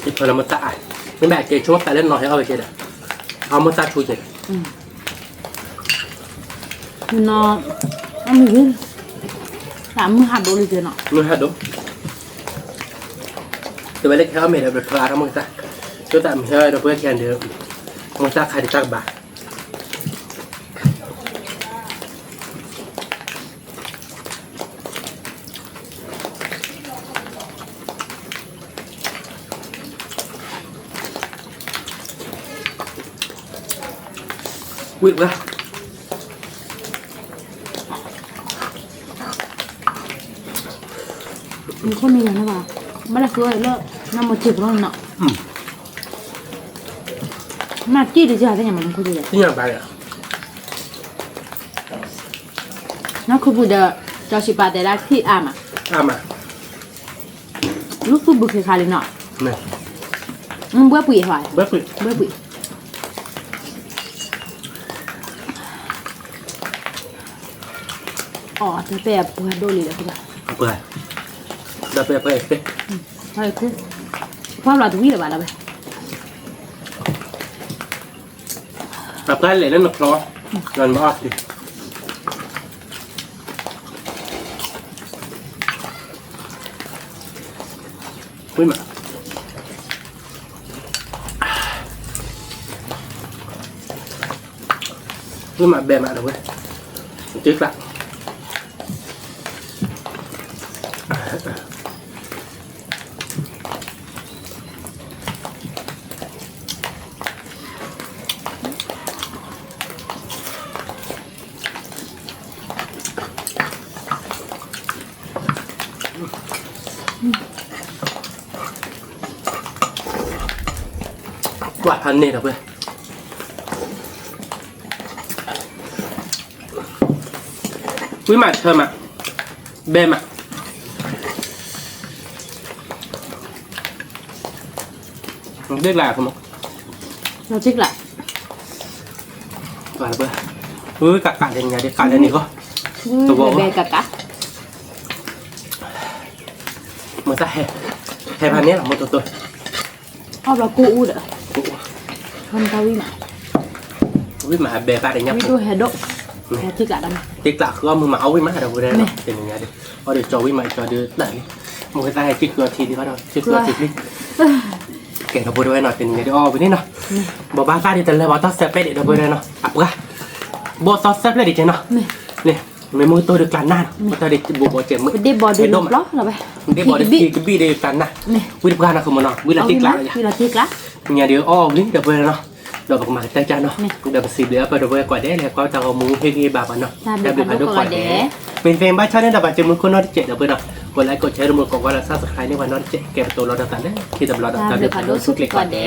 ít phần là một tạ mấy bạn kể chúng ta lên nói ao về kia ao một tạ chui kia nó ăn gì làm mưa hạt đồ đi นาะ người hạt đúng từ bây giờ theo mình là được phá ra một tạ chúng ta mình chơi được bữa kia được một tạ khai được tạ bạc quỵt raมีคนมีนะว่าไม่ได้คือเลิกน้ำมันจีบร้อนเนาะมาจี้ดิจ้าได้ยังมันคุยเลย ที่ยังไปอ่ะ น้ำคือบุเดจอชิปาแต่ละที่อามา à mà ลูกคือบุเคคาเลยเนาะ này เบื่อปุ๋ยหอย bớt quỵt เบื่อปุ๋ยอ๋อจะแปบปุ๋ยโดนเลยคุณ bưởi đập bẹp bẹp đấy ใช่คือความเราถึงนี่หรือเปล่าเราไป đập cái lại nó nực nó gần bao thì quý mà quý mà bề mặt rồi trước lại quả hành này đọc đây quý mặt thơm ạ bê mặt không biết là không เราเช็คละ quả là bê ui cả cả nhà đi cả này có เบกะกะ mà ta hè bàn này là một tôi อ้าวเรากูอูเด้อทำตาวิมา quý mà bề ba để nhấp วิดูเฮดโดแค่ที่กะดัน tiếc là không mà áo quý má đâu đây này thì mình nhà đi có để cho quý mà cho đưa đẩy một cái tay chiếc cửa thì bắt đầu chiếc cửa thì đi kể nó vừa đôi nói thì mình đi o với nè bỏ ba ta đi từ lấy bỏ tao xếp để đâu vừa đây nó áp ra bỏ tao xếp lên đi chơi nó nè mấy mũi tôi được cản nan mà tao để bộ chém mũi เดบอดูล็อกเราไป để bỏ đi cái bi để cản nan quý được cản là không mà nó quý là tiếc lại วิเราเช็คละ nhà đứa o với đâu vừa nó đồ bạc mặt tay cha nó đồ bạc xịt đứa và đồ vừa quả đế là coi tao muốn phê ghi bà nó đặc biệt là đồ quả đế bên phèn ba cha nên là bạn chừng muốn con nó chạy đâu vừa nào còn lại còn chạy được một con gọi là sao sải nên mà nó chạy kèm tổ lọt đào tán đấy khi tập lọt đào tán được phải đốt sút lệ quả đế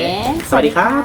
สวัสดีครับ